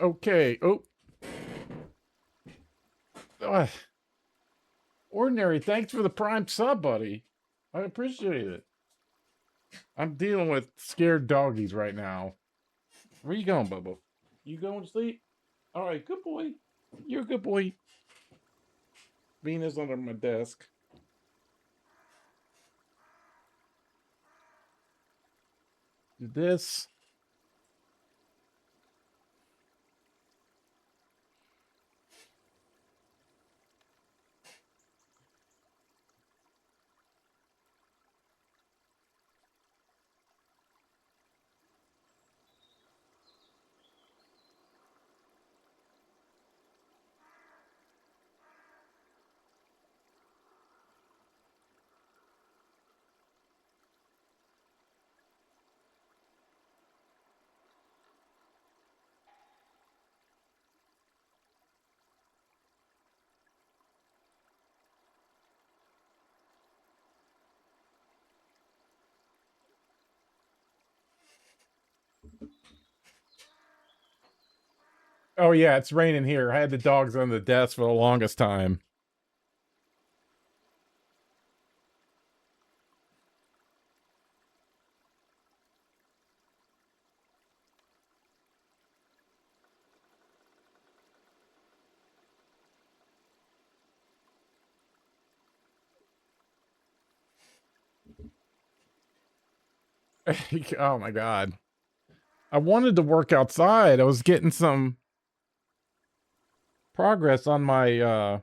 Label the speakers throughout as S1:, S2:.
S1: Okay. Oh. Ordinary, thanks for the prime sub, buddy. I appreciate it. I'm dealing with scared doggies right now. Where you going, Bubba? You going to sleep? All right, good boy. You're a good boy. Venus under my desk. Do this. Oh yeah, it's raining here. I had the dogs on the desk for the longest time. Oh my god. I wanted to work outside. I was getting some progress on my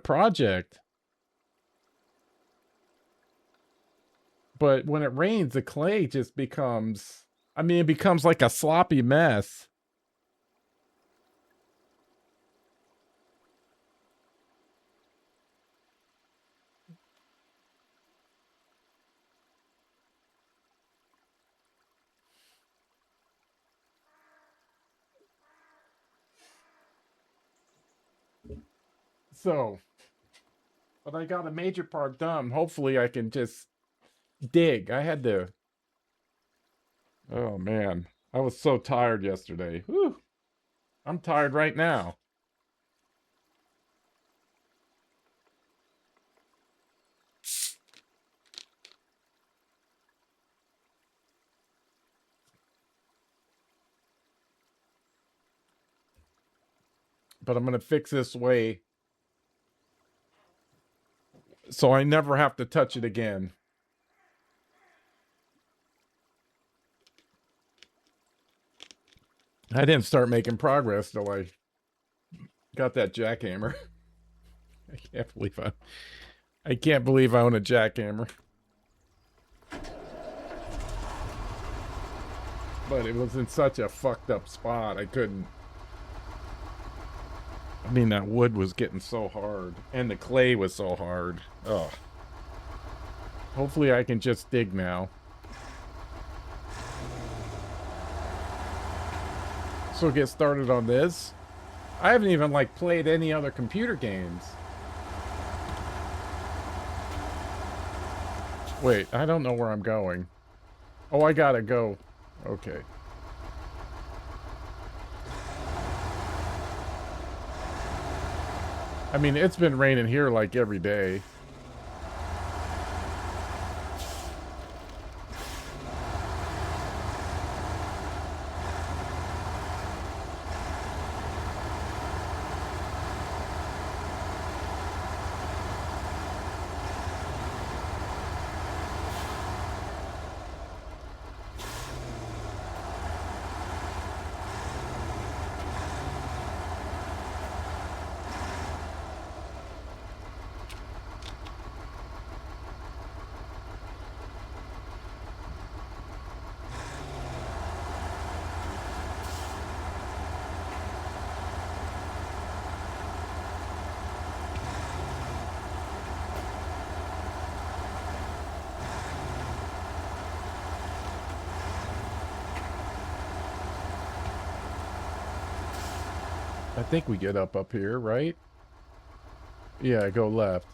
S1: project. But when it rains, the clay just becomes, I mean, it becomes like a sloppy mess. So, but I got a major part done. Hopefully I can just dig. I had to, oh man, I was so tired yesterday. Whew. I'm tired right now. But I'm going to fix this way so I never have to touch it again. I didn't start making progress till I got that jackhammer. I can't believe I own a jackhammer. But it was in such a fucked up spot, I couldn't. I mean, that wood was getting so hard, and the clay was so hard. Ugh. Hopefully I can just dig now. So get started on this. I haven't even, like, played any other computer games. Wait, I don't know where I'm going. Oh, I gotta go. Okay. I mean, it's been raining here like every day. I think we get up here, right? Yeah, go left.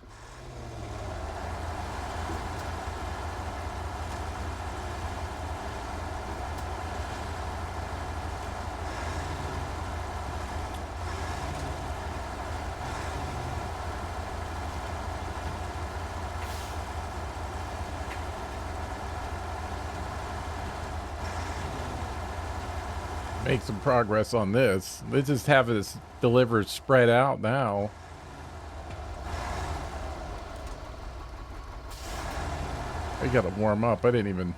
S1: make some progress on this. Let's just have this delivered spread out now. I gotta warm up. I didn't even...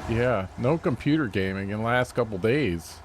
S1: Yeah, no computer gaming in the last couple days.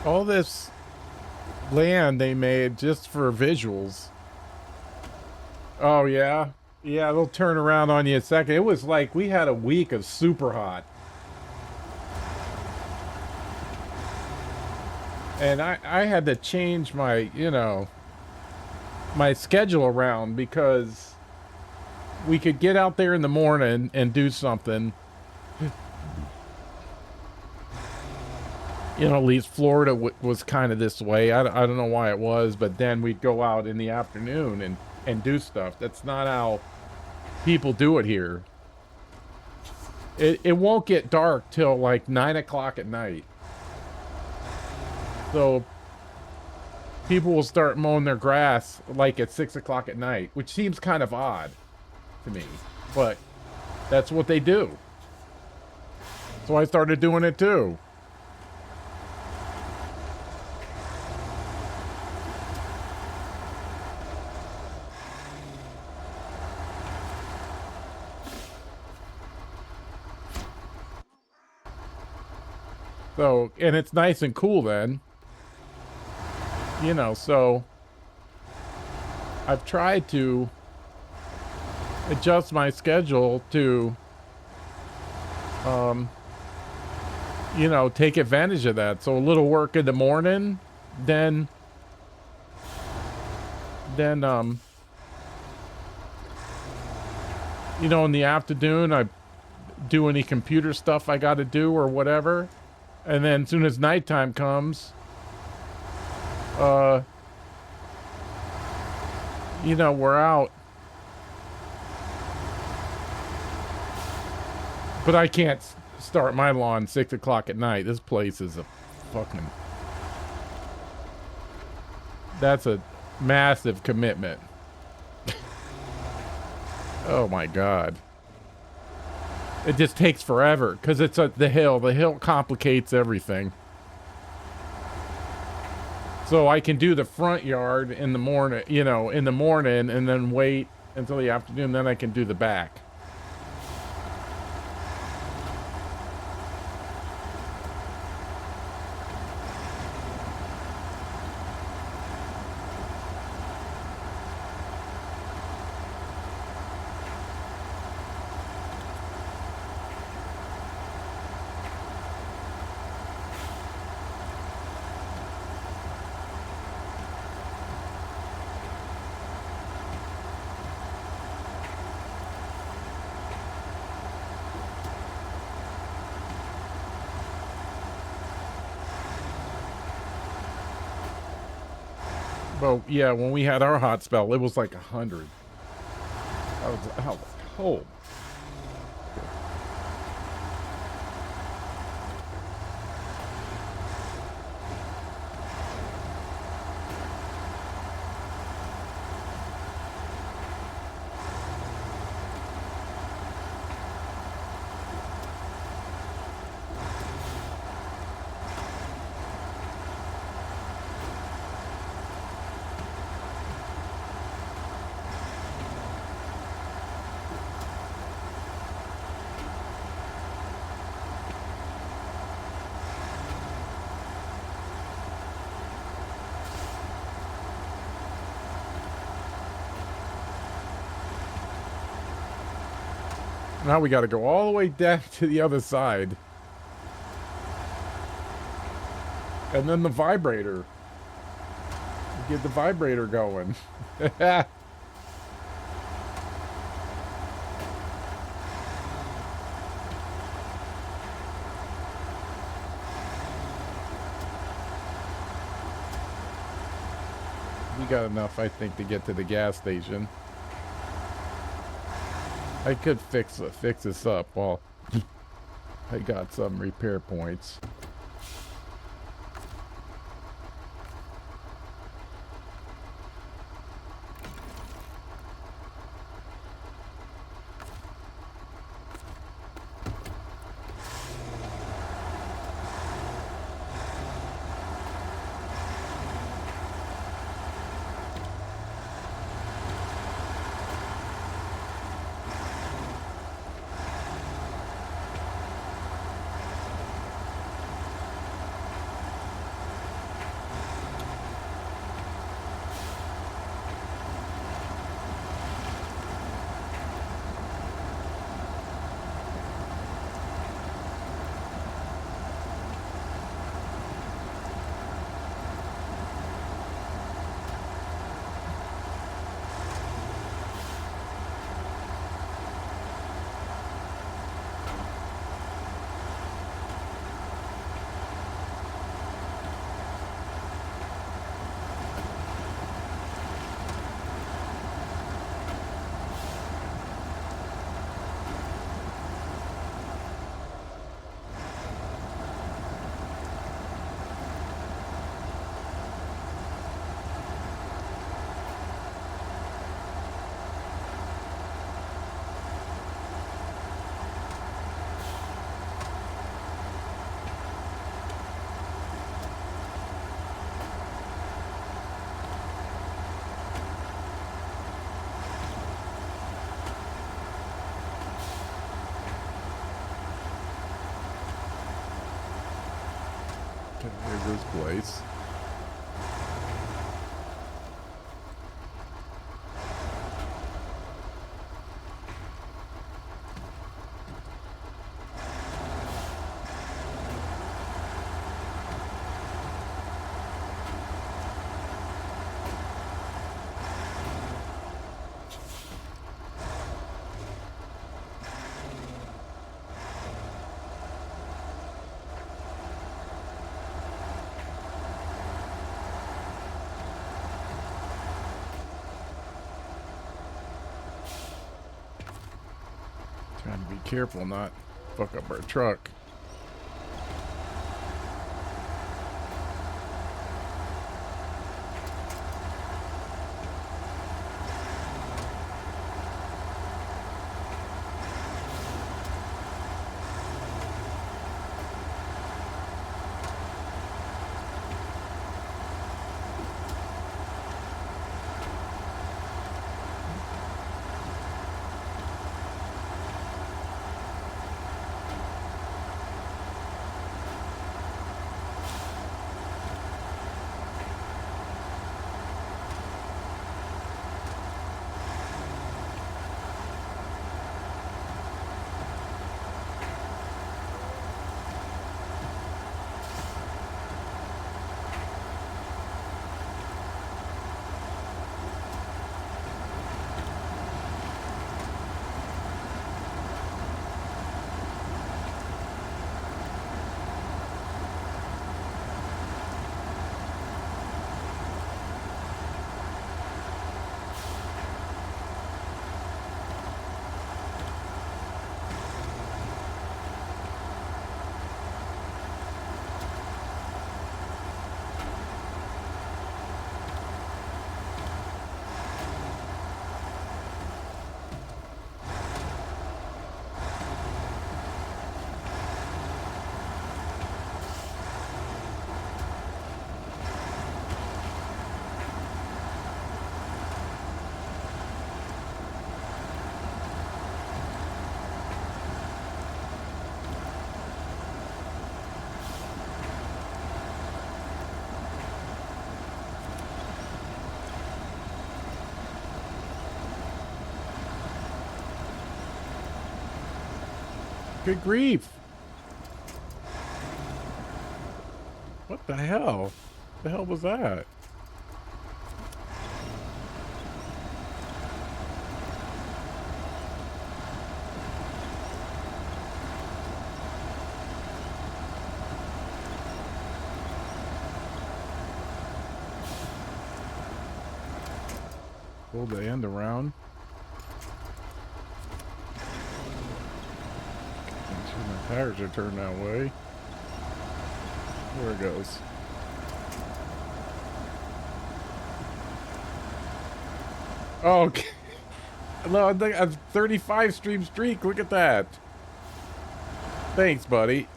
S1: All this land they made just for visuals. Oh, yeah? Yeah, they'll turn around on you in a second. It was like we had a week of super hot. And I had to change my, you know, my schedule around because we could get out there in the morning and do something. You know, at least Florida was kind of this way. I don't know why it was, but then we'd go out in the afternoon and do stuff. That's not how people do it here. It won't get dark till like 9 o'clock at night. So people will start mowing their grass like at 6 o'clock at night, which seems kind of odd to me, but that's what they do. So I started doing it too. So, and it's nice and cool then. You know, so I've tried to adjust my schedule to, you know, take advantage of that. So a little work in the morning, then, you know, in the afternoon, I do any computer stuff I got to do or whatever. And then as soon as nighttime comes, you know, we're out. But I can't start my lawn 6 o'clock at night. This place is a fucking... That's a massive commitment. Oh my God. It just takes forever because it's the hill. The hill complicates everything. So I can do the front yard in the morning, you know, in the morning and then wait until the afternoon. Then I can do the back. Well, yeah, when we had our hot spell, it was like 100. I was cold. Now we got to go all the way down to the other side. And then the vibrator. Get the vibrator going. We got enough, I think, to get to the gas station. I could fix this up while I got some repair points. Here's this place. Trying to be careful not fuck up our truck. Good grief. What the hell? The hell was that? Pull the end around. Make sure my tires are turned that way. There it goes. Oh, okay. No, I think a 35 stream streak. Look at that. Thanks, buddy.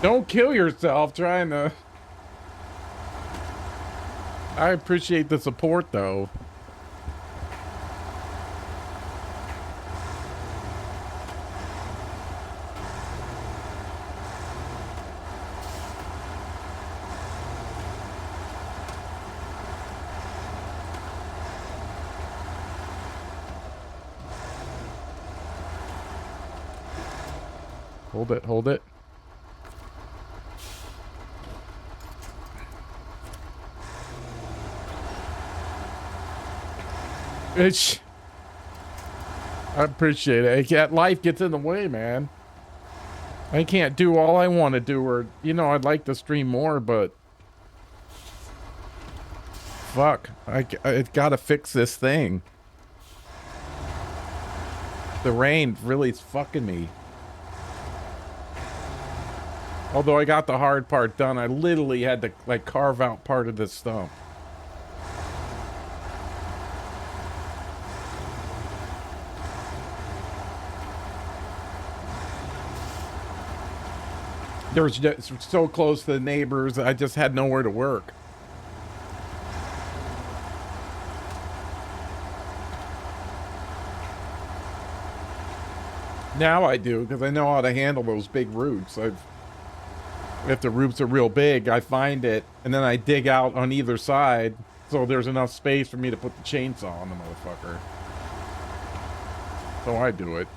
S1: Don't kill yourself trying to. I appreciate the support, though. Hold it, hold it. I appreciate it. Life gets in the way, man. I can't do all I want to do, or, you know, I'd like to stream more, but... Fuck. I gotta fix this thing. The rain really is fucking me. Although I got the hard part done, I literally had to, like, carve out part of this stump. There was just so close to the neighbors, I just had nowhere to work. Now I do, because I know how to handle those big roots. If the roots are real big, I find it, and then I dig out on either side, so there's enough space for me to put the chainsaw on the motherfucker. So I do it.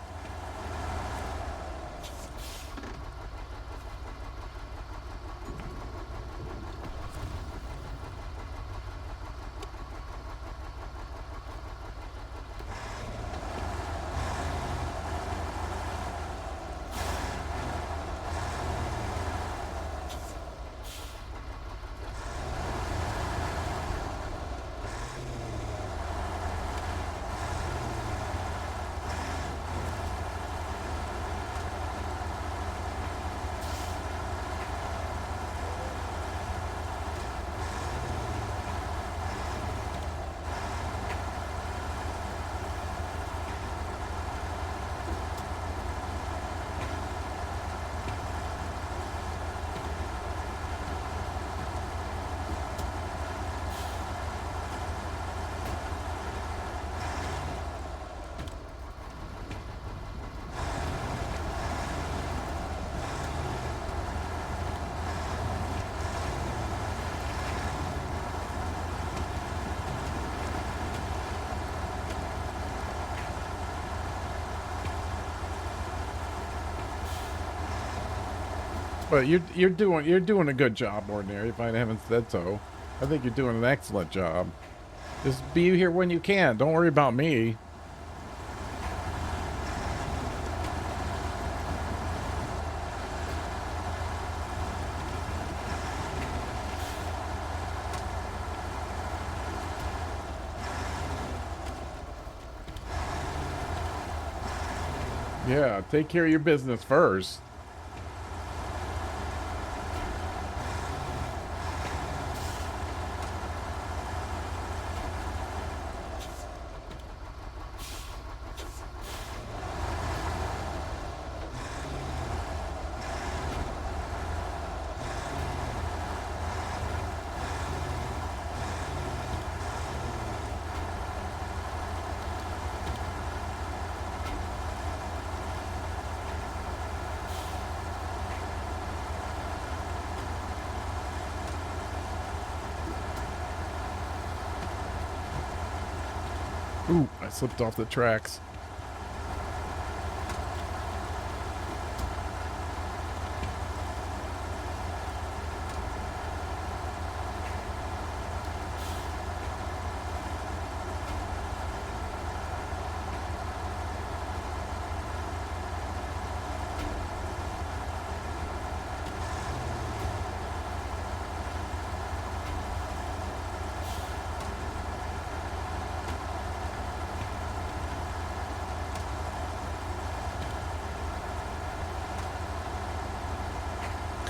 S1: But you're doing a good job, Ordinary, if I haven't said so. I think you're doing an excellent job. Just be here when you can. Don't worry about me. Yeah, take care of your business first. Ooh, I slipped off the tracks.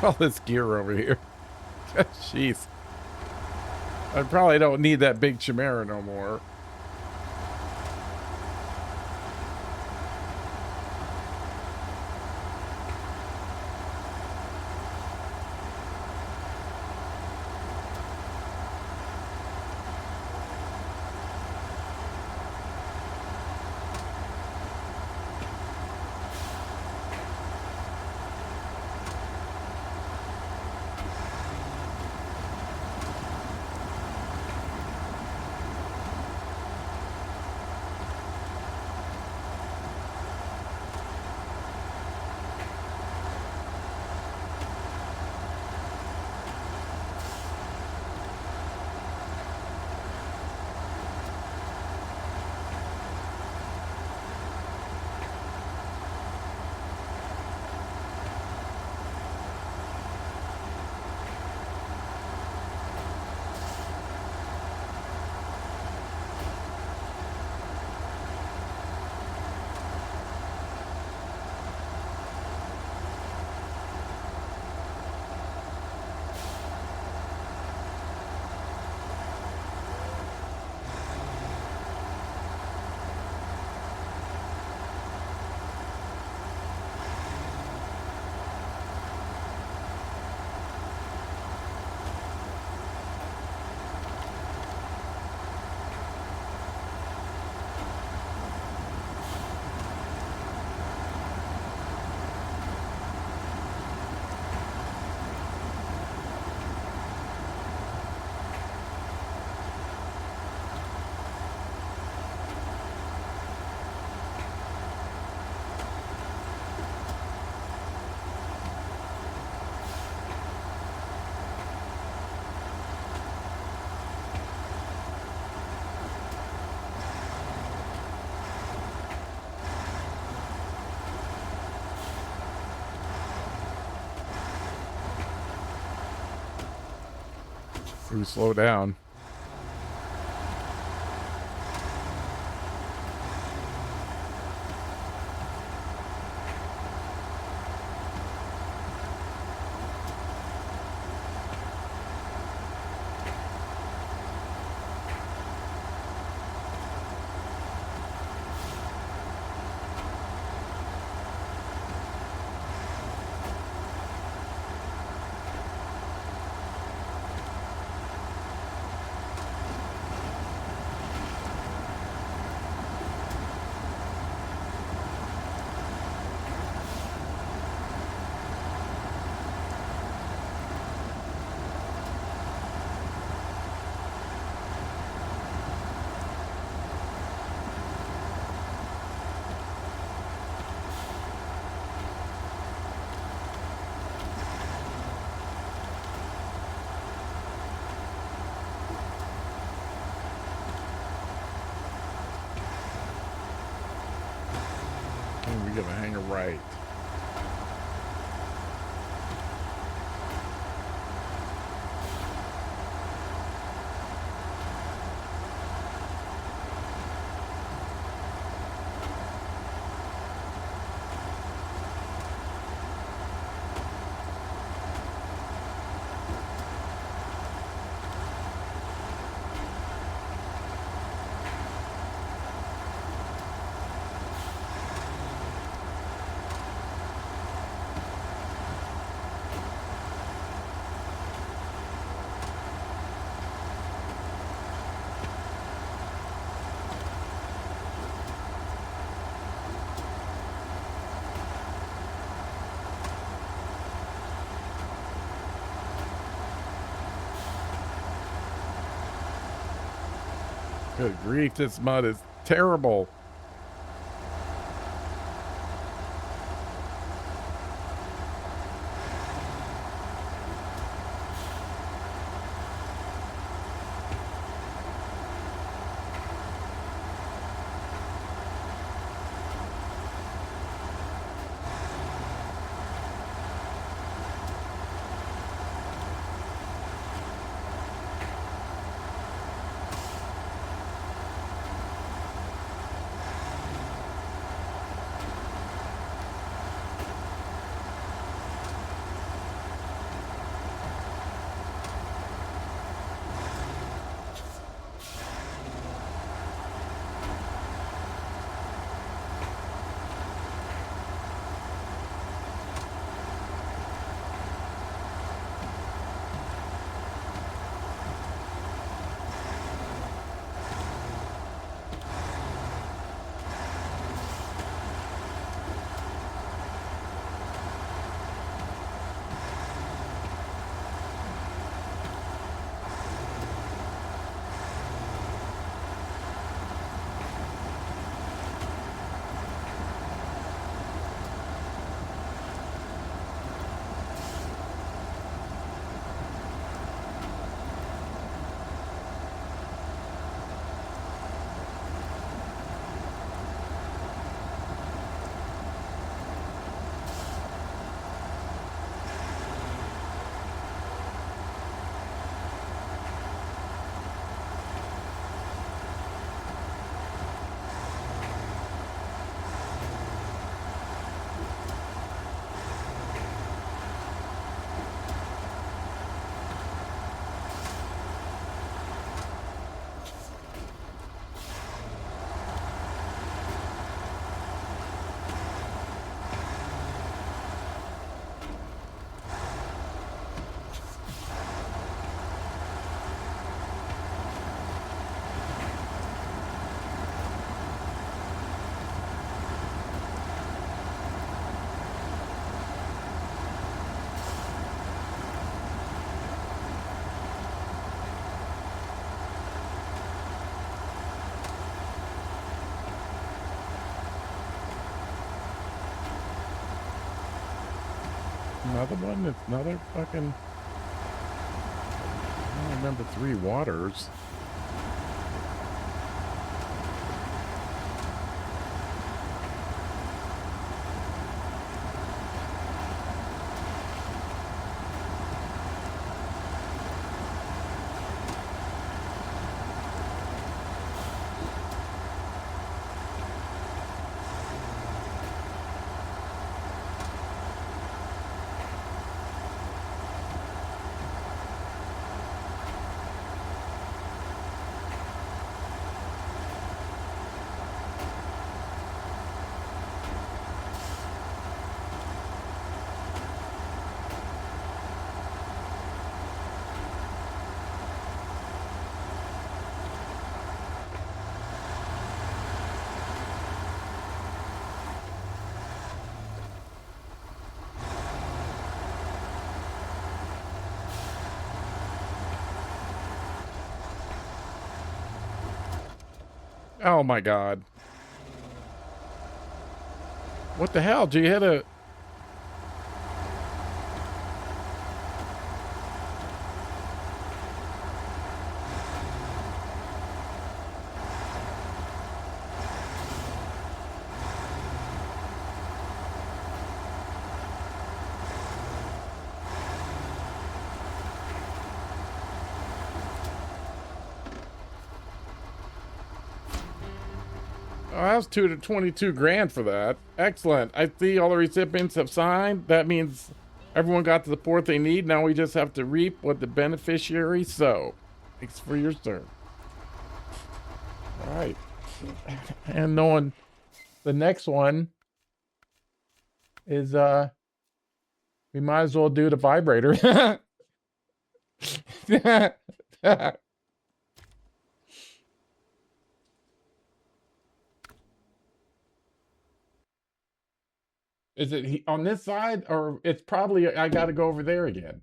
S1: all this gear over here. Jeez. I probably don't need that big chimera no more. Ooh, slow down. We gotta hang a right. Good grief, this mud is terrible. Another one? It's another fucking... I don't remember Three Waters. Oh my god. What the hell? Did you hit a... Oh, that was 22 grand for that. Excellent. I see all the recipients have signed. That means everyone got the support they need. Now we just have to reap what the beneficiaries sow. Thanks for your service. All right. And knowing the next one is, we might as well do the vibrator. Is it on this side, or it's probably, I got to go over there again?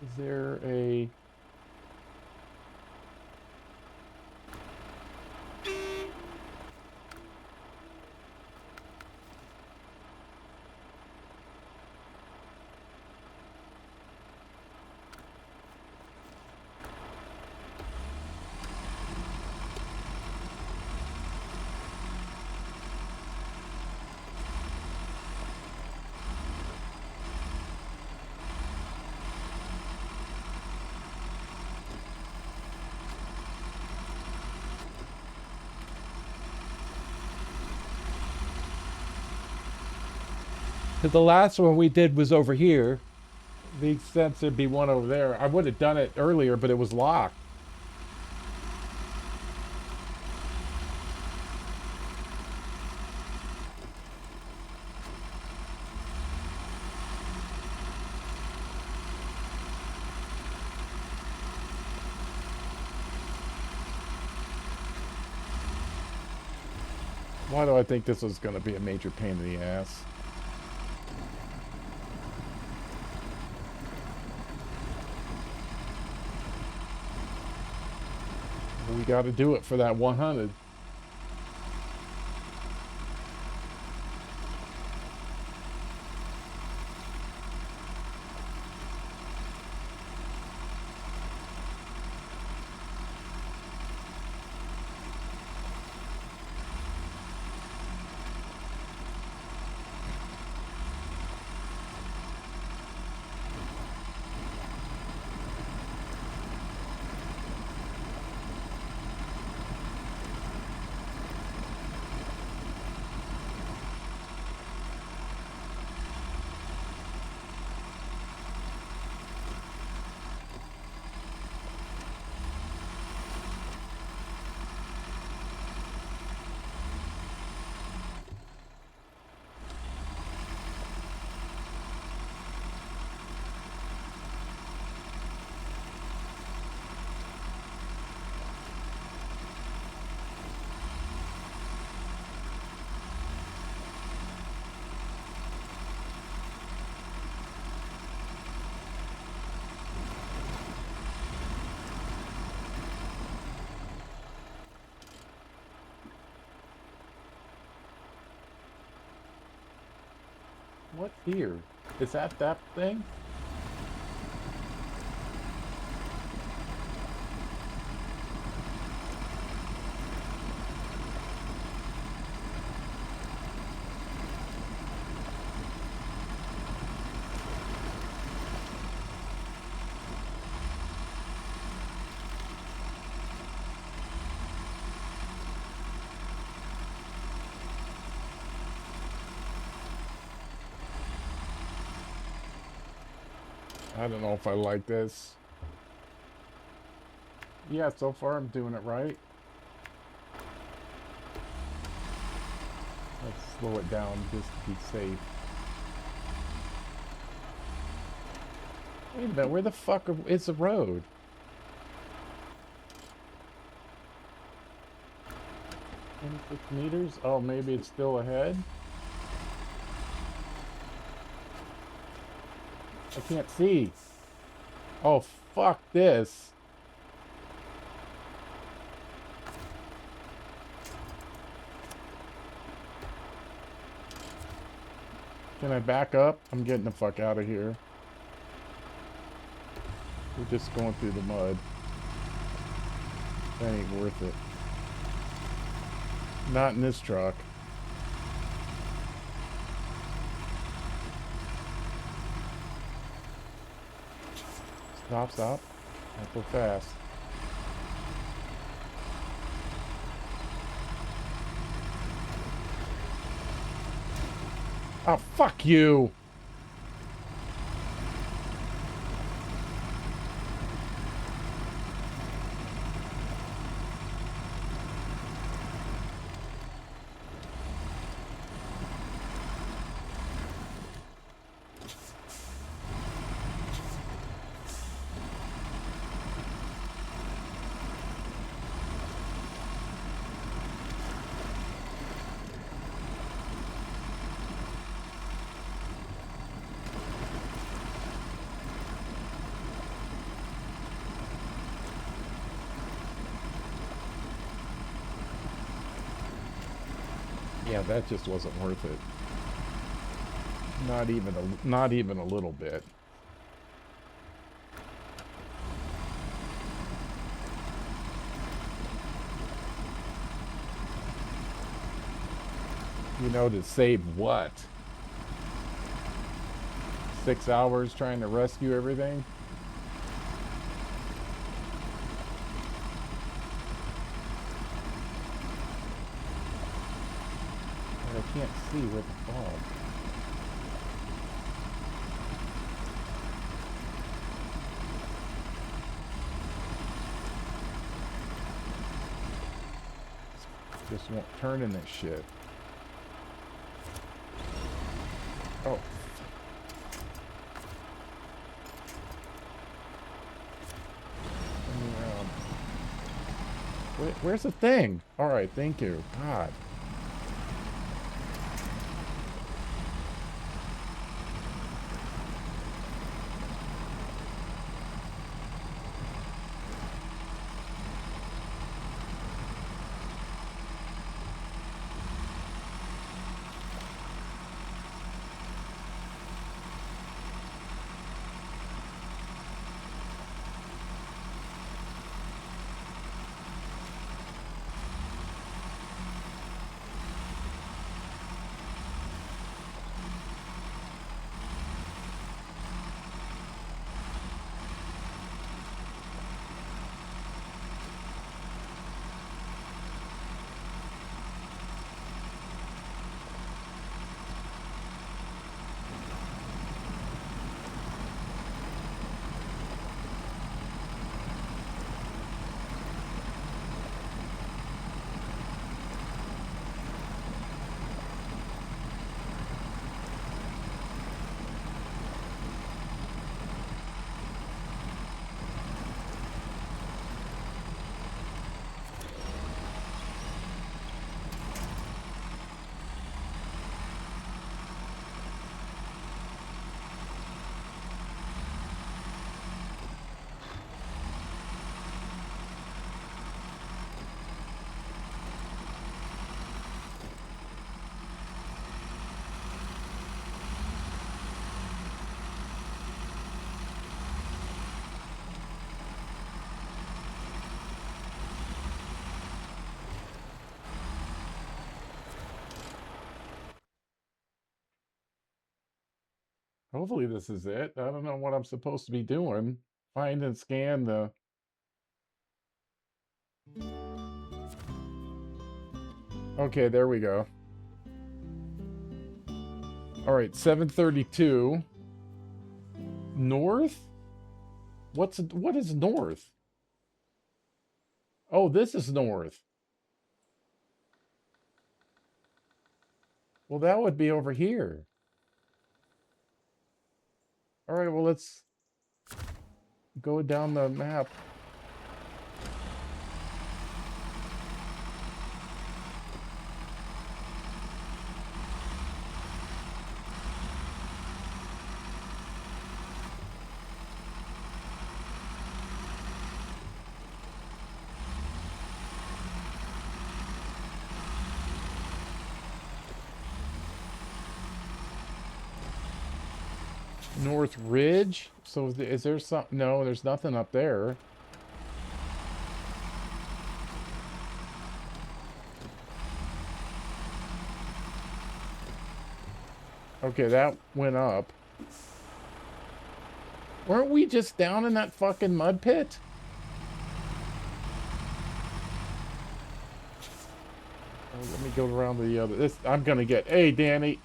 S1: Is there a...
S2: The last one we did was over here.
S1: Makes sense there'd be one over there. I would have done it earlier, but it was locked. Why do I think this was going to be a major pain in the ass? We got to do it for that 100. What's here? Is that thing? I don't know if I like this. Yeah, so far I'm doing it right. Let's slow it down just to be safe. Wait a minute, where the fuck is the road? 26 meters? Oh, maybe it's still ahead? I can't see. Oh, fuck this. Can I back up? I'm getting the fuck out of here. We're just going through the mud. That ain't worth it. Not in this truck. Stop. Not so fast. Oh, fuck you! Yeah, that just wasn't worth it. Not even a little bit. You know, to save what? 6 hours trying to rescue everything? I can't see with the fog. Just won't turn in this shit. Oh. Turn me around. Where's the thing? Alright, thank you. God. Hopefully this is it. I don't know what I'm supposed to be doing. Find and scan the... Okay, there we go. All right, 732. North? What is north? Oh, this is north. Well, that would be over here. All right, well, let's go down the map. North Ridge? So is there some... No, there's nothing up there. Okay, that went up. Weren't we just down in that fucking mud pit? Oh, let me go around to the other... This, I'm gonna get... Hey, Danny!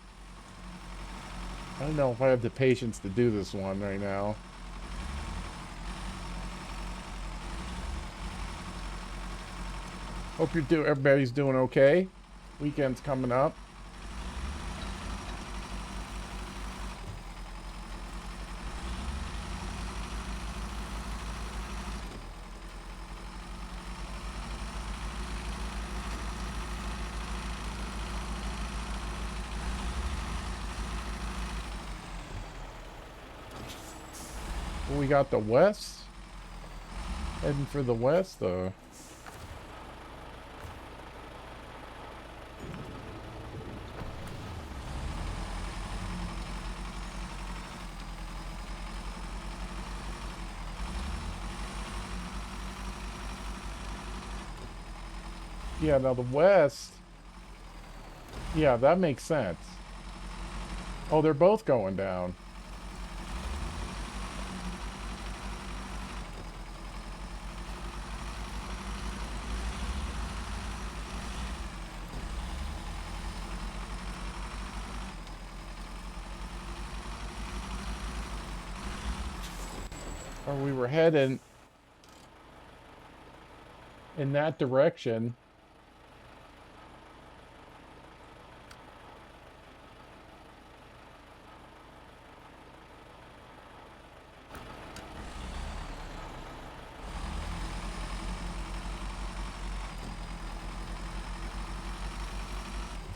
S1: I don't know if I have the patience to do this one right now. Hope everybody's doing okay. Weekend's coming up. We got the west. Heading for the west, though. Yeah, now the west... Yeah, that makes sense. Oh, they're both going down. Or we were heading in that direction.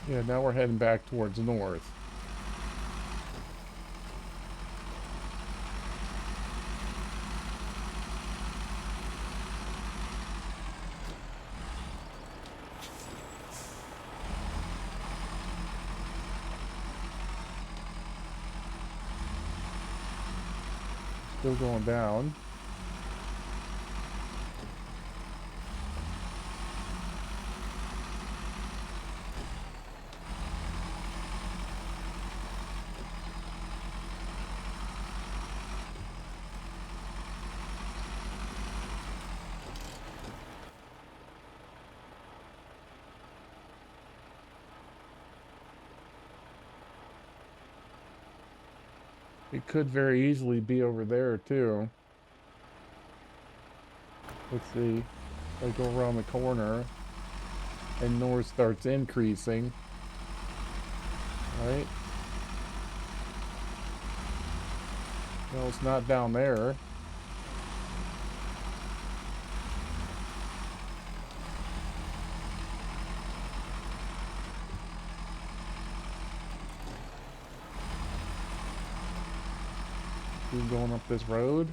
S1: Yeah, now we're heading back towards north. Still going down. It could very easily be over there, too. Let's see. I go around the corner, and north starts increasing. Right? No, it's not down there. Keep going up this road.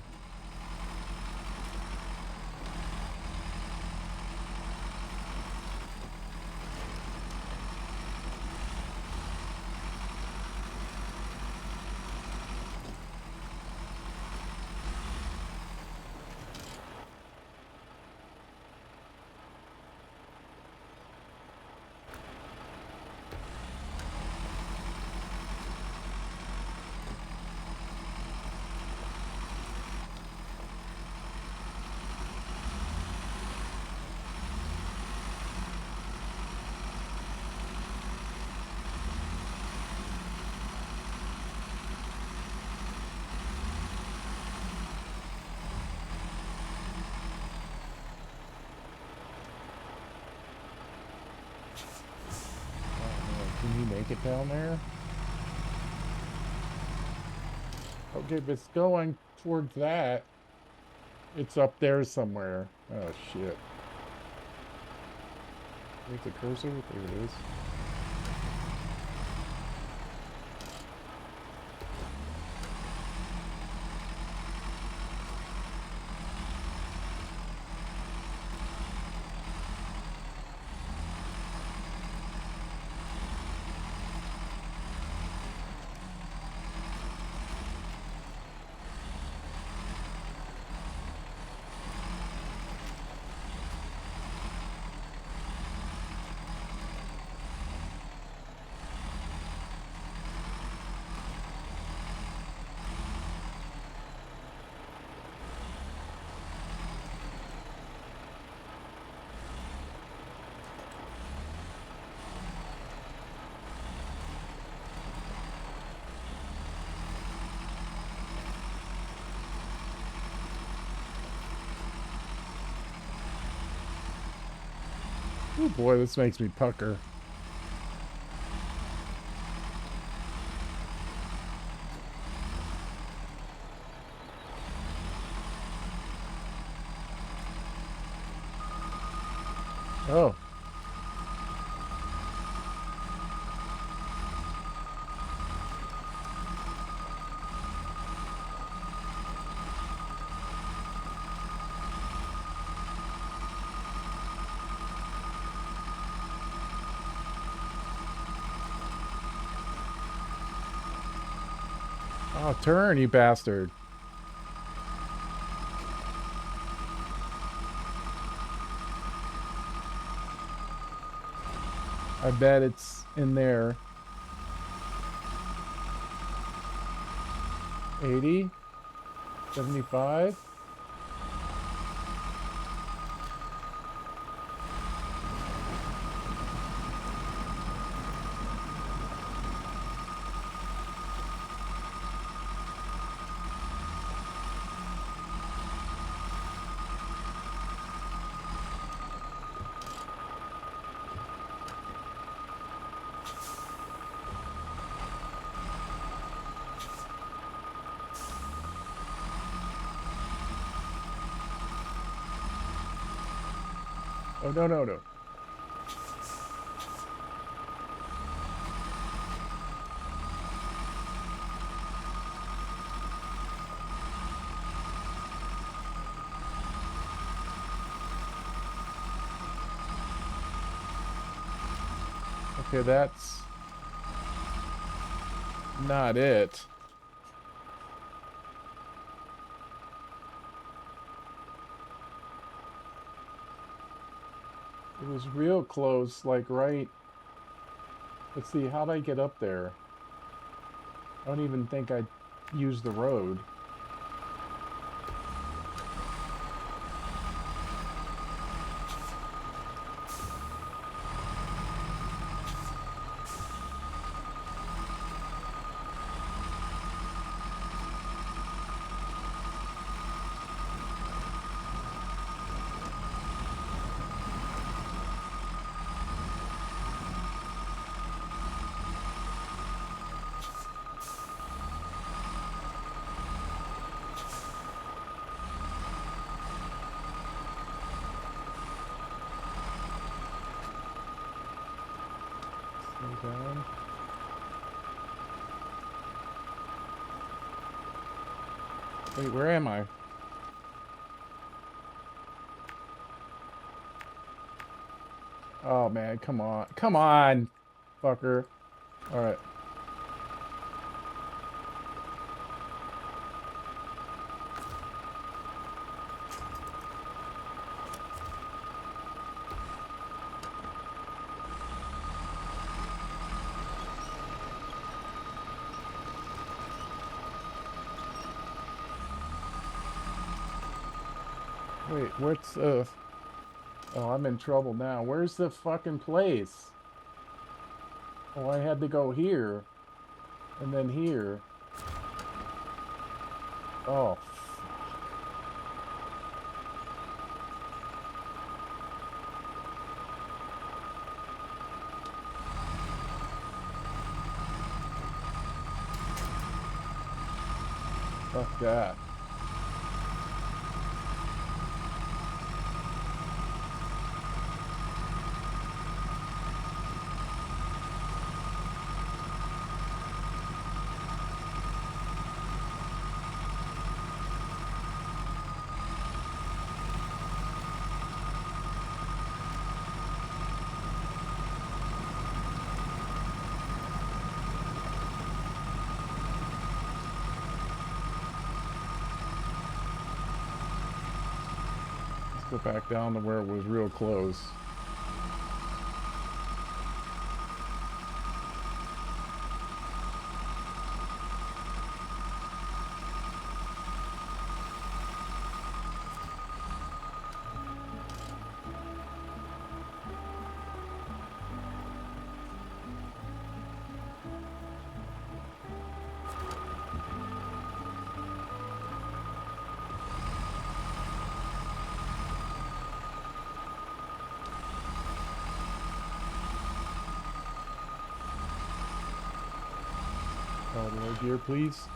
S1: make it down there? Okay, if it's going towards that, it's up there somewhere. Oh, shit. Where's the cursor? There it is. Oh boy, this makes me pucker. Oh. Oh, turn, you bastard. I bet it's in there. 80? 75? Oh, no, no, no. Okay, that's not it. It was real close, like right. Let's see, how'd I get up there? I don't even think I used the road. Slow down. Wait, where am I? Oh man, come on. Come on, fucker. Alright. Wait, what's Oh, I'm in trouble now. Where's the fucking place? Oh, I had to go here. And then here. Oh. Fuck that. Go back down to where it was real close. Low gear, please.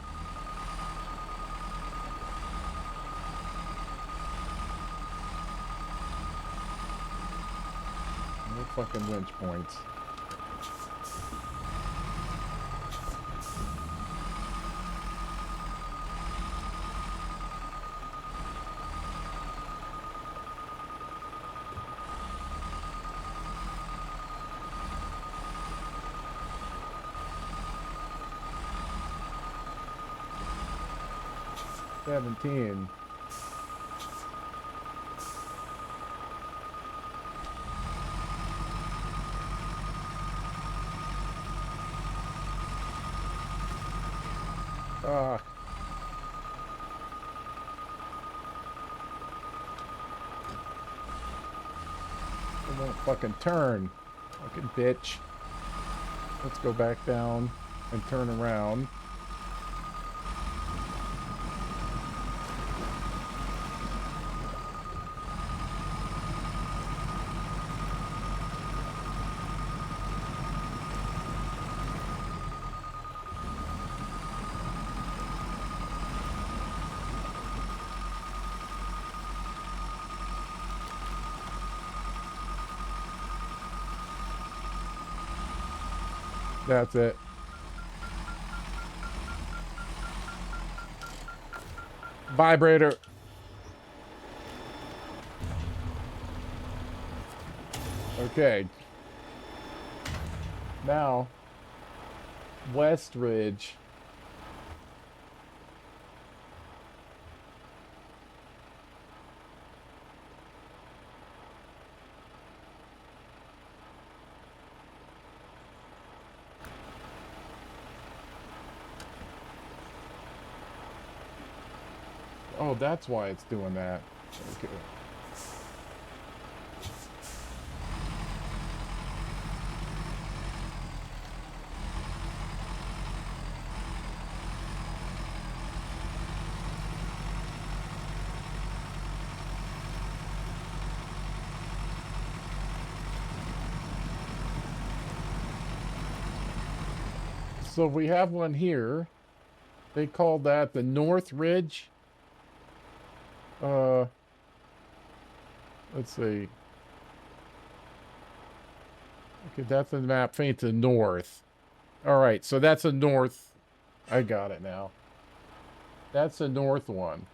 S1: No fucking winch points. $17. Ah. It won't fucking turn. Fucking bitch. Let's go back down and turn around. That's it. Vibrator. Okay. Now, West Ridge. Oh, that's why it's doing that. Okay. So we have one here. They call that the North Ridge. Let's see. Okay, that's the map faint to north. All right, so that's a north. I got it now. That's a north one.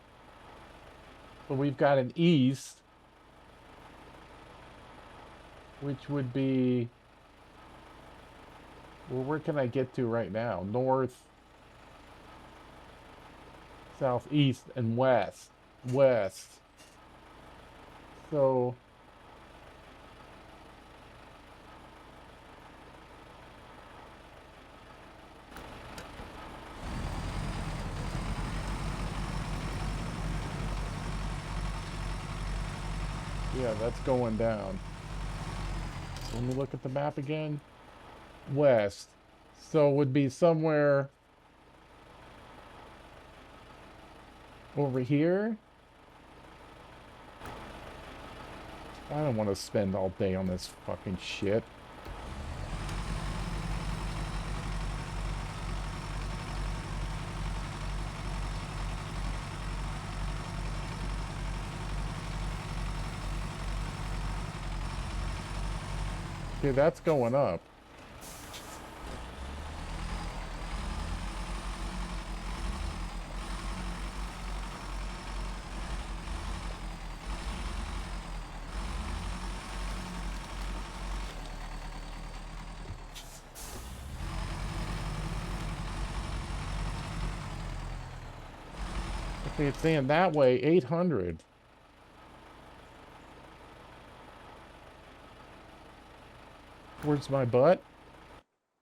S1: But we've got an east, which would be... Well, where can I get to right now? North, southeast, and west. West. So... Yeah, that's going down. Let me look at the map again. West. So it would be somewhere over here. I don't want to spend all day on this fucking shit. Okay, that's going up. Okay, it's saying that way, 800. Towards my butt?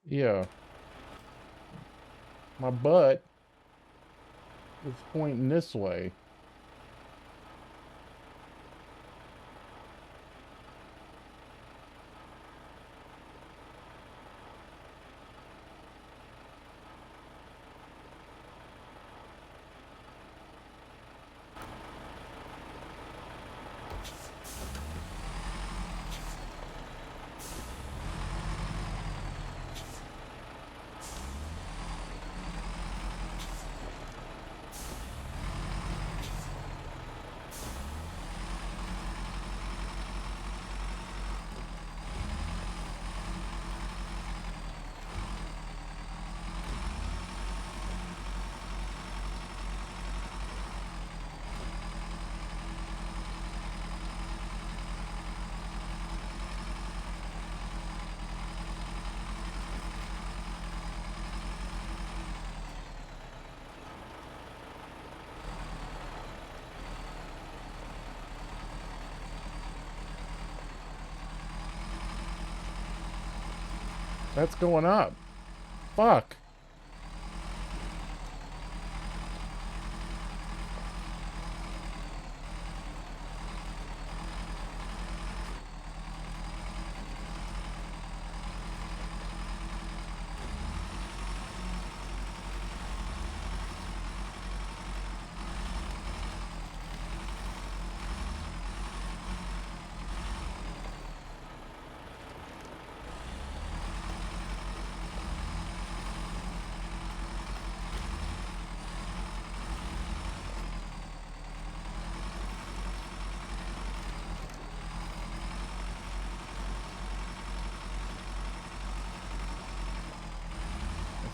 S1: Yeah. My butt is pointing this way. That's going up. Fuck.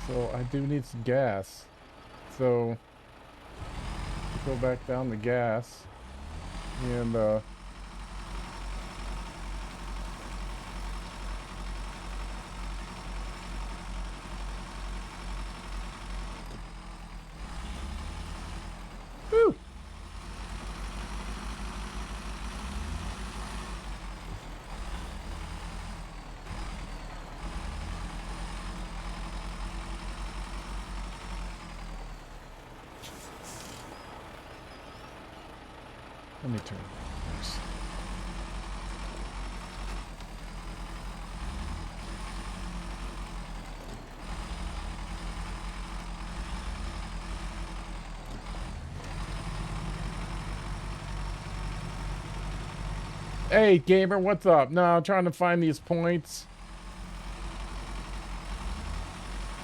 S1: So I do need some gas. So go back down the gas and whew. Let me turn first. Hey gamer, what's up? No, I'm trying to find these points.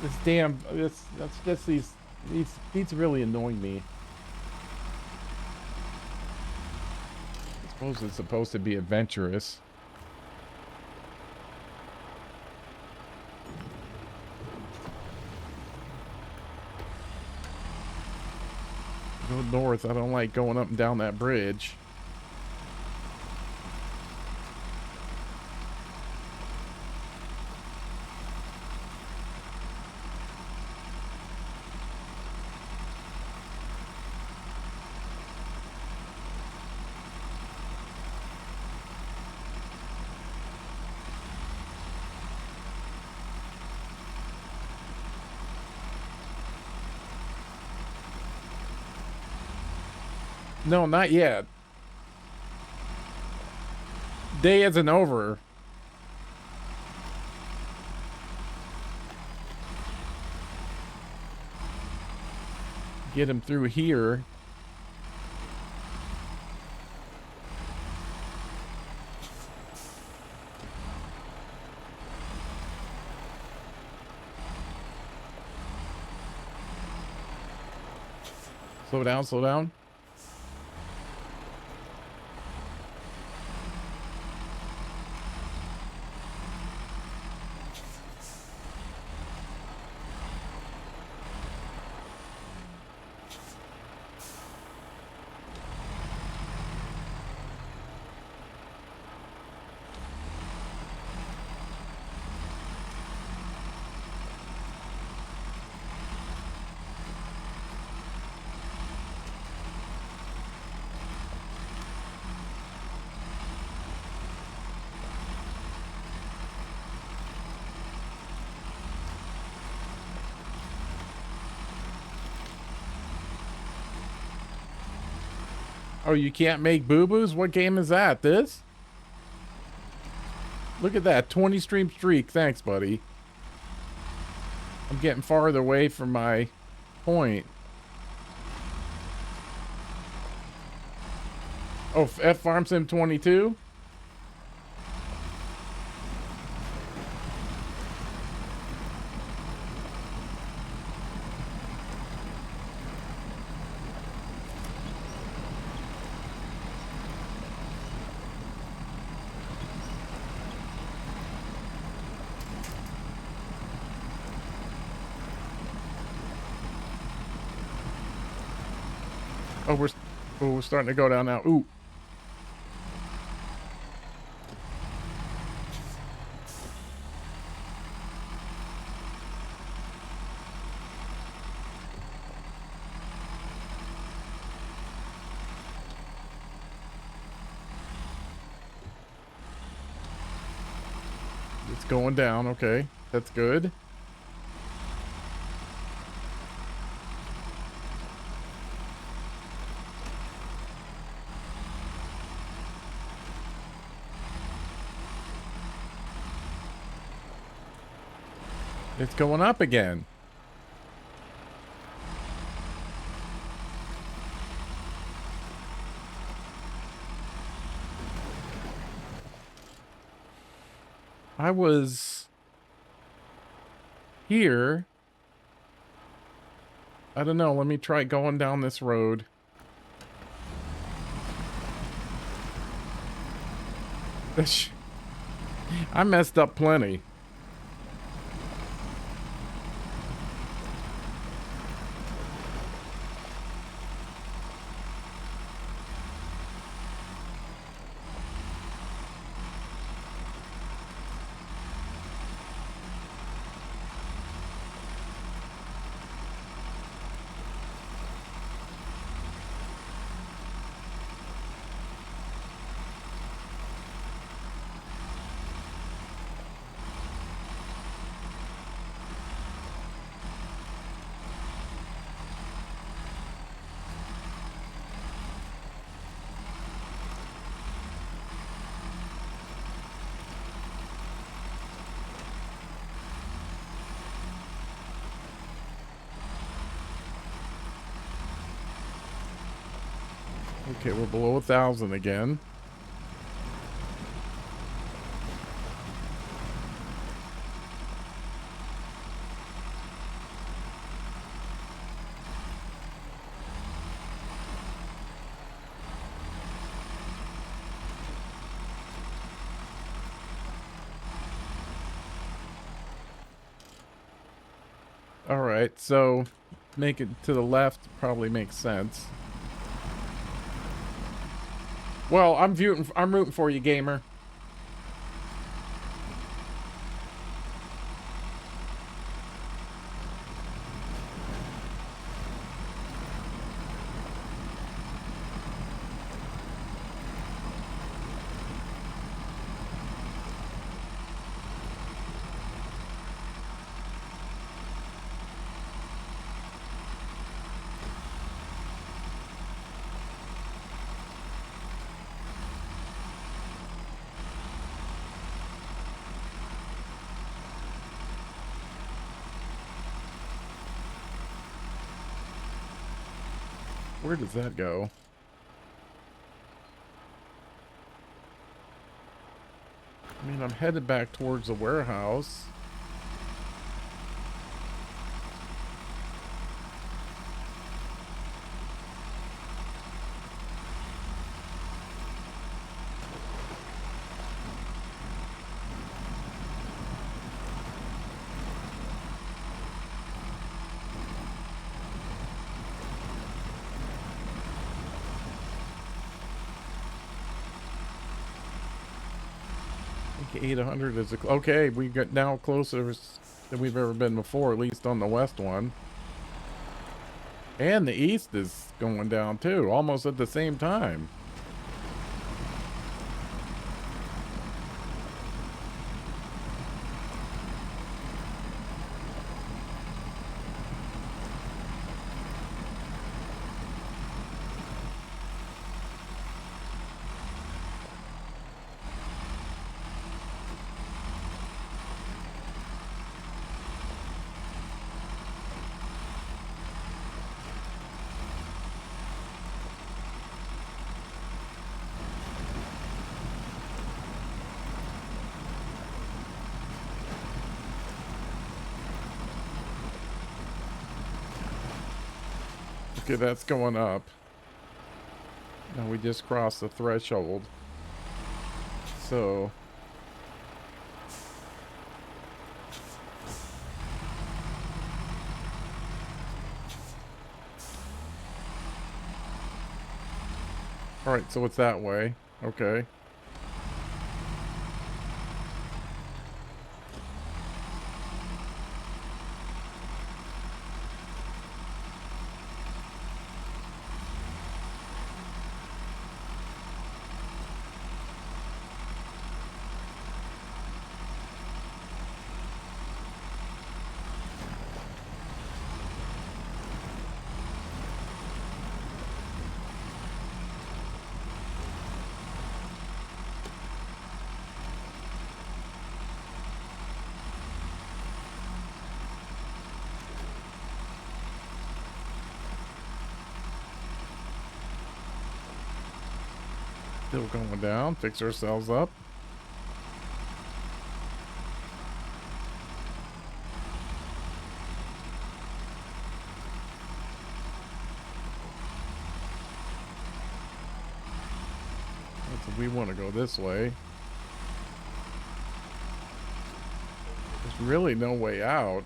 S1: This damn that's just these really annoying me. I suppose it's supposed to be adventurous. Go north. I don't like going up and down that bridge. No, not yet. Day isn't over. Get him through here. Slow down, slow down. Oh, you can't make boo-boos? What game is that? This? Look at that. 20 stream streak. Thanks, buddy. I'm getting farther away from my point. Oh, F Farm Sim 22? Oh, we're starting to go down now. Ooh. It's going down. Okay, that's good. It's going up again. I was here. I don't know. Let me try going down this road. I messed up plenty. Okay, we're below 1,000 again. All right, so make it to the left probably makes sense. Well, I'm rooting for you, gamer. Where does that go? I mean, I'm headed back towards the warehouse. I think 800 is okay. We got now closer than we've ever been before, at least on the west one. And the east is going down too, almost at the same time. Okay, that's going up. Now we just crossed the threshold. So... Alright, so it's that way. Okay. Still going down. Fix ourselves up. We want to go this way. There's really no way out.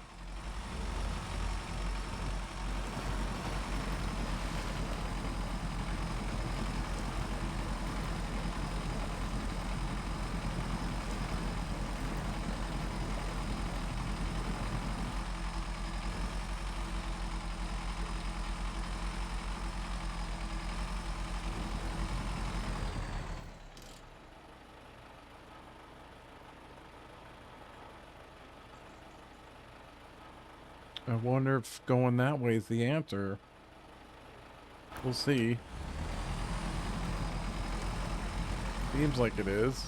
S1: I wonder if going that way is the answer. We'll see. Seems like it is.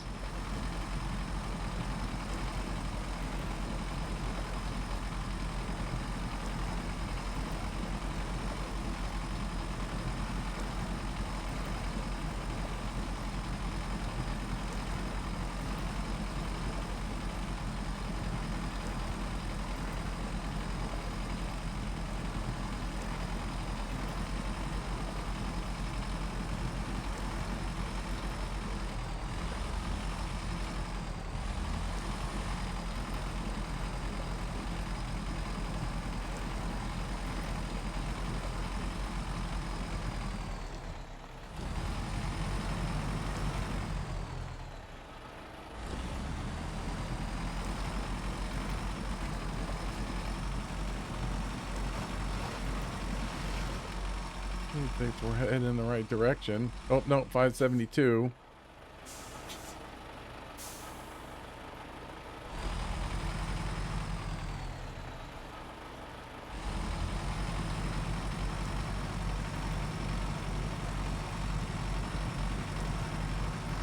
S1: I think we're heading in the right direction. Oh, no, 572.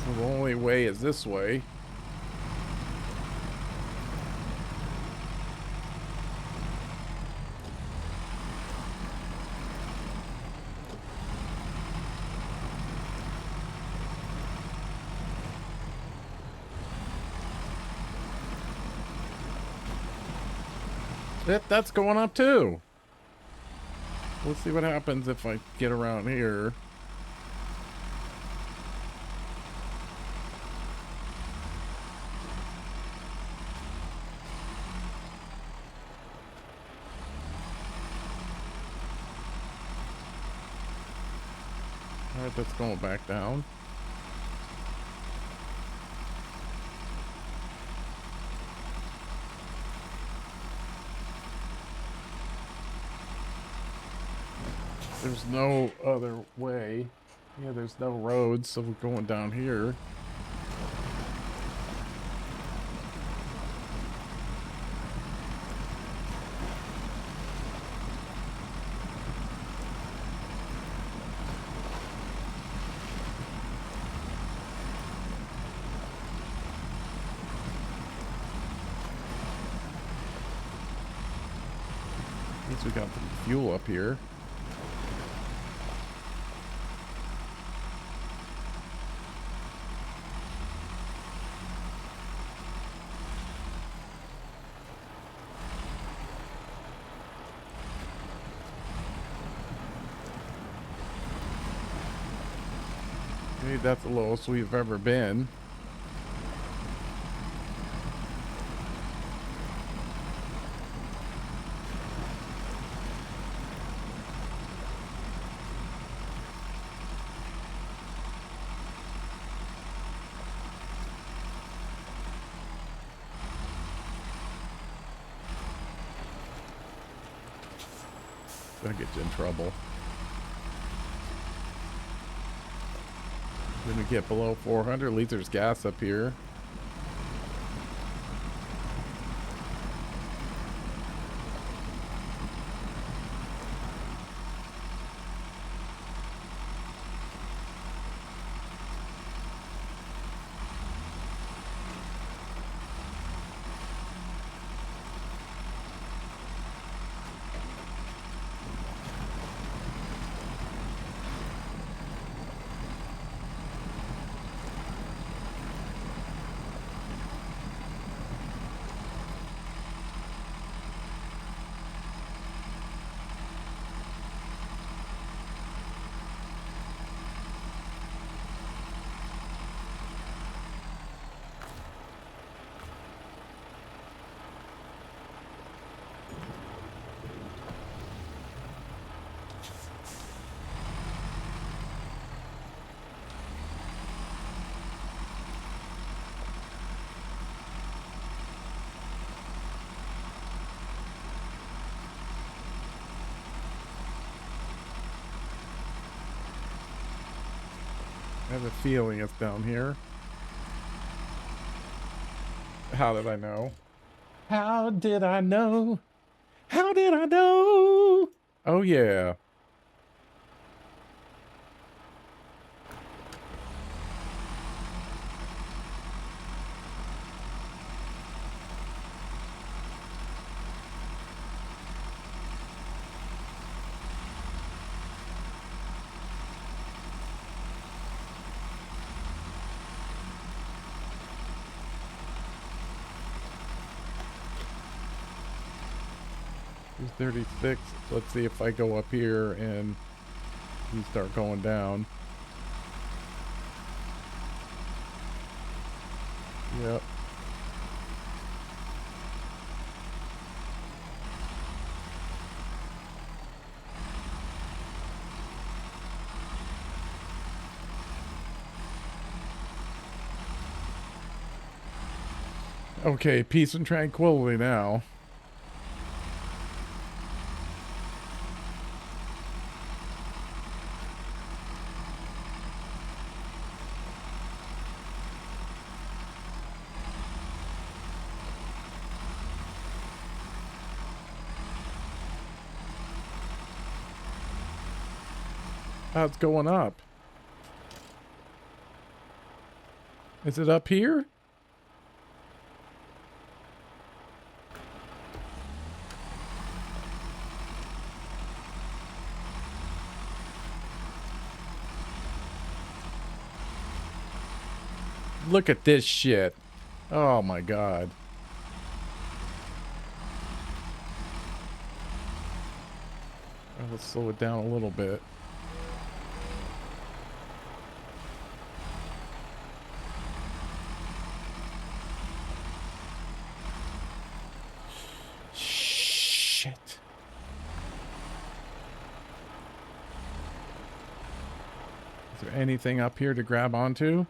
S1: So the only way is this way. That's going up too. Let's see what happens if I get around here. Alright, that's going back down. There's no other way. Yeah, there's no roads, so we're going down here. At least we got the fuel up here. Maybe that's the lowest we've ever been. Gonna get you in trouble. When we get below 400, at least there's gas up here. I have a feeling it's down here. How did I know? How did I know? How did I know? Oh, yeah. He's 36. Let's see if I go up here and you start going down. Yep. Okay, peace and tranquility now. Oh, it's going up. Is it up here? Look at this shit. Oh my god. Oh, let's slow it down a little bit. Shit. Is there anything up here to grab onto?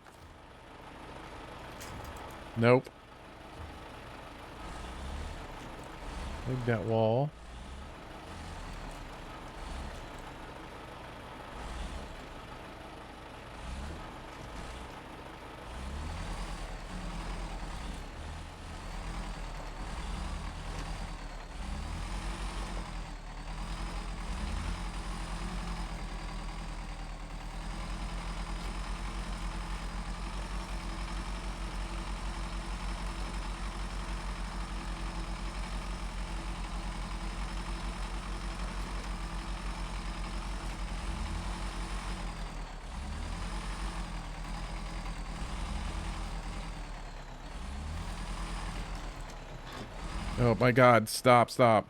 S1: Nope. Dig that wall. Oh my god, stop, stop.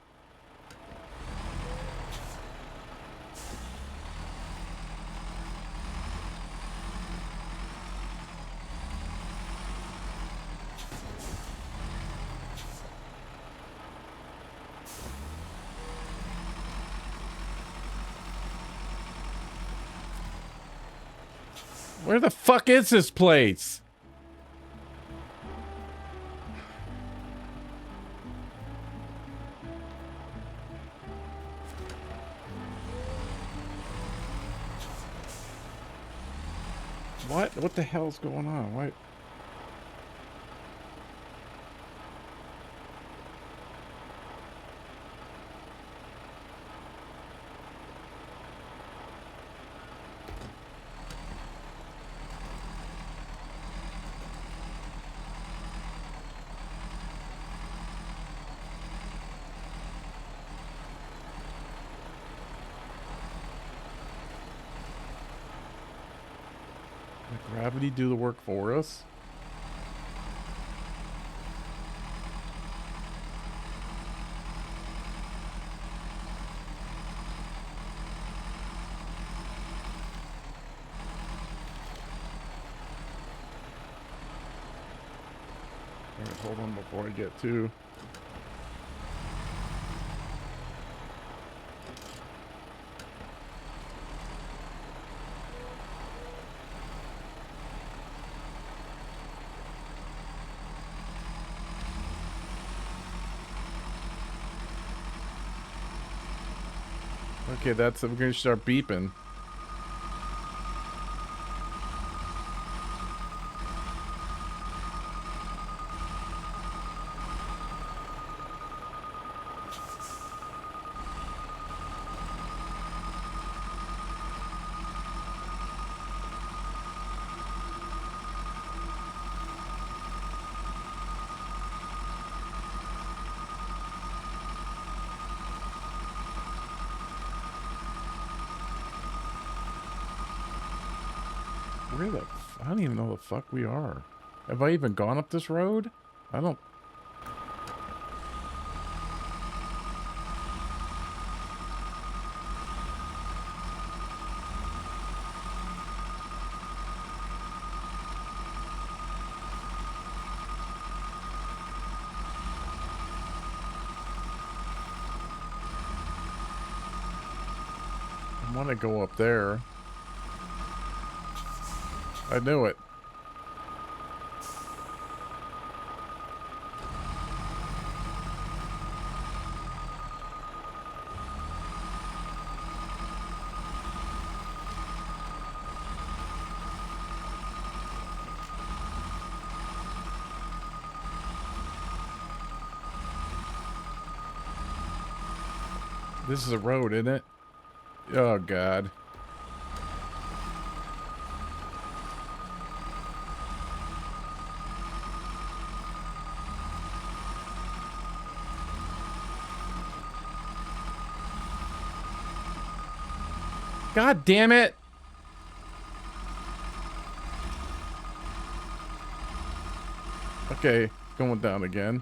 S1: Where the fuck is this place? What? What the hell's going on? What? Did gravity do the work for us? Alright, hold on before I get to. Okay, we're gonna start beeping. I don't even know the fuck we are. Have I even gone up this road? I don't. I want to go up there. I knew it. This is a road, isn't it? Oh, God. God damn it! Okay, going down again.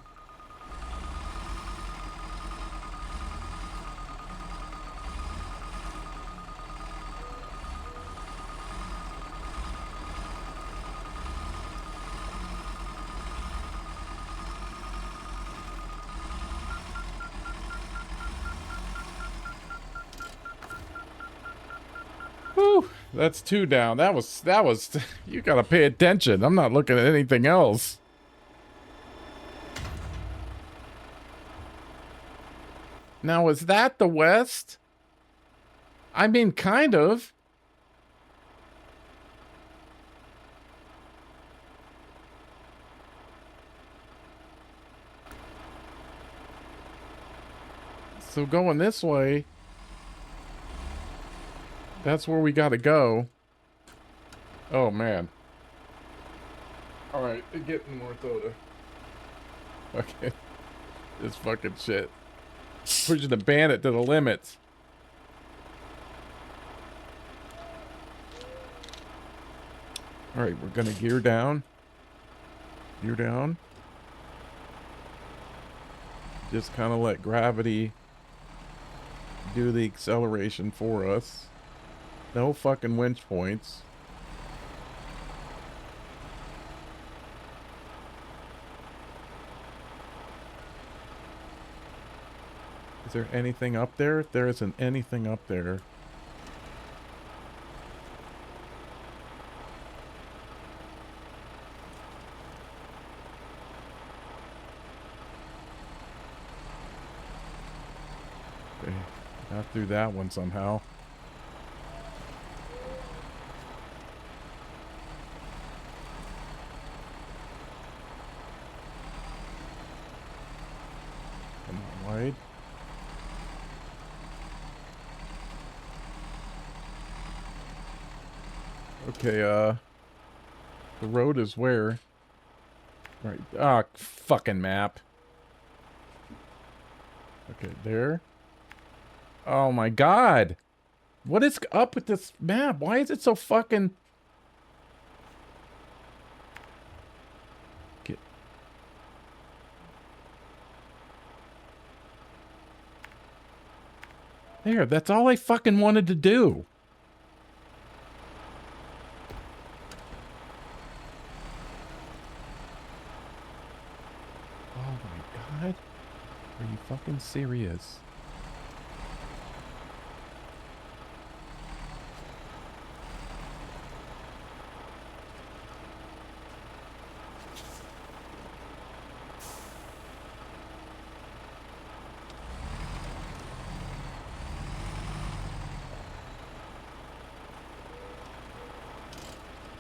S1: Whew, that's 2 down. That was, you gotta pay attention. I'm not looking at anything else. Now, is that the west? I mean, kind of. So going this way, that's where we gotta go. Oh, man. Alright, getting North Oda. Okay. This fucking shit. Pushing the bandit to the limits. Alright, we're gonna gear down. Gear down. Just kind of let gravity do the acceleration for us. No fucking winch points. Is there anything up there? There isn't anything up there. get through that one somehow. Come on, Wade. Okay, the road is where? Right. Ah, fucking map. Okay, there. Oh my god! What is up with this map? Why is it so fucking... Get... There, that's all I fucking wanted to do. Oh my god. Are you fucking serious?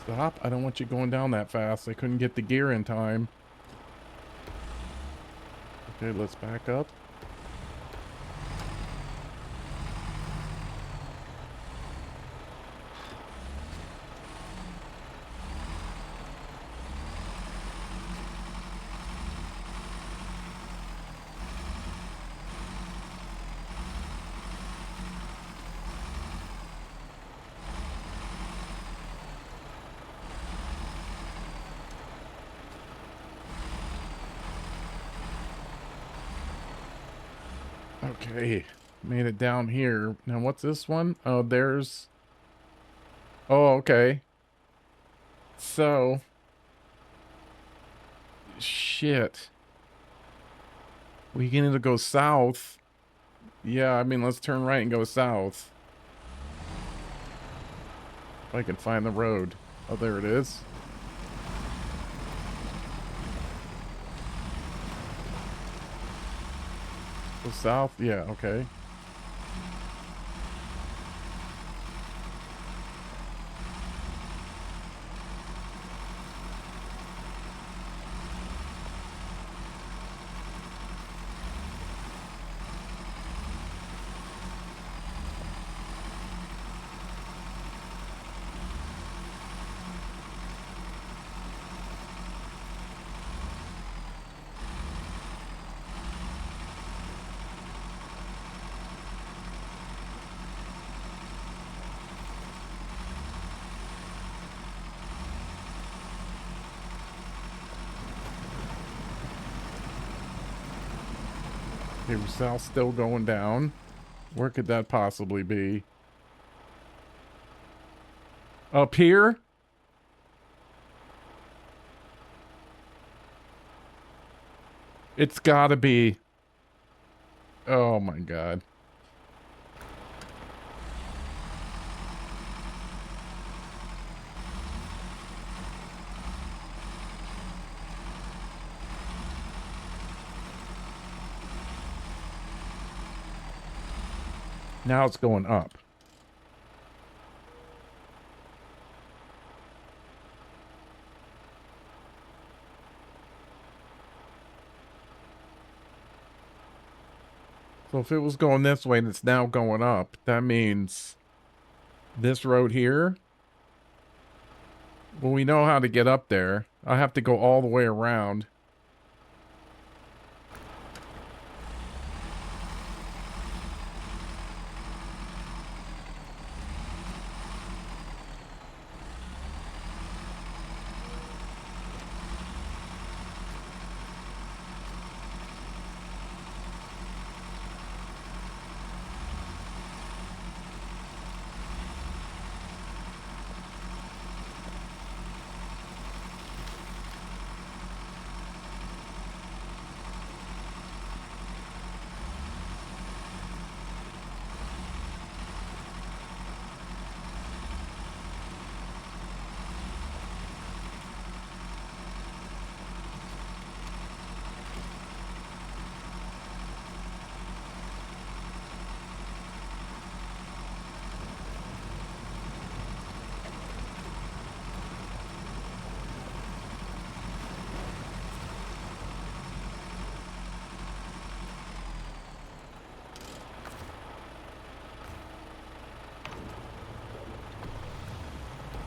S1: Stop. I don't want you going down that fast. I couldn't get the gear in time. Okay, let's back up. Okay, made it down here. Now what's this one? Oh, there's... Oh, okay. So... Shit. We can either go south. Yeah, I mean, let's turn right and go south. If I can find the road. Oh, there it is. Go south? Yeah, okay. Okay, we're south still going down. Where could that possibly be? Up here? It's gotta be. Oh my god. Now it's going up. So if it was going this way and it's now going up, that means this road here. Well, we know how to get up there. I have to go all the way around.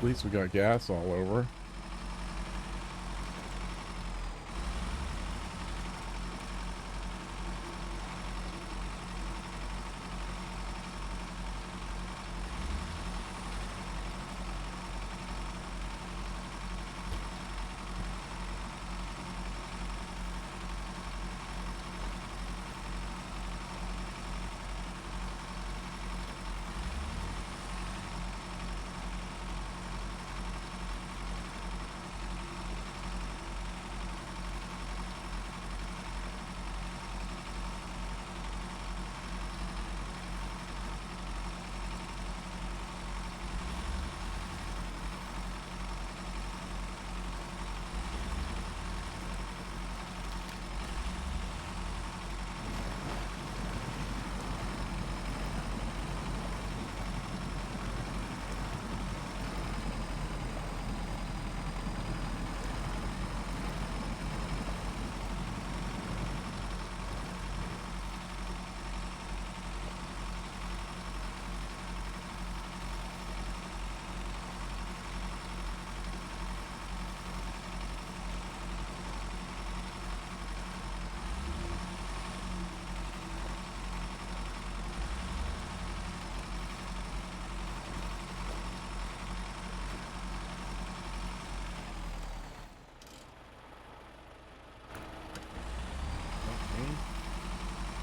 S1: At least we got gas all over.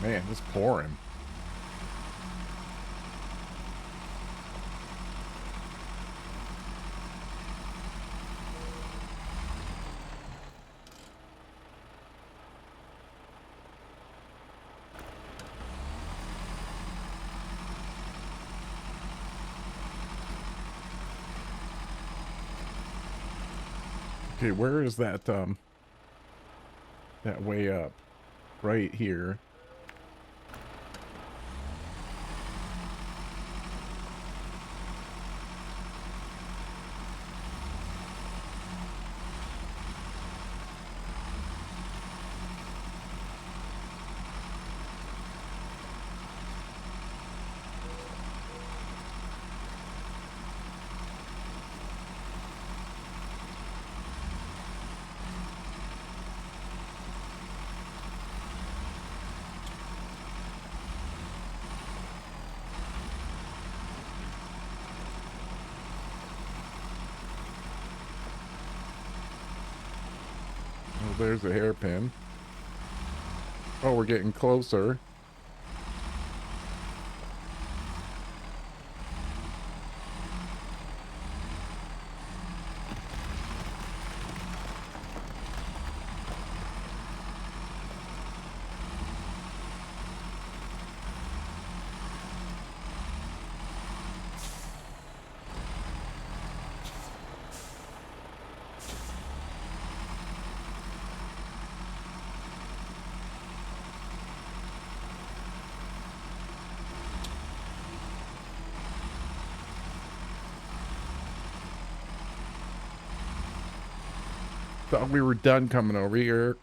S1: Man, it's pouring. Okay, where is that that way up? Right here. Oh, there's a hairpin. Oh, we're getting closer. Thought we were done coming over here.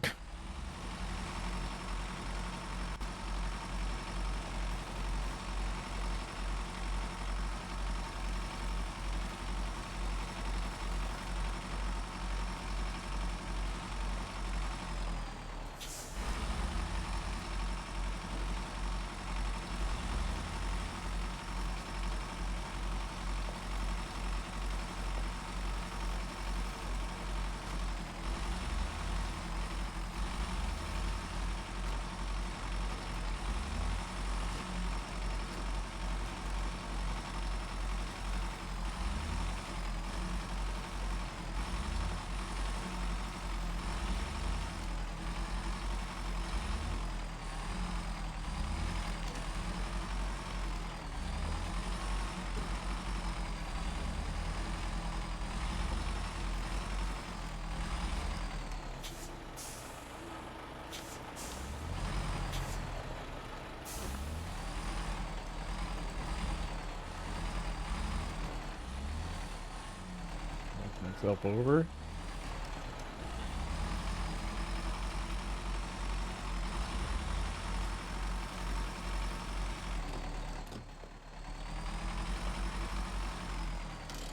S1: Myself over.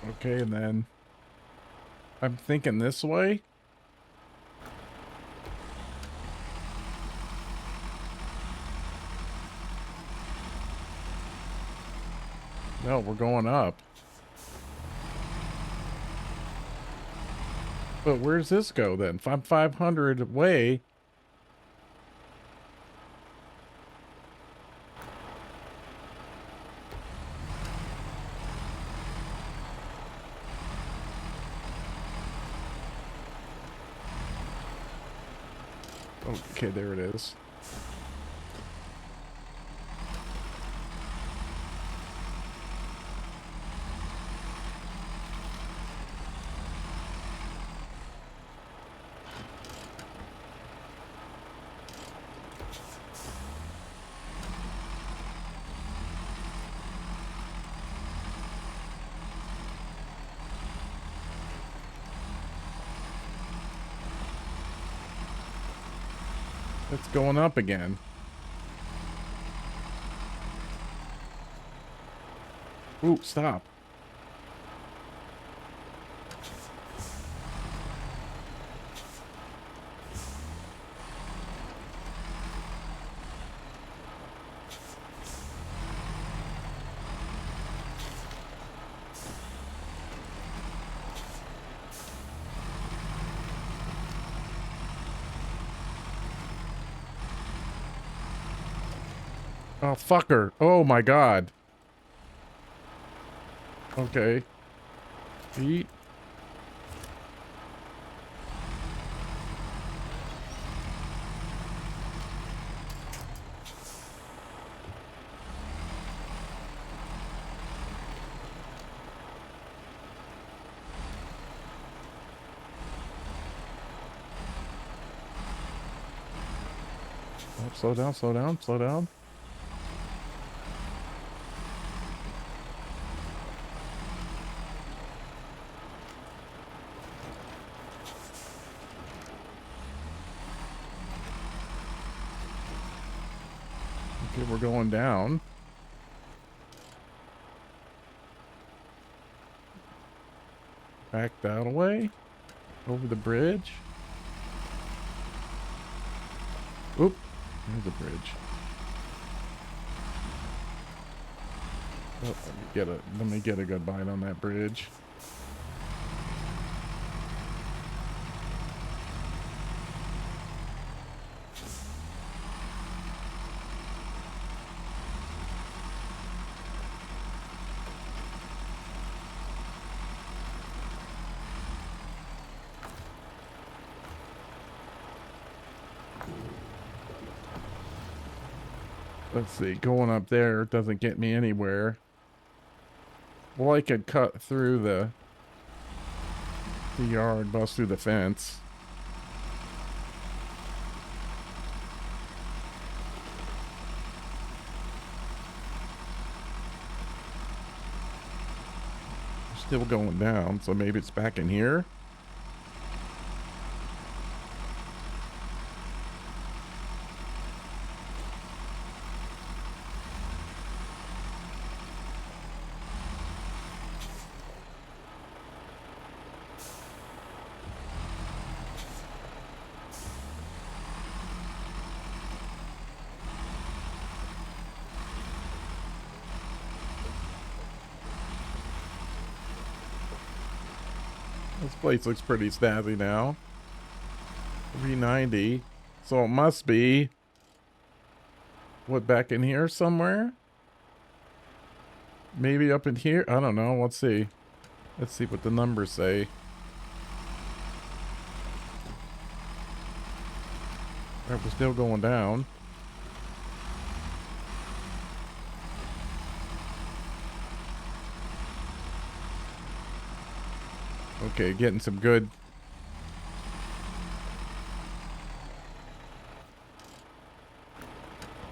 S1: Okay, and then I'm thinking this way. No, we're going up. But where's this go then? If I'm 500 away. Okay, there it is. It's going up again. Ooh, stop. Oh, fucker. Oh, my God. Okay. Eat. Oh, slow down, slow down, slow down. Okay, we're going down. Back that way. Over the bridge. Oop. There's the bridge. Oh, let me get a good bite on that bridge. Let's see, going up there doesn't get me anywhere. Well, I could cut through the yard, bust through the fence. Still going down, so maybe it's back in here. This place looks pretty snazzy now. 390. So it must be, what, back in here somewhere? Maybe up in here? I don't know. Let's see. Let's see what the numbers say. Alright, we're still going down. Okay, getting some good.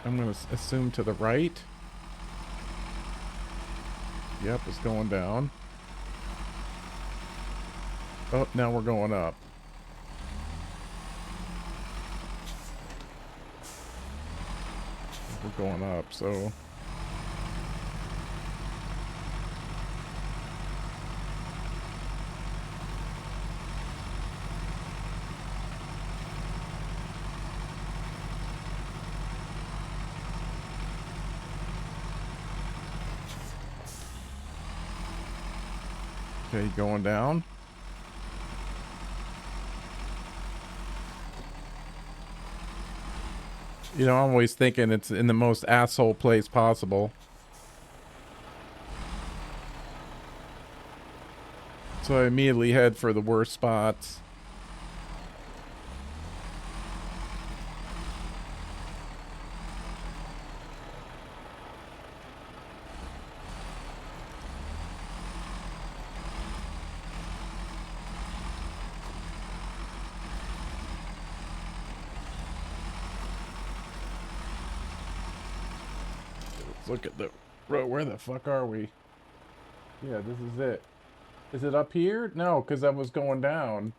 S1: I'm going to assume to the right. Yep, it's going down. Oh, now we're going up. We're going up, so. Okay, going down. You know, I'm always thinking it's in the most asshole place possible. So I immediately head for the worst spots. Let's look at the road. Where the fuck are we? Yeah, this is it. Is it up here? No, because I was going down.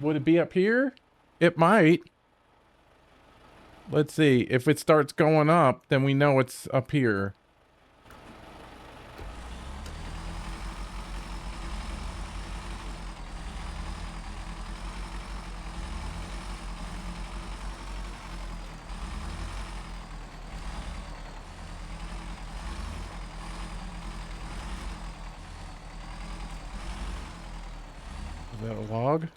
S1: Would it be up here? It might. Let's see. If it starts going up, then we know it's up here. Is that a log?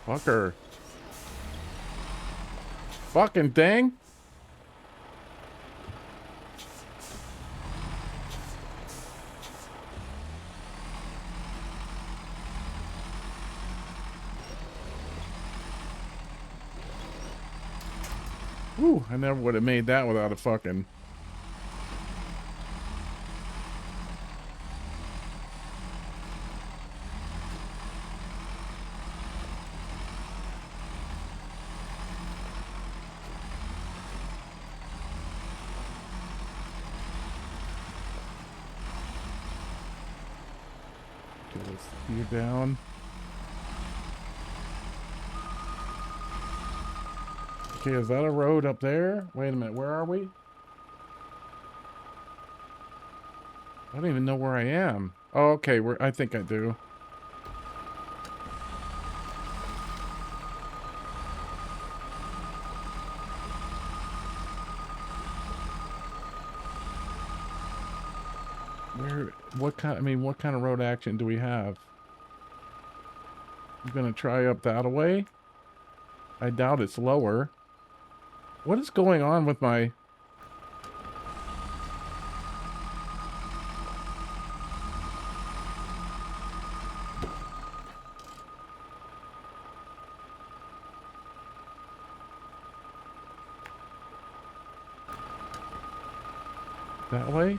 S1: Fucker. Fucking thing. Whew, I never would have made that without a fucking... Okay, let's speed down. Okay, is that a road up there? Wait a minute, where are we? I don't even know where I am. Oh, okay, I think I do. What kind of road action do we have? I'm gonna try up that way. I doubt it's lower. What is going on with my... That way?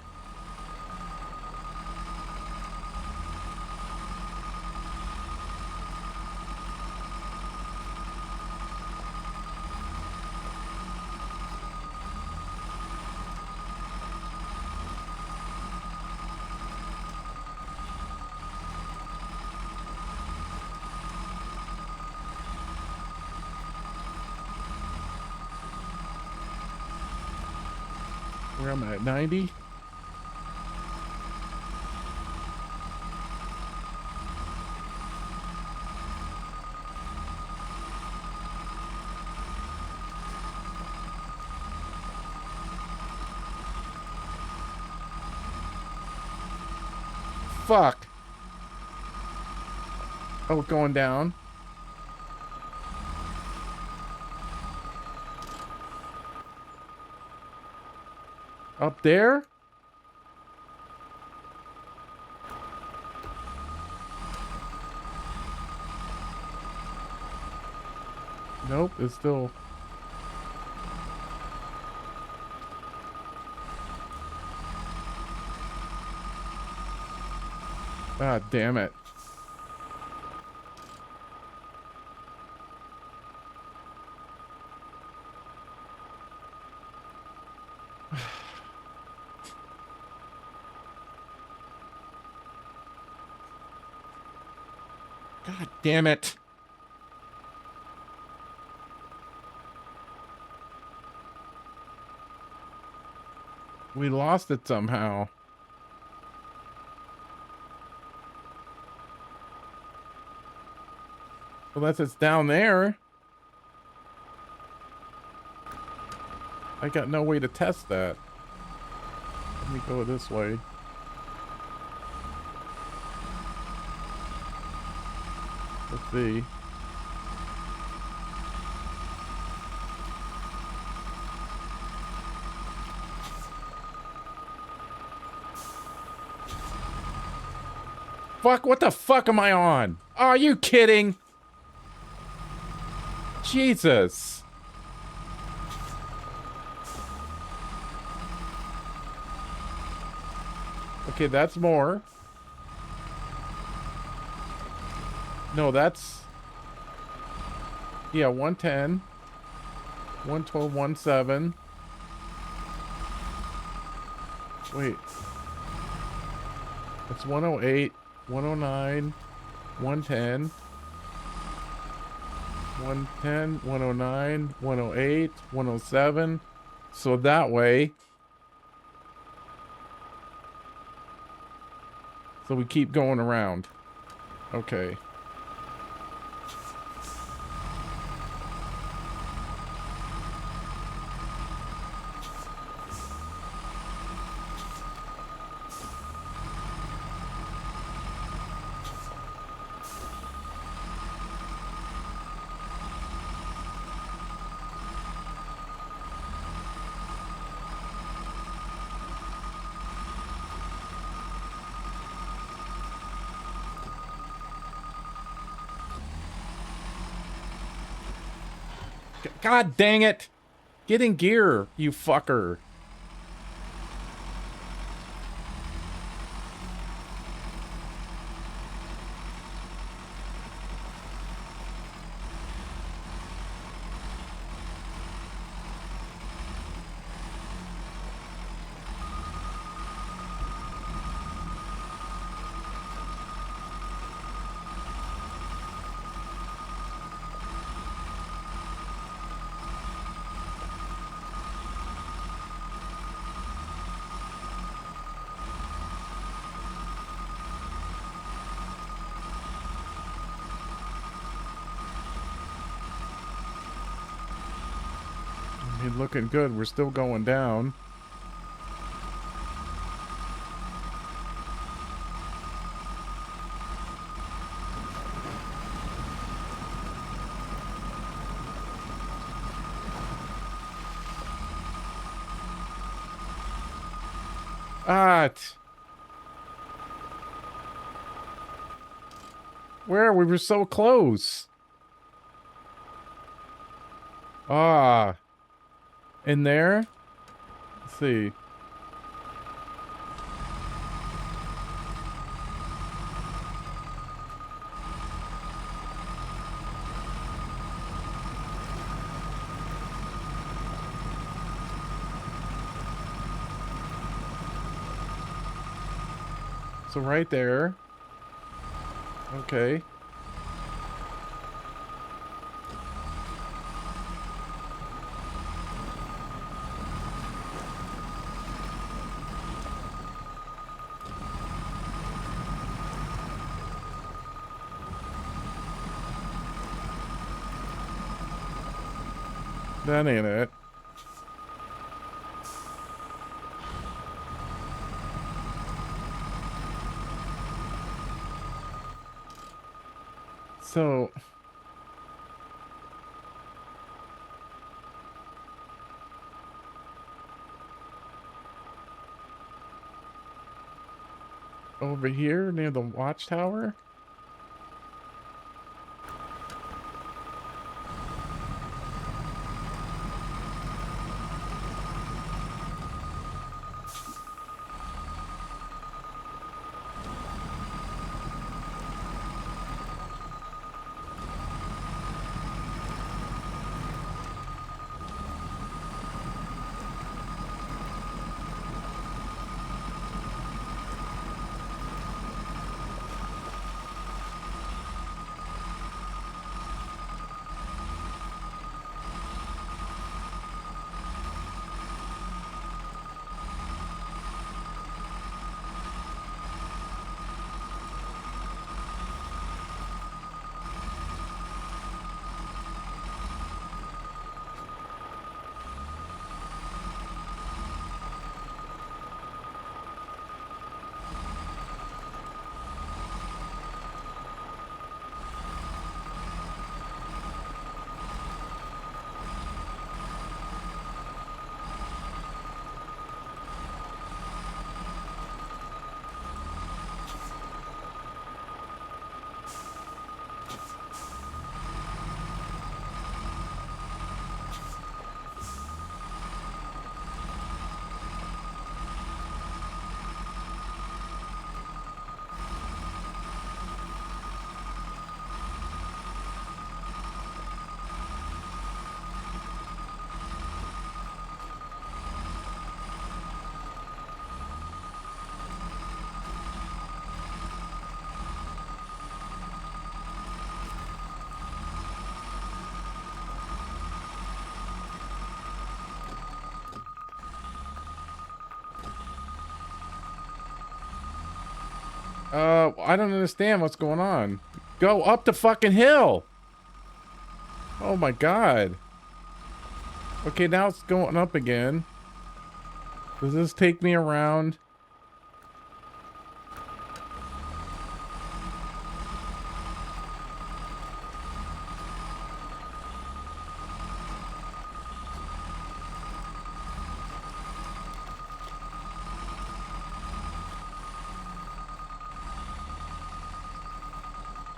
S1: Where am I at? 90? Fuck. Oh, going down. Up there? Nope, it's still... God damn it. God damn it. We lost it somehow. Unless it's down there. I got no way to test that. Let me go this way. Let's see. Fuck, what the fuck am I on? Oh, are you kidding? Jesus. Okay, that's more. No, that's... Yeah, 110. 112, 17. Wait. That's 108, 109, 110. 110, 109, 108, 107. So that way. So we keep going around. Okay. God dang it! Get in gear, you fucker. I mean, looking good. We're still going down. Where? We were so close. In there? Let's see. So right there. Okay. That ain't it. So... over here near the watchtower? I don't understand what's going on. Go up the fucking hill. Oh my god. Okay, now it's going up again. Does this take me around?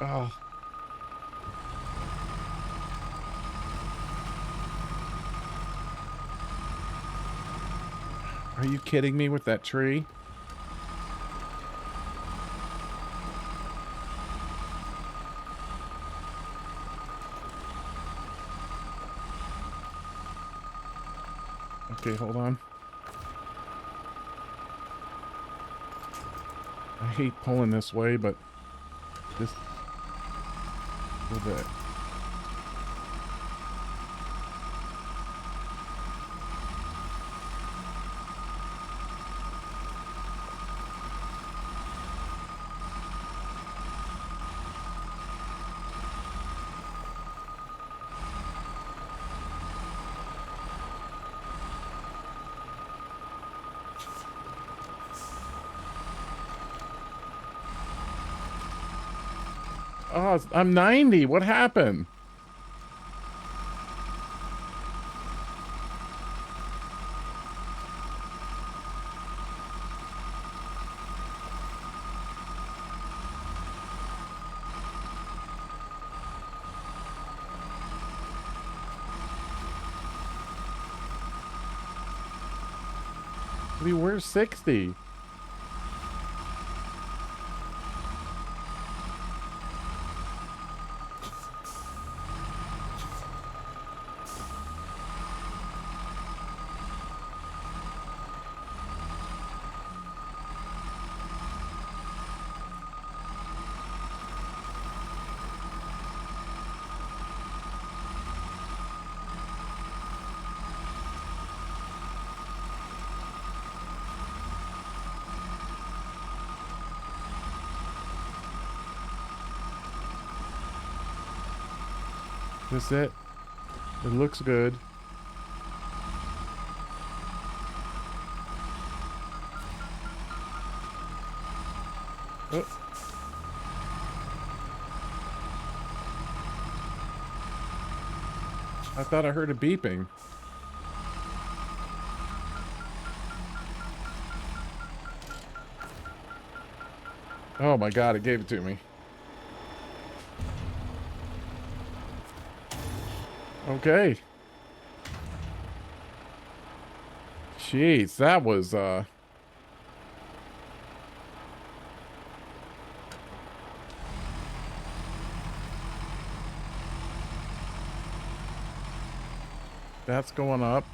S1: Oh. Are you kidding me with that tree? Okay, hold on. I hate pulling this way, but just a little bit. Oh, I'm 90. What happened? Where's 60? This it? It looks good. Oh. I thought I heard a beeping. Oh my god, it gave it to me. Okay. Jeez, that was, that's going up.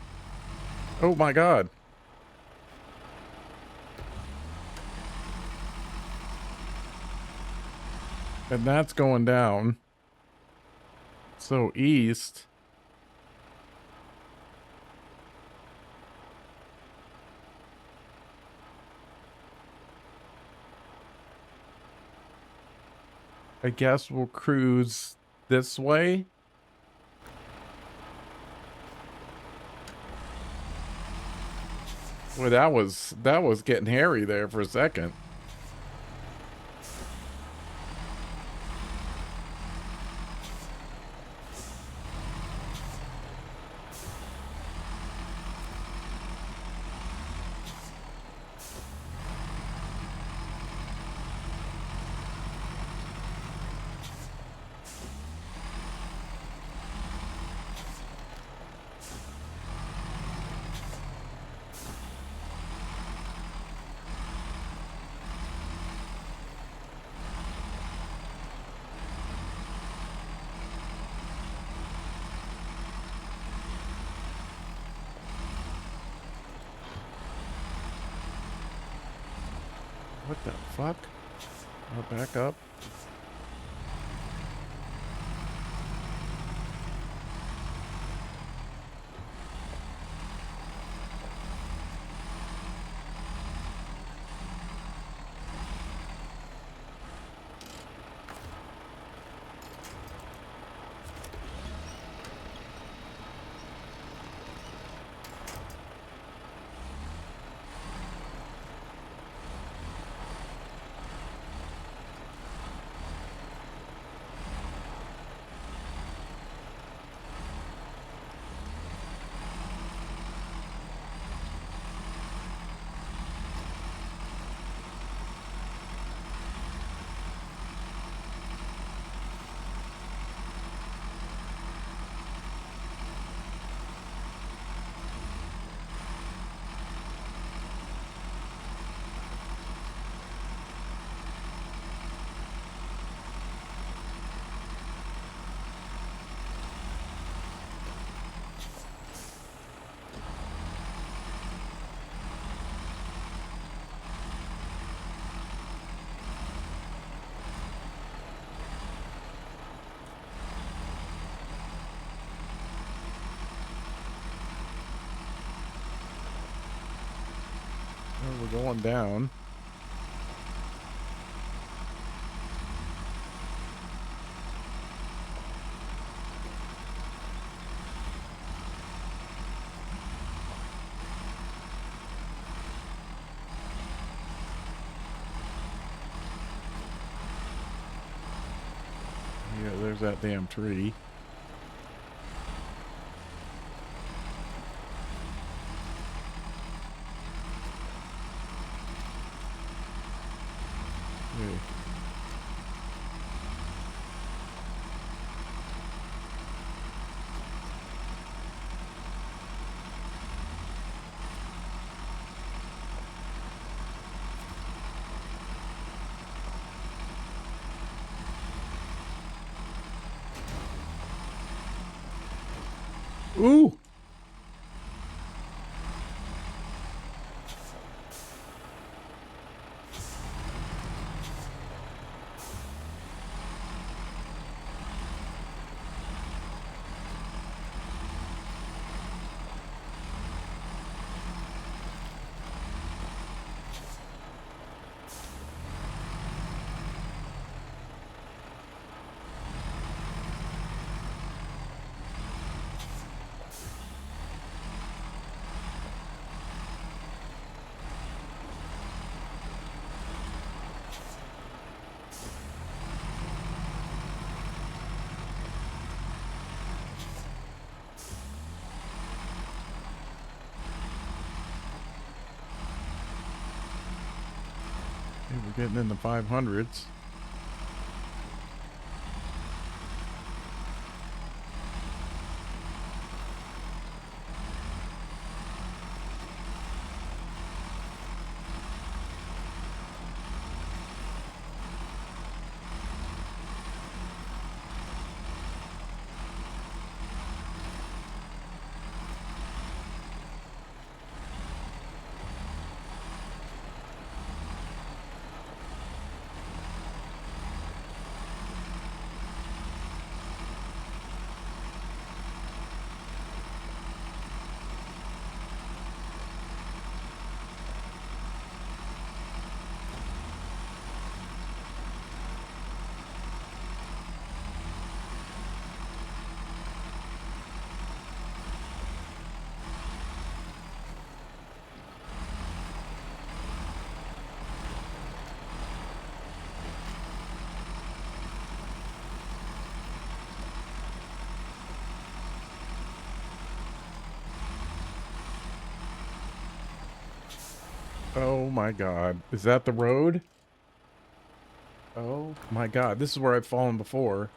S1: Oh my god. And that's going down. So east. I guess we'll cruise this way. Well, that was getting hairy there for a second. What the fuck? I'll back up. We're going down. Yeah, there's that damn tree. Hey. Ooh! Hey, we're getting in the 500s. Oh my god. Is that the road? Oh my god. This is where I've fallen before.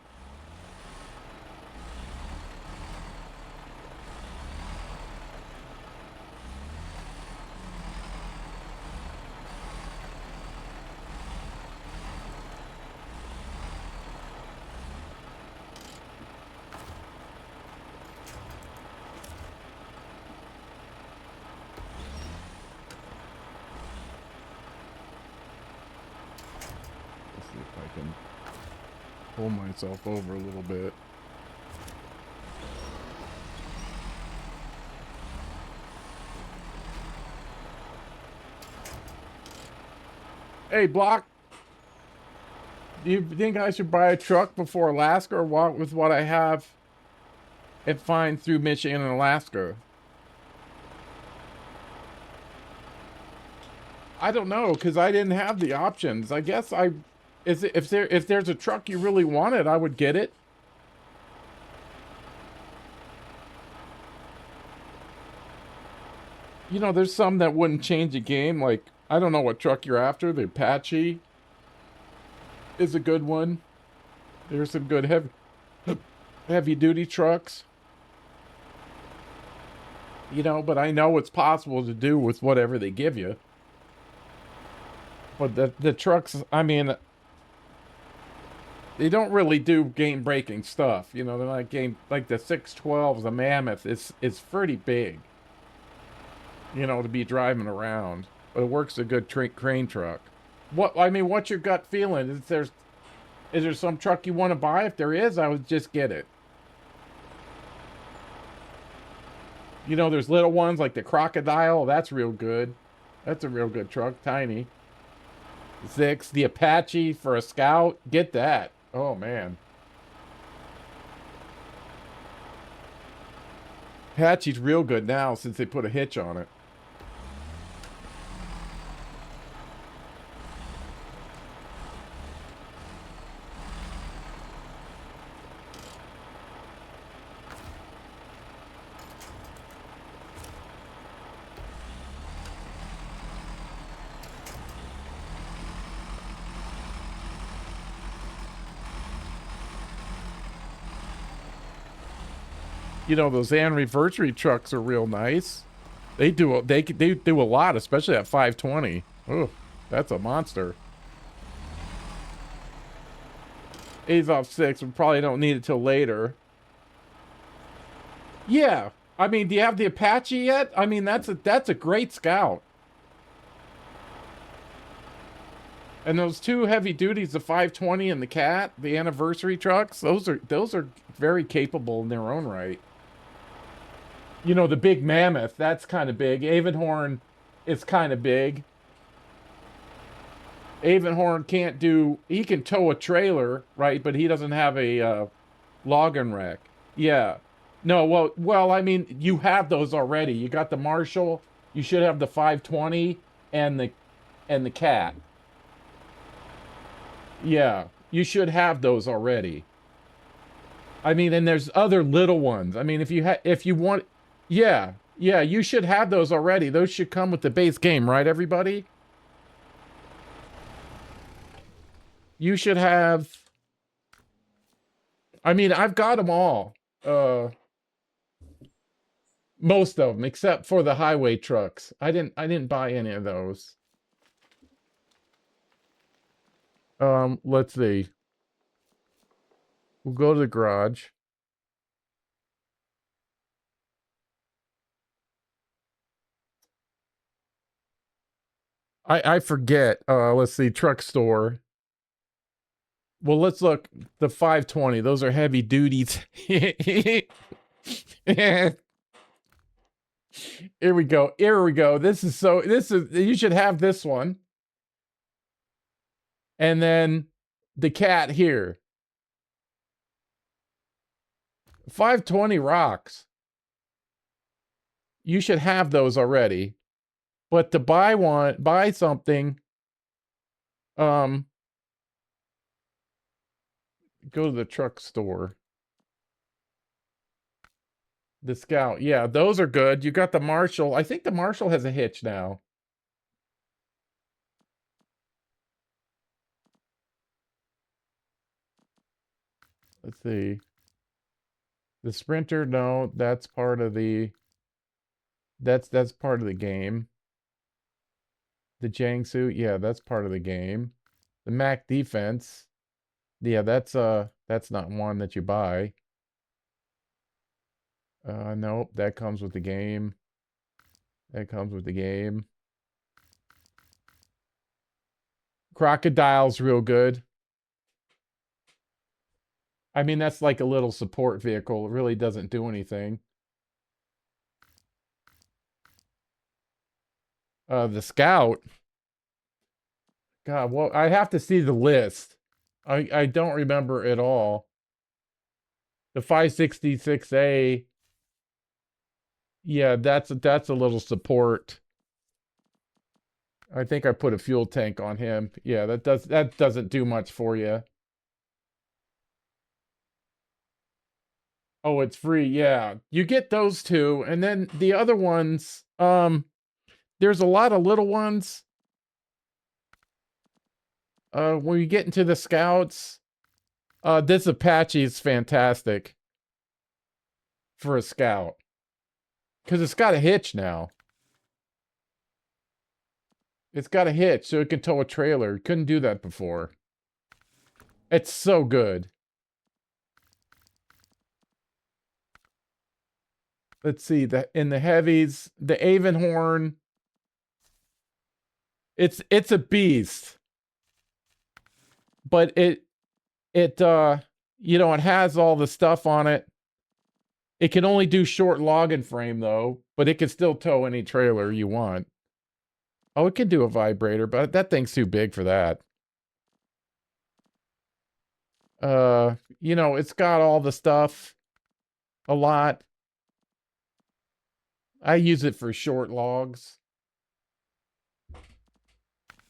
S1: Let's see if I can pull myself over a little bit. Hey, Block. Do you think I should buy a truck before Alaska, or walk with what I have and find through Michigan and Alaska? I don't know, because I didn't have the options. I guess if there's a truck you really wanted, I would get it. You know, there's some that wouldn't change the game. Like, I don't know what truck you're after. The Apache is a good one. There's some good heavy duty trucks. You know, but I know it's possible to do with whatever they give you. But the trucks, I mean, they don't really do game breaking stuff. You know, they're not game like the 612, the Mammoth. It's pretty big. You know, to be driving around, but it works a good crane truck. What's your gut feeling? Is there some truck you want to buy? If there is, I would just get it. You know, there's little ones like the Crocodile. That's real good. That's a real good truck. Tiny. Six. The Apache for a Scout. Get that. Oh, man. Apache's real good now since they put a hitch on it. You know, those anniversary trucks are real nice. They do a lot, especially at 520. Oh, that's a monster. A's off 6. We probably don't need it till later. Yeah. I mean, do you have the Apache yet? I mean, that's a great Scout. And those two heavy duties, the 520 and the Cat, the anniversary trucks, those are very capable in their own right. You know, the big Mammoth, that's kind of big. Avonhorn is kind of big. Avonhorn can't do, he can tow a trailer, right? But he doesn't have a login rack. Yeah. No, well, I mean, you have those already. You got the Marshall, you should have the 520 and the Cat. Yeah, you should have those already. I mean, and there's other little ones. I mean, if you want, yeah, you should have those already. Those should come with the base game, right, everybody? You should have. I mean, I've got them all. Most of them, except for the highway trucks. I didn't buy any of those. Let's see. We'll go to the garage. I forget. Let's see, truck store. Well, let's look. The 520. Those are heavy duties. Here we go. Here we go. This is you should have this one. And then the Cat here. 520 rocks. You should have those already. But to buy something, go to the truck store. The Scout. Yeah, those are good. You got the Marshall. I think the Marshall has a hitch now. Let's see. The Sprinter, no, that's part of the that's part of the game. The Jiangsu, yeah, that's part of the game. The Mac defense, yeah, that's not one that you buy. Nope, that comes with the game. That comes with the game. Crocodile's real good. I mean, that's like a little support vehicle. It really doesn't do anything. The Scout. God, well, I have to see the list. I don't remember at all. The 566A. Yeah, that's a little support. I think I put a fuel tank on him. Yeah, that doesn't do much for you. Oh, it's free. Yeah. You get those two, and then the other ones, there's a lot of little ones. When you get into the Scouts, this Apache is fantastic for a Scout. Because it's got a hitch now. It's got a hitch, so it can tow a trailer. Couldn't do that before. It's so good. Let's see, in the heavies, the Avonhorn. It's a beast. But it you know, it has all the stuff on it. It can only do short login frame though, but it can still tow any trailer you want. Oh, it can do a vibrator, but that thing's too big for that. You know, it's got all the stuff a lot. I use it for short logs.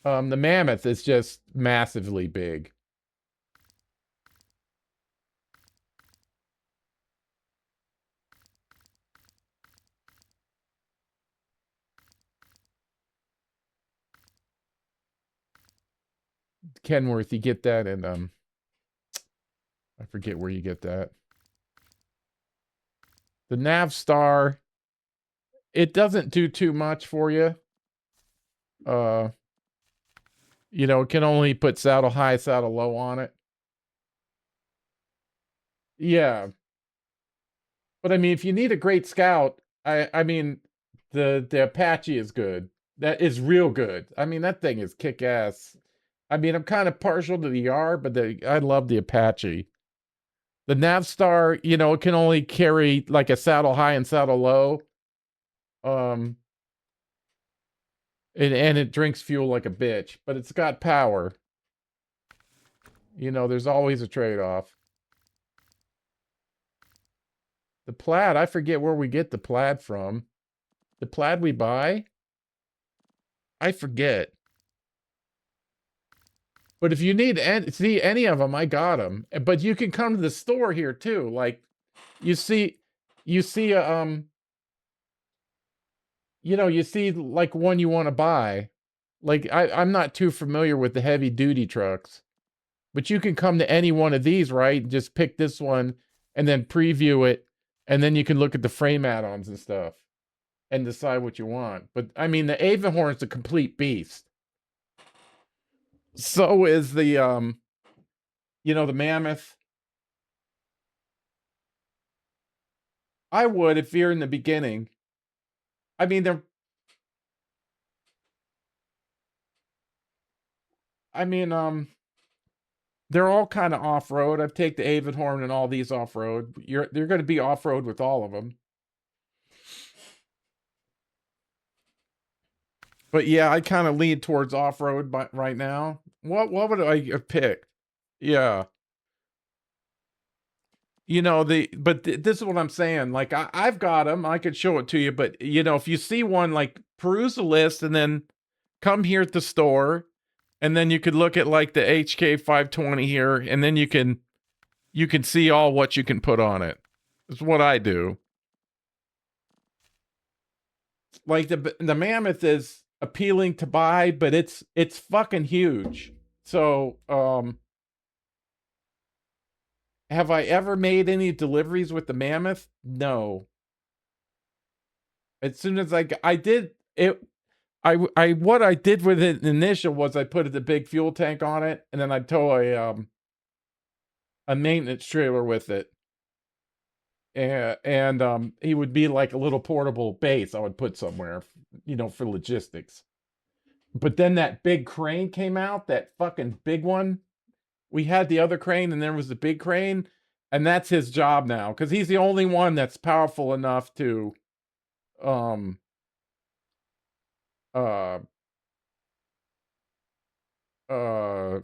S1: The Mammoth is just massively big. Kenworth, you get that, and I forget where you get that. The Navstar, it doesn't do too much for you. You know, it can only put saddle high, saddle low on it. Yeah. But I mean, if you need a great scout, I mean, the Apache is good. That is real good. I mean, that thing is kick ass. I mean, I'm kind of partial to the R, but I love the Apache. The Navstar, you know, it can only carry like a saddle high and saddle low. Um, and it drinks fuel like a bitch, but it's got power. You know, there's always a trade-off. The plaid, I forget where we get the plaid from. The plaid we buy? I forget. But if you need see any of them, I got them. But you can come to the store here too. Like, you see, you see, you know, you see like one you want to buy. Like, I'm not too familiar with the heavy duty trucks, but you can come to any one of these, right? Just pick this one and then preview it, and then you can look at the frame add-ons and stuff and decide what you want. But I mean, the Avonhorn's a complete beast. So is the you know, the Mammoth. I would if you're in the beginning. I mean, I mean, they're all kind of off-road. I've taken the Avonhorn and all these off-road. They're going to be off-road with all of them. But yeah, I kind of lean towards off-road right now. What would I pick? Yeah. You know, this is what I'm saying. Like, I've got them. I could show it to you, but you know, if you see one, like, peruse the list and then come here at the store, and then you could look at like the HK 520 here, and then you can see all what you can put on it. That's what I do. Like, the Mammoth is appealing to buy, but it's fucking huge. So, have I ever made any deliveries with the Mammoth? No. As soon as I did it, what I did with it initial was I put the big fuel tank on it, and then I tow a maintenance trailer with it. And he would be like a little portable base I would put somewhere, you know, for logistics. But then that big crane came out, that fucking big one. We had the other crane, and there was the big crane, and that's his job now, because he's the only one that's powerful enough to uh uh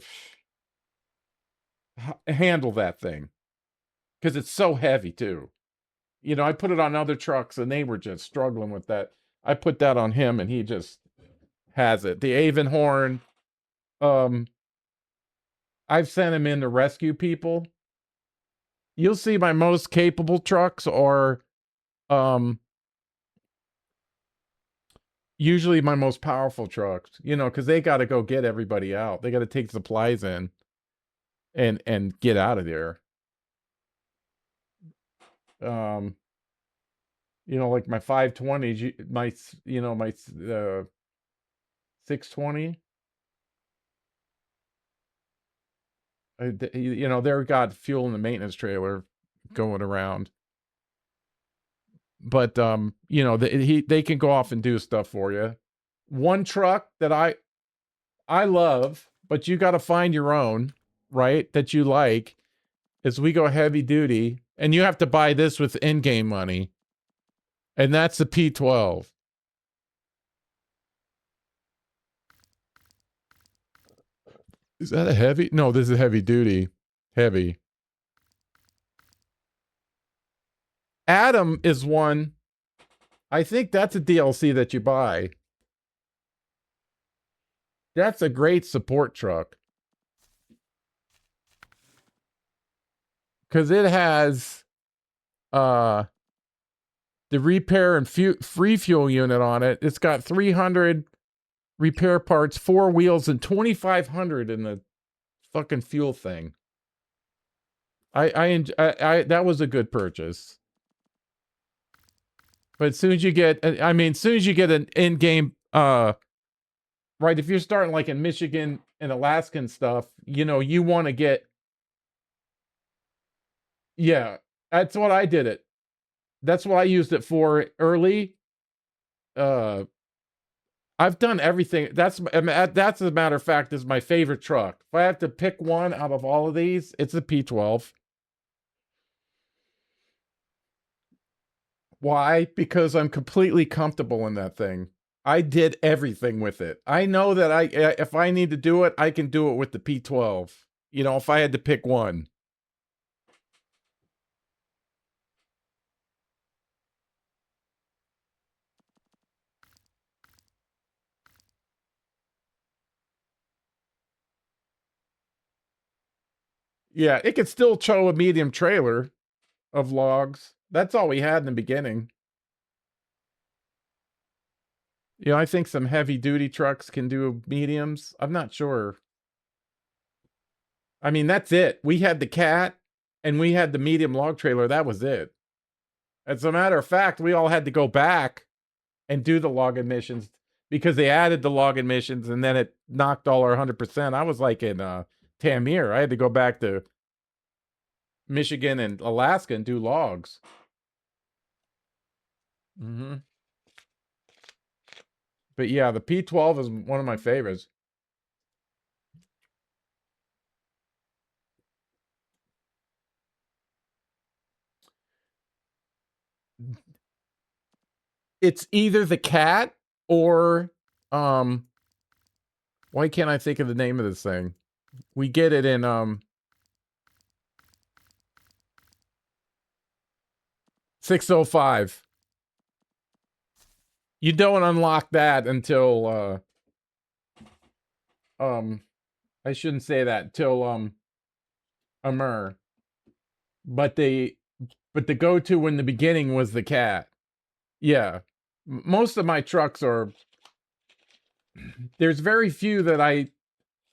S1: handle that thing, because it's so heavy too. You know, I put it on other trucks and they were just struggling with that. I put that on him and he just has it. The Avonhorn, I've sent him in to rescue people. You'll see my most capable trucks are usually my most powerful trucks, you know, because they got to go get everybody out. They got to take supplies in and get out of there. You know, like my 520s, my 620. You know, they're got fuel in the maintenance trailer going around. But you know, they can go off and do stuff for you. One truck that I love, but you got to find your own, right? That you like, is we go heavy duty, and you have to buy this with in-game money, and that's the P12. Is that a heavy? No, this is heavy duty. Heavy. Adam is one. I think that's a DLC that you buy. That's a great support truck. Because it has the repair and free fuel unit on it. It's got 300 repair parts, 4 wheels, and 2,500 in the fucking fuel thing. I that was a good purchase. But as soon as you get, I mean, as soon as you get an in-game, right, if you're starting like in Michigan and Alaska and stuff, you know, you want to get, yeah, that's what I did it. That's what I used it for early. I've done everything. That's as a matter of fact is my favorite truck. If I have to pick one out of all of these, it's a P12. Why? Because I'm completely comfortable in that thing. I did everything with it. I know that if I need to do it, I can do it with the P12. You know, if I had to pick one. Yeah, it could still tow a medium trailer of logs. That's all we had in the beginning. You know, I think some heavy duty trucks can do mediums. I'm not sure. I mean, that's it. We had the cat and we had the medium log trailer. That was it. As a matter of fact, we all had to go back and do the log emissions because they added the log emissions and then it knocked all our 100%. I was like in Tamir. I had to go back to Michigan and Alaska and do logs. Mm-hmm. But yeah, the P12 is one of my favorites. It's either the cat or why can't I think of the name of this thing? We get it in 605. You don't unlock that until I shouldn't say that until Amur. But the go-to in the beginning was the cat. Yeah. Most of my trucks are, there's very few that I,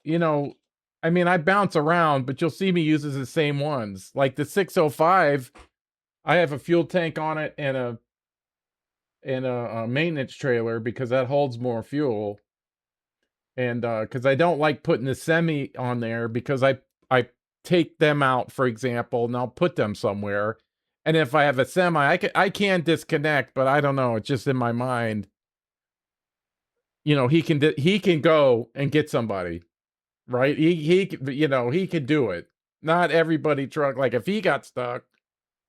S1: you know, I mean, I bounce around, but you'll see me use the same ones. Like the 605, I have a fuel tank on it and a maintenance trailer because that holds more fuel. And because I don't like putting the semi on there because I take them out, for example, and I'll put them somewhere. And if I have a semi, I can disconnect, but I don't know. It's just in my mind. You know, he can go and get somebody, right? He you know, he could do it. Not everybody truck. Like if he got stuck,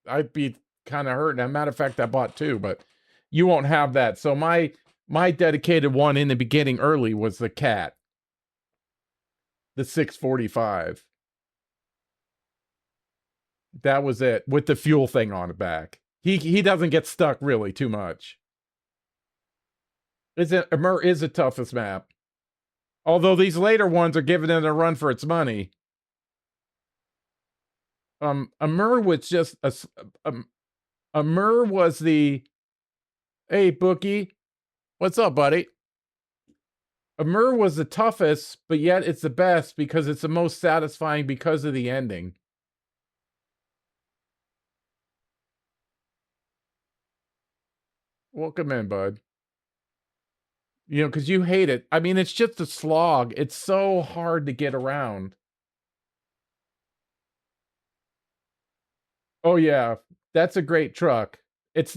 S1: I'd be kind of hurt. As a matter of fact, I bought 2, but you won't have that. So my dedicated one in the beginning early was the cat, the 645. That was it with the fuel thing on the back. He doesn't get stuck really too much. Amur is the toughest map. Although these later ones are giving it a run for its money. Amur was just Amur was the, hey Bookie, what's up, buddy? Amur was the toughest, but yet it's the best because it's the most satisfying because of the ending. Welcome in, bud. You know, because you hate it. I mean, it's just a slog. It's so hard to get around. Oh yeah, that's a great truck. It's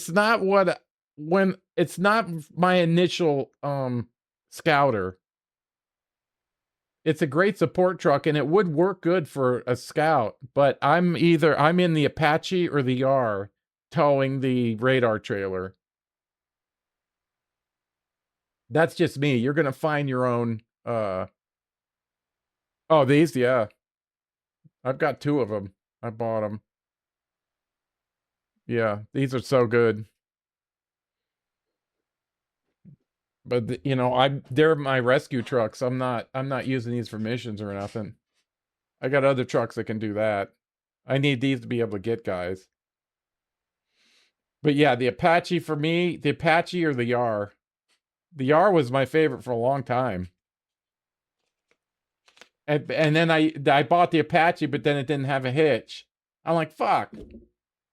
S1: not what when it's not my initial scouter. It's a great support truck and it would work good for a scout, but I'm in the Apache or the Yar towing the radar trailer. That's just me. You're going to find your own Oh, these, yeah. I've got 2 of them. I bought them. Yeah, these are so good. But you know, they're my rescue trucks. I'm not using these for missions or nothing. I got other trucks that can do that. I need these to be able to get guys. But yeah, the Apache for me, the Apache or the Yar. The Yar was my favorite for a long time. And then I bought the Apache, but then it didn't have a hitch. I'm like, fuck.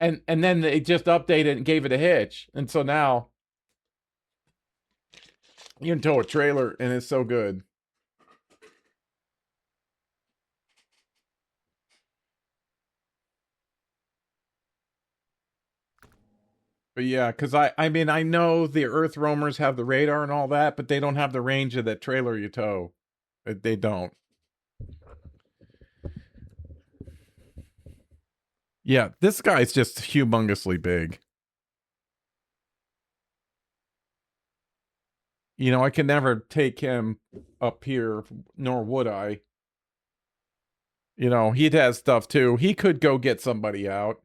S1: And then they just updated and gave it a hitch. And so now you can tow a trailer and it's so good. But yeah, because I mean, I know the Earth roamers have the radar and all that, but they don't have the range of that trailer you tow. They don't. Yeah, this guy's just humongously big. You know, I can never take him up here, nor would I. You know, he has stuff too. He could go get somebody out.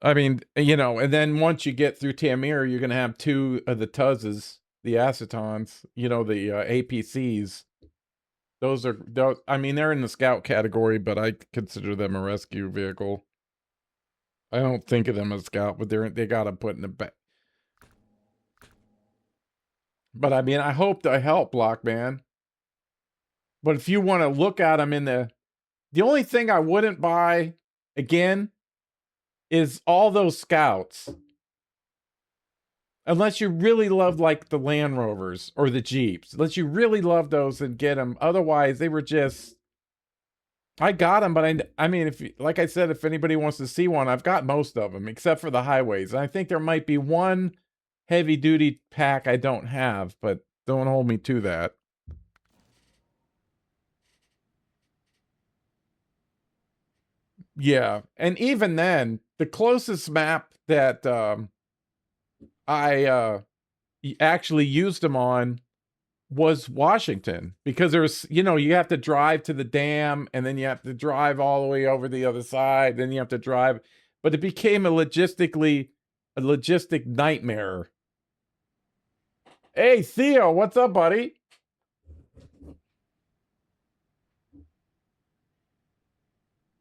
S1: I mean, you know, and then once you get through Tamir, you're going to have 2 of the Tuzzes, the Acetons, you know, the APCs. Those, I mean, they're in the scout category, but I consider them a rescue vehicle. I don't think of them as scout, but they got to put in the back. But I mean, I hope to help, Blockman. But if you want to look at them in the only thing I wouldn't buy again is all those scouts. Unless you really love like the Land Rovers or the Jeeps. Unless you really love those and get them. Otherwise, they were just, I got them, but I mean, if like I said, if anybody wants to see one, I've got most of them except for the highways. And I think there might be one heavy duty pack I don't have, but don't hold me to that. Yeah, and even then, the closest map that I actually used them on was Washington, because there was, you know, you have to drive to the dam and then you have to drive all the way over the other side, then you have to drive, but it became a logistic nightmare. Hey Theo, what's up, buddy?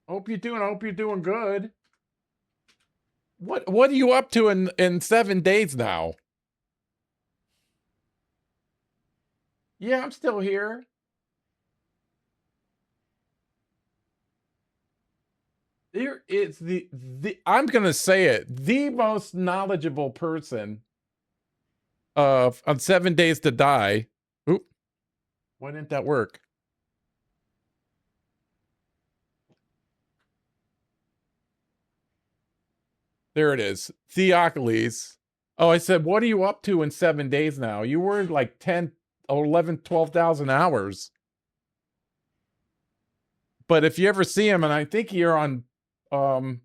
S1: Hope you're doing good. What are you up to in 7 days now? Yeah, I'm still here. Here it's the I'm gonna say it, the most knowledgeable person on 7 Days to Die. Oop, why didn't that work? There it is. Theocles. Oh, I said, what are you up to in 7 days now? You were like 10, 11, 12,000 hours. But if you ever see him, and I think you're on,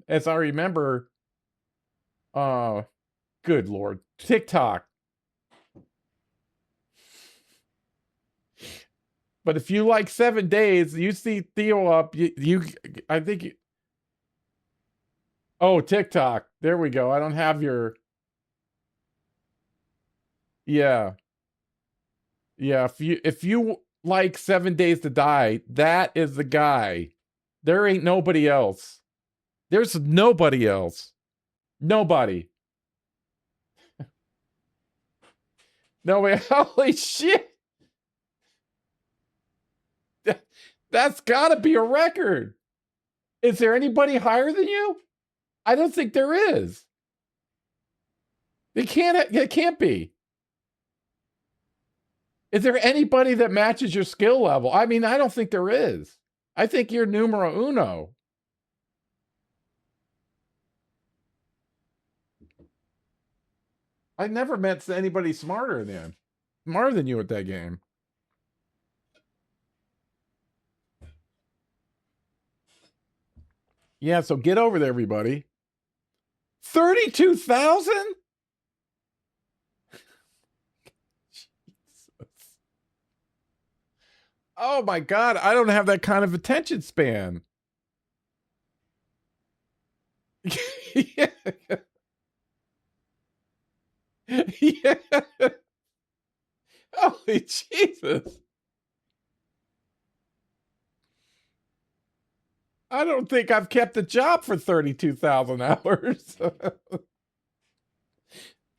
S1: as I remember, good Lord, TikTok. But if you like 7 days, you see Theo up, I think oh, TikTok. There we go. I don't have your, yeah. Yeah, if you like 7 Days to Die, that is the guy. There ain't nobody else. There's nobody else. Nobody. Nobody. Holy shit. That's gotta be a record. Is there anybody higher than you? I don't think there is. It can't be. Is there anybody that matches your skill level? I mean, I don't think there is. I think you're numero uno. I never met anybody smarter than you at that game. Yeah, so get over there, everybody. 32,000? Oh my God, I don't have that kind of attention span. Yeah. Yeah. Holy Jesus. I don't think I've kept a job for 32,000 hours.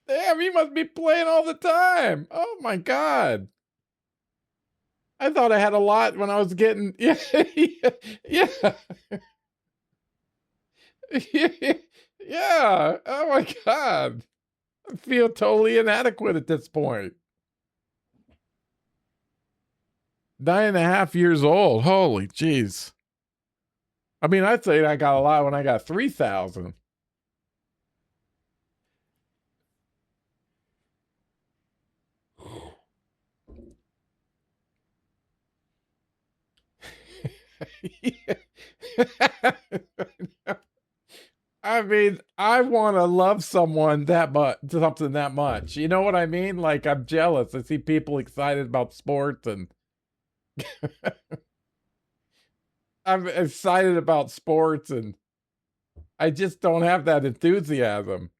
S1: Damn, he must be playing all the time. Oh my God. I thought I had a lot when I was getting, yeah, yeah, yeah, yeah. Oh my God. I feel totally inadequate at this point. 9.5 years old. Holy jeez. I mean, I'd say I got a lot when I got 3,000. I mean, I want to love someone that much, something that much. You know what I mean? Like, I'm jealous. I see people excited about sports, and I'm excited about sports, and I just don't have that enthusiasm.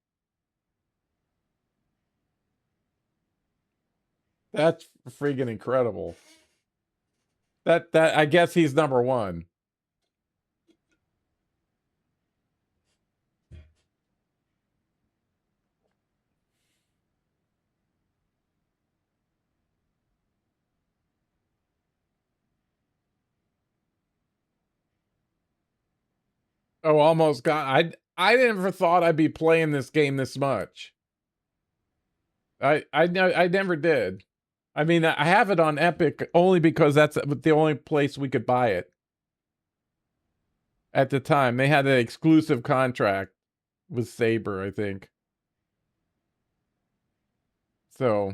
S1: That's freaking incredible. That I guess he's number one. Oh, almost got. I never thought I'd be playing this game this much. I never did. I mean, I have it on Epic only because that's the only place we could buy it. At the time, they had an exclusive contract with Saber, I think. So,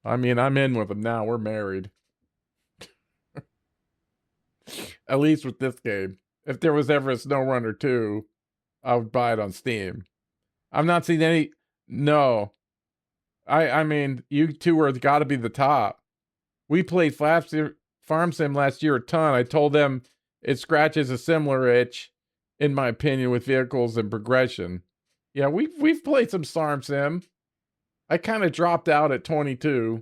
S1: I mean, I'm in with them now. We're married. At least with this game. If there was ever a Snowrunner 2, I would buy it on Steam. I'm not seeing any. No. I mean, you two are got to be the top. We played Farm Sim last year a ton. I told them it scratches a similar itch, in my opinion, with vehicles and progression. Yeah, we've played some Farm Sim. I kind of dropped out at 22.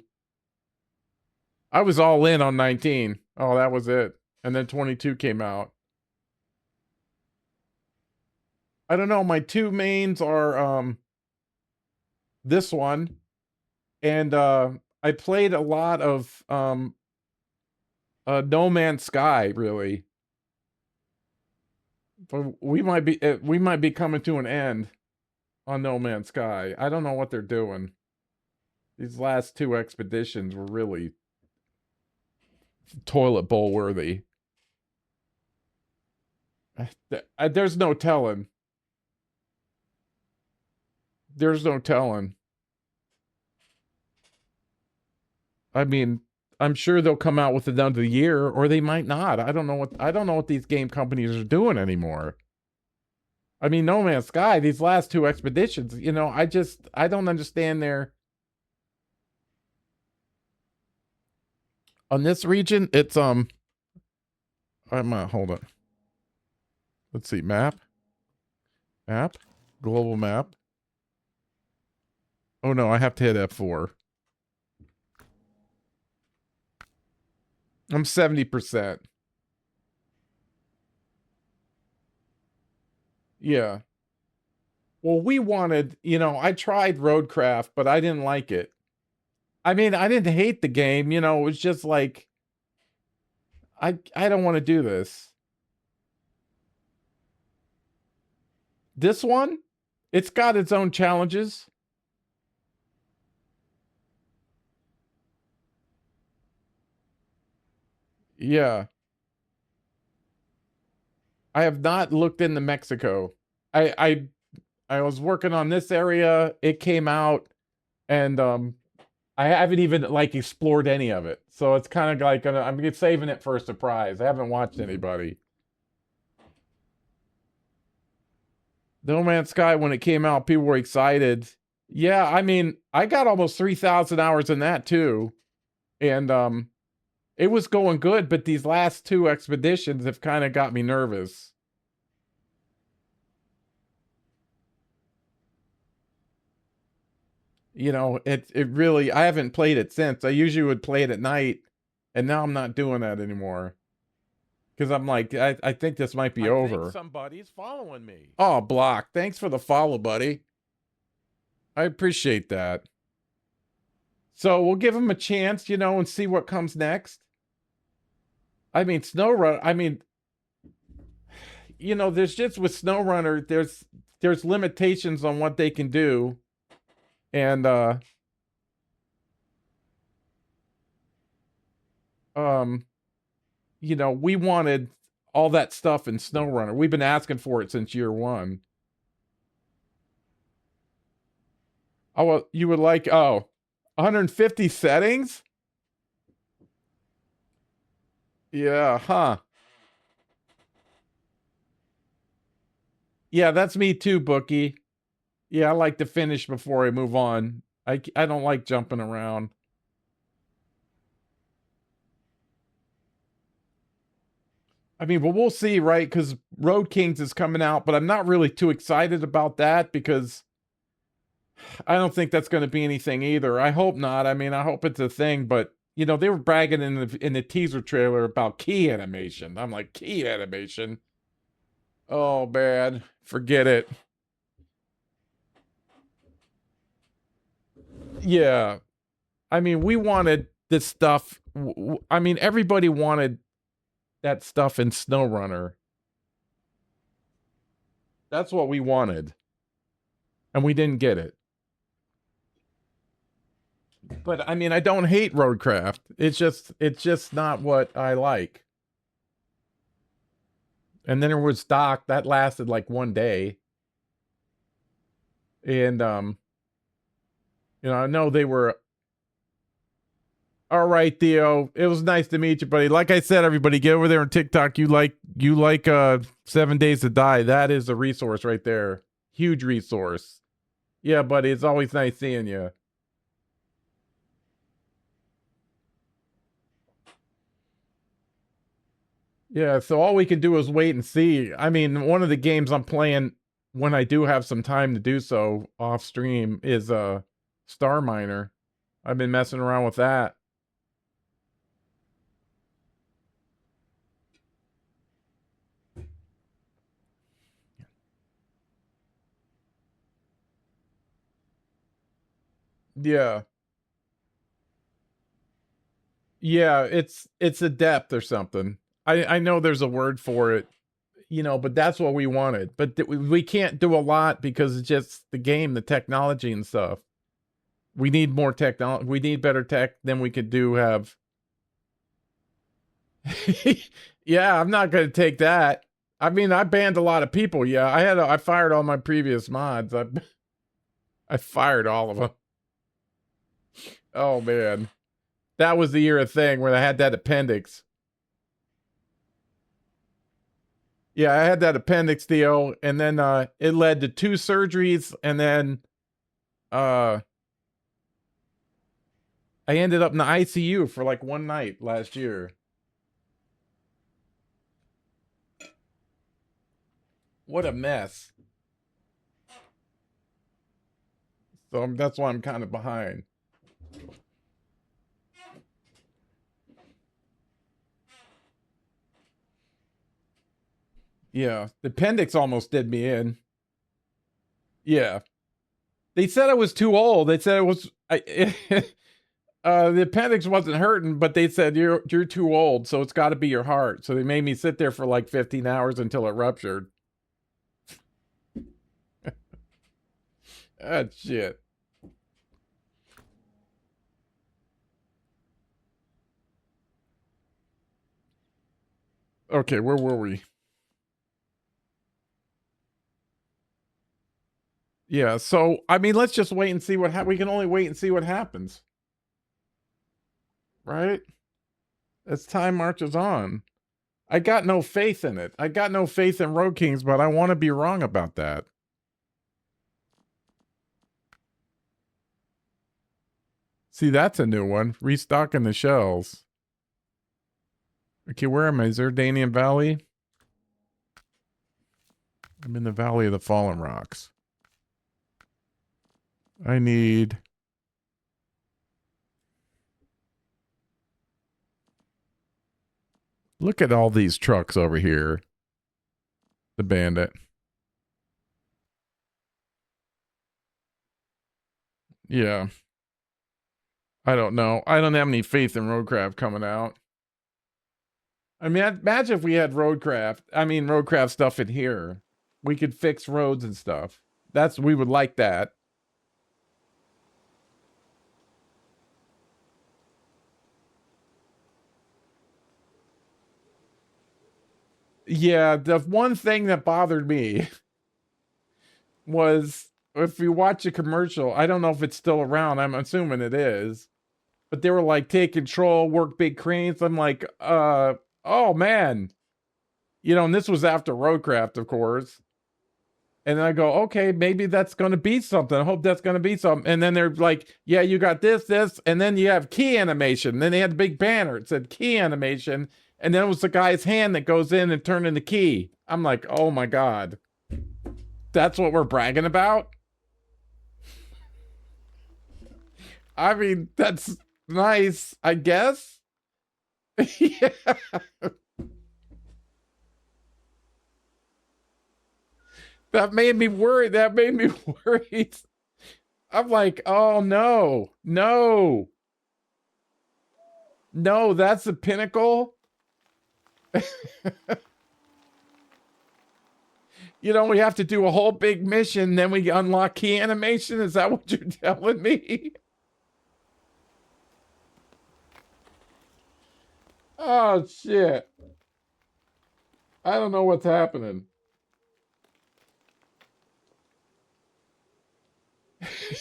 S1: I was all in on 19. Oh, that was it. And then 22 came out. I don't know. My two mains are this one, and I played a lot of No Man's Sky, really. But we might be coming to an end on No Man's Sky. I don't know what they're doing. These last two expeditions were really toilet bowl worthy. There's no telling. There's no telling. I mean, I'm sure they'll come out with it another year, or they might not. I don't know what these game companies are doing anymore. I mean, No Man's Sky, these last two expeditions, I don't understand their. On this region, it's hold on. Let's see, map, global map. Oh no, I have to hit F4. I'm 70%. Yeah. Well, we wanted, I tried Roadcraft, but I didn't like it. I mean, I didn't hate the game, it was just like, I don't want to do this. This one, it's got its own challenges. Yeah. I have not looked into Mexico. I was working on this area. It came out, and I haven't even like explored any of it. So it's kind of like I'm saving it for a surprise. I haven't watched anybody. No Man's Sky, when it came out, people were excited. Yeah, I mean, I got almost 3,000 hours in that too, and It was going good, but these last 2 expeditions have kind of got me nervous. You know, it really, I haven't played it since. I usually would play it at night, and now I'm not doing that anymore. Because I'm like, I think this might be over.
S2: think somebody's following me.
S1: Oh, Block, thanks for the follow, buddy. I appreciate that. So we'll give him a chance, you know, and see what comes next. I mean, Snowrunner, I mean, you know, there's just with Snowrunner, there's limitations on what they can do. And you know, we wanted all that stuff in Snowrunner. We've been asking for it since year 1. Oh, well, you would like 150 settings? Yeah, huh. Yeah, that's me too, Bookie. Yeah, I like to finish before I move on. I don't like jumping around. I mean, but we'll see, right? Because Road Kings is coming out, but I'm not really too excited about that because I don't think that's going to be anything either. I hope not. I mean, I hope it's a thing, but you know, they were bragging in the teaser trailer about key animation. I'm like, key animation? Oh man, forget it. Yeah. I mean, we wanted this stuff. I mean, everybody wanted that stuff in Snowrunner. That's what we wanted. And we didn't get it. But I mean, I don't hate Roadcraft. It's just not what I like. And then there was Doc that lasted like 1 day. And you know, I know they were all right, Theo. It was nice to meet you, buddy. Like I said, everybody, get over there on TikTok. You like 7 Days to Die. That is a resource right there. Huge resource. Yeah, buddy, it's always nice seeing you. Yeah, so all we can do is wait and see. I mean, one of the games I'm playing when I do have some time to do so off stream is Star Miner. I've been messing around with that. Yeah. Yeah, it's a depth or something. I know there's a word for it, you know, but that's what we wanted. But we can't do a lot because it's just the game, the technology and stuff. We need more technology. We need better tech than we could do have. Yeah, I'm not going to take that. I mean, I banned a lot of people. Yeah, I fired all my previous mods. I fired all of them. Oh man. That was the era thing where I had that appendix. Yeah, I had that appendix deal, and then it led to 2 surgeries, and then I ended up in the ICU for like 1 night last year. What a mess. So that's why I'm kind of behind. Yeah, the appendix almost did me in. Yeah. They said I was too old. They said it was the appendix wasn't hurting, but they said you're too old, so it's got to be your heart. So they made me sit there for like 15 hours until it ruptured. Ah, shit. Okay, where were we? Yeah, so I mean, let's just wait and see what we can only wait and see what happens. Right? As time marches on. I got no faith in it. I got no faith in Road Kings, but I want to be wrong about that. See, that's a new one. Restocking the shelves. Okay, where am I? Is there Danian Valley? I'm in the Valley of the Fallen Rocks. I need... Look at all these trucks over here. The Bandit. Yeah. I don't know. I don't have any faith in Roadcraft coming out. I mean, imagine if we had Roadcraft stuff in here. We could fix roads and stuff. We would like that. Yeah, the one thing that bothered me was if you watch a commercial, I don't know if it's still around. I'm assuming it is. But they were like, take control, work big cranes. I'm like, oh man. You know, and this was after Roadcraft, of course. And then I go, okay, maybe that's going to be something. I hope that's going to be something. And then they're like, yeah, you got this, and then you have key animation. And then they had the big banner. It said key animation. And then it was the guy's hand that goes in and turn in the key. I'm like, oh my God. That's what we're bragging about? I mean, that's nice, I guess. Yeah. That made me worried. I'm like, oh no, no. No, that's the pinnacle. You know, we have to do a whole big mission, then we unlock key animation. Is that what you're telling me? Oh, shit. I don't know what's happening.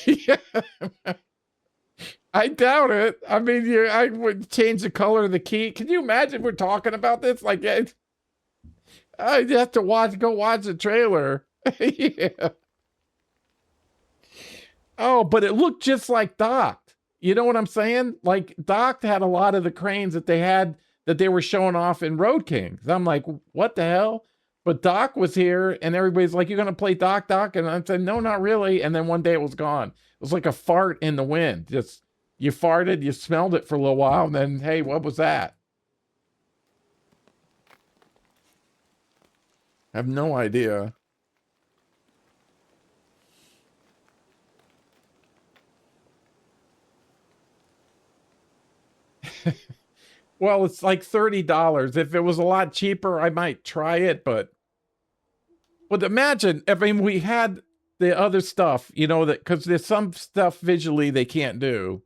S1: Yeah. I doubt it. I mean, I would change the color of the key. Can you imagine we're talking about this? Like, I have to go watch the trailer. Yeah. Oh, but it looked just like Docked. You know what I'm saying? Like, Docked had a lot of the cranes that they were showing off in Road Kings. I'm like, what the hell? But Doc was here, and everybody's like, you're going to play Doc? And I said, no, not really. And then one day it was gone. It was like a fart in the wind. Just, you farted, you smelled it for a little while, and then, hey, what was that? I have no idea. Well, it's like $30. If it was a lot cheaper, I might try it, but imagine, I mean, we had the other stuff, you know, that because there's some stuff visually they can't do.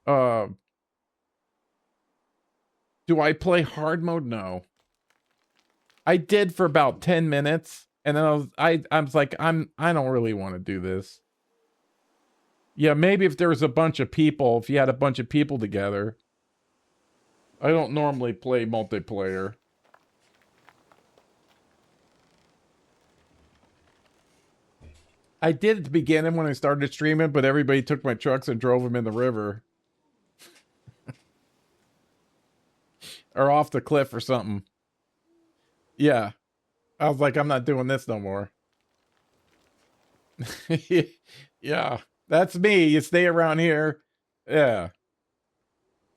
S1: Do I play hard mode? No. I did for about 10 minutes, and then I was like, I don't really want to do this. Yeah, maybe if there was a bunch of people, if you had a bunch of people together. I don't normally play multiplayer. I did at the beginning when I started streaming, but everybody took my trucks and drove them in the river. Or off the cliff or something. Yeah. I was like, I'm not doing this no more. Yeah. That's me. You stay around here. Yeah.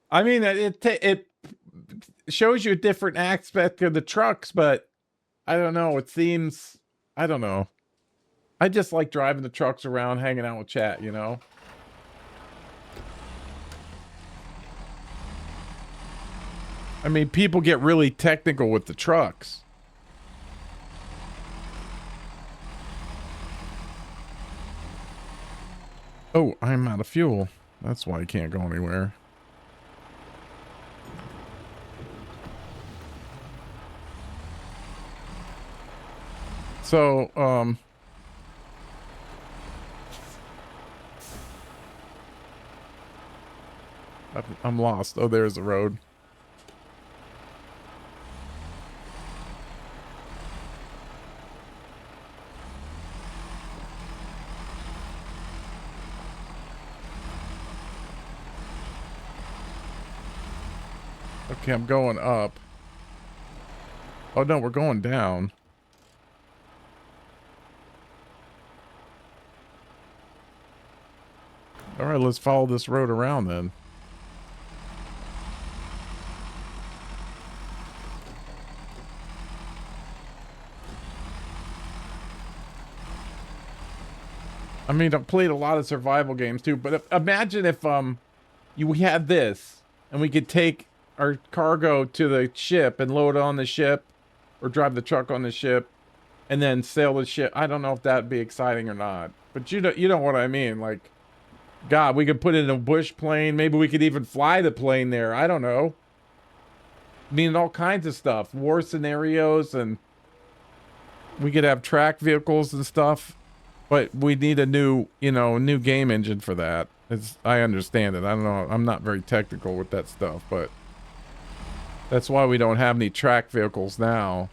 S1: I mean, it shows you a different aspect of the trucks, but I don't know. It seems, I don't know. I just like driving the trucks around, hanging out with chat, you know? I mean, people get really technical with the trucks. Oh, I'm out of fuel. That's why I can't go anywhere. So, I'm lost. Oh, there's the road. Okay, I'm going up. Oh no, we're going down. All right, let's follow this road around then. I mean, I've played a lot of survival games too, but imagine if we had this and we could take our cargo to the ship and load it on the ship or drive the truck on the ship and then sail the ship. I don't know if that'd be exciting or not, but you know what I mean. Like, God, we could put it in a bush plane. Maybe we could even fly the plane there. I don't know. I mean, all kinds of stuff, war scenarios, and we could have track vehicles and stuff. But we need a new, new game engine for that. I understand it. I don't know. I'm not very technical with that stuff, but that's why we don't have any track vehicles now.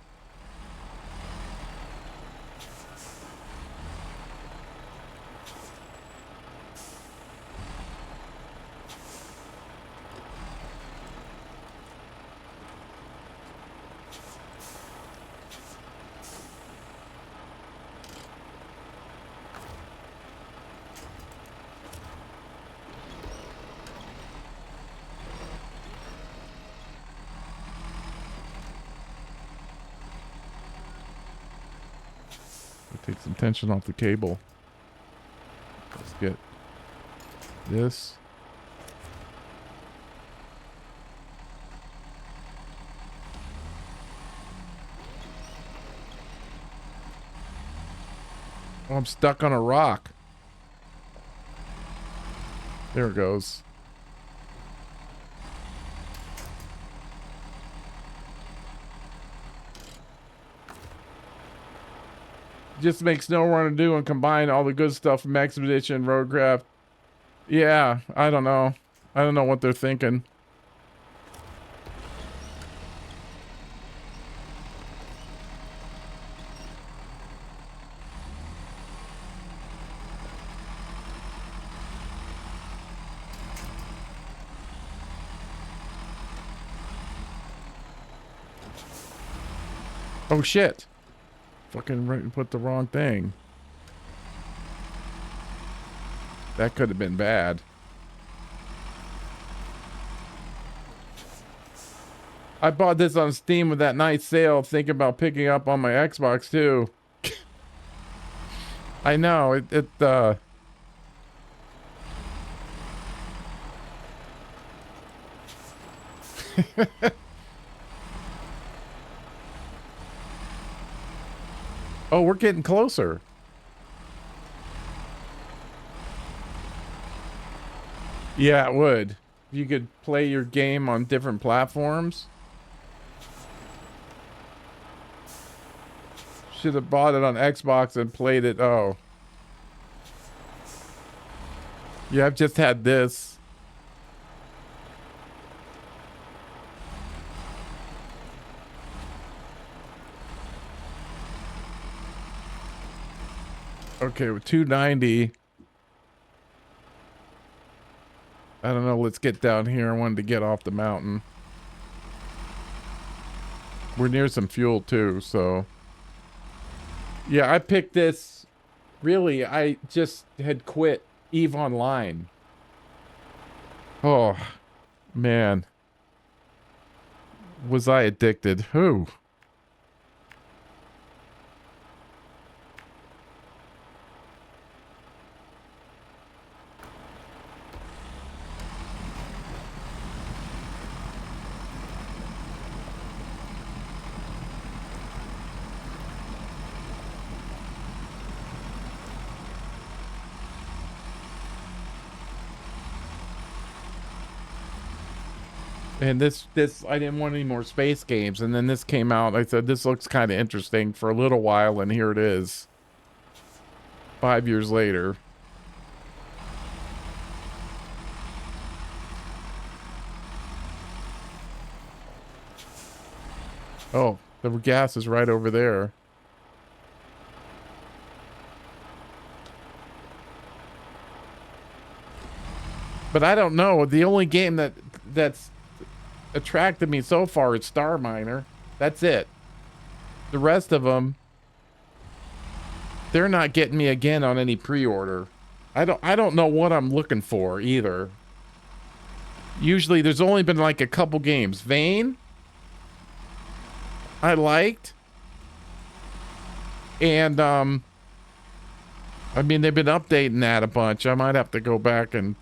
S1: Take some tension off the cable. Let's get this. Oh, I'm stuck on a rock. There it goes. Just make Snowrunner do and combine all the good stuff from Expedition and Roadcraft. Yeah, I don't know. I don't know what they're thinking. Oh shit. Fucking put the wrong thing. That could have been bad. I bought this on Steam with that nice sale, thinking about picking up on my Xbox too. I know, Oh, we're getting closer. Yeah, it would. You could play your game on different platforms. Should have bought it on Xbox and played it. Oh. Yeah, I've just had this. Okay, with 290. I don't know. Let's get down here. I wanted to get off the mountain. We're near some fuel too, so. Yeah, I picked this. Really, I just had quit EVE Online. Oh, man. Was I addicted? Who? And this, I didn't want any more space games. And then this came out. I said, this looks kind of interesting for a little while. And here it is. 5 years later. Oh, the gas is right over there. But I don't know. The only game that's attracted me so far is Star Miner. That's it. The rest of them, they're not getting me again on any pre-order. I don't know what I'm looking for either. Usually there's only been like a couple games. Vane, I liked. And I mean, they've been updating that a bunch. I might have to go back and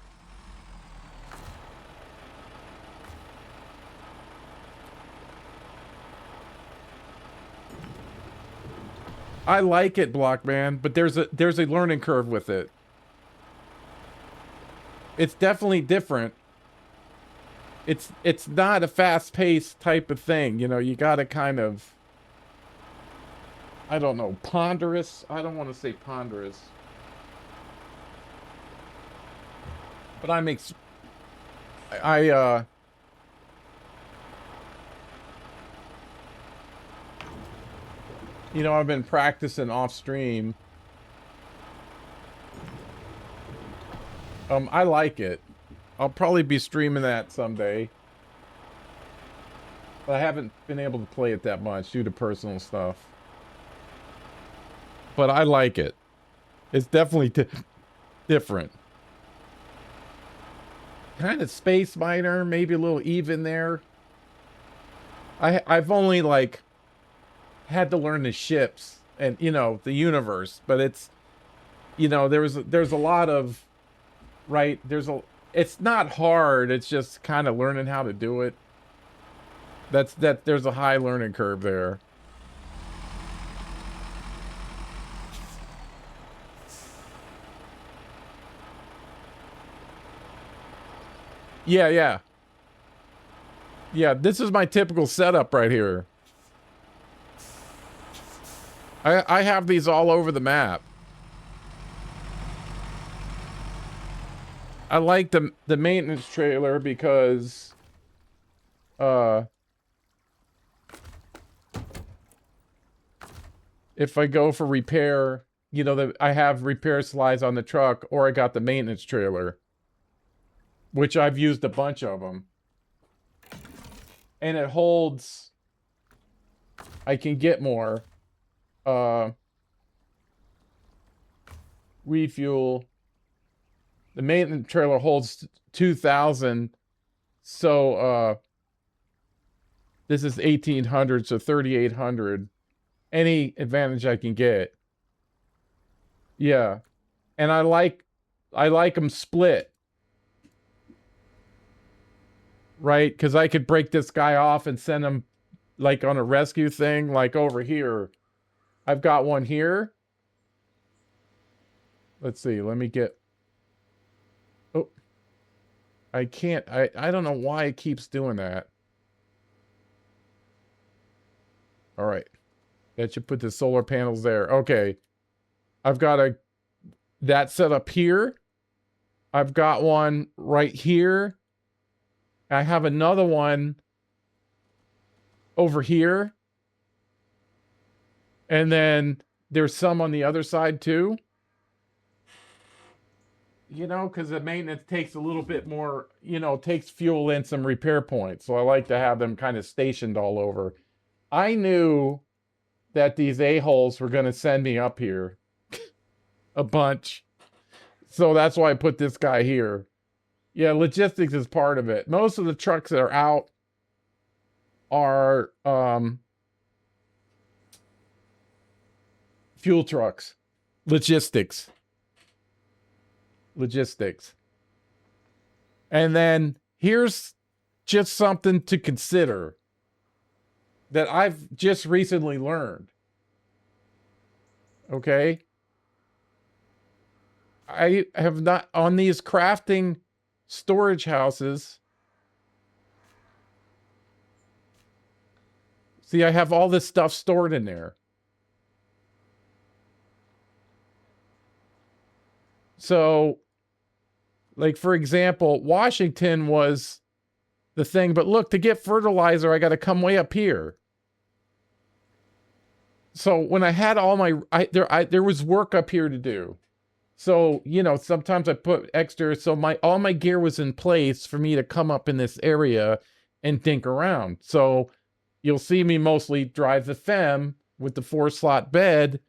S1: I like it, Blockman, but there's a learning curve with it. It's definitely different. It's not a fast-paced type of thing, you know. You gotta kind of, I don't know, ponderous. I don't want to say ponderous, but you know, I've been practicing off stream. I like it. I'll probably be streaming that someday. But I haven't been able to play it that much due to personal stuff. But I like it. It's definitely different. Kind of Space Miner, maybe a little even there. I've only like had to learn the ships and, you know, the universe, but it's, you know, there's a lot of, right, it's not hard, it's just kind of learning how to do it. There's a high learning curve there. Yeah, this is my typical setup right here. I have these all over the map. I like the maintenance trailer because if I go for repair, you know, I have repair slides on the truck, or I got the maintenance trailer, which I've used a bunch of them. And it holds, I can get more. Refuel. The maintenance trailer holds 2,000. So, this is 1,800, so 3,800. Any advantage I can get. Yeah. And I like them split. Right? Because I could break this guy off and send him, like, on a rescue thing, like over here. I've got one here. Let's see. Let me get... Oh. I can't... I don't know why it keeps doing that. All right. That should put the solar panels there. Okay. I've got that set up here. I've got one right here. I have another one over here. And then there's some on the other side too. You know, because the maintenance takes a little bit more, you know, takes fuel and some repair points. So I like to have them kind of stationed all over. I knew that these a-holes were going to send me up here a bunch. So that's why I put this guy here. Yeah, logistics is part of it. Most of the trucks that are out are fuel trucks. Logistics. And then here's just something to consider that I've just recently learned. Okay? I have not, on these crafting storage houses, see, I have all this stuff stored in there. So, like, for example, Washington was the thing, but look, to get fertilizer, I got to come way up here. So when I had all my, there was work up here to do. So, you know, sometimes I put extra, so all my gear was in place for me to come up in this area and dink around. So you'll see me mostly drive the Fem with the 4-slot bed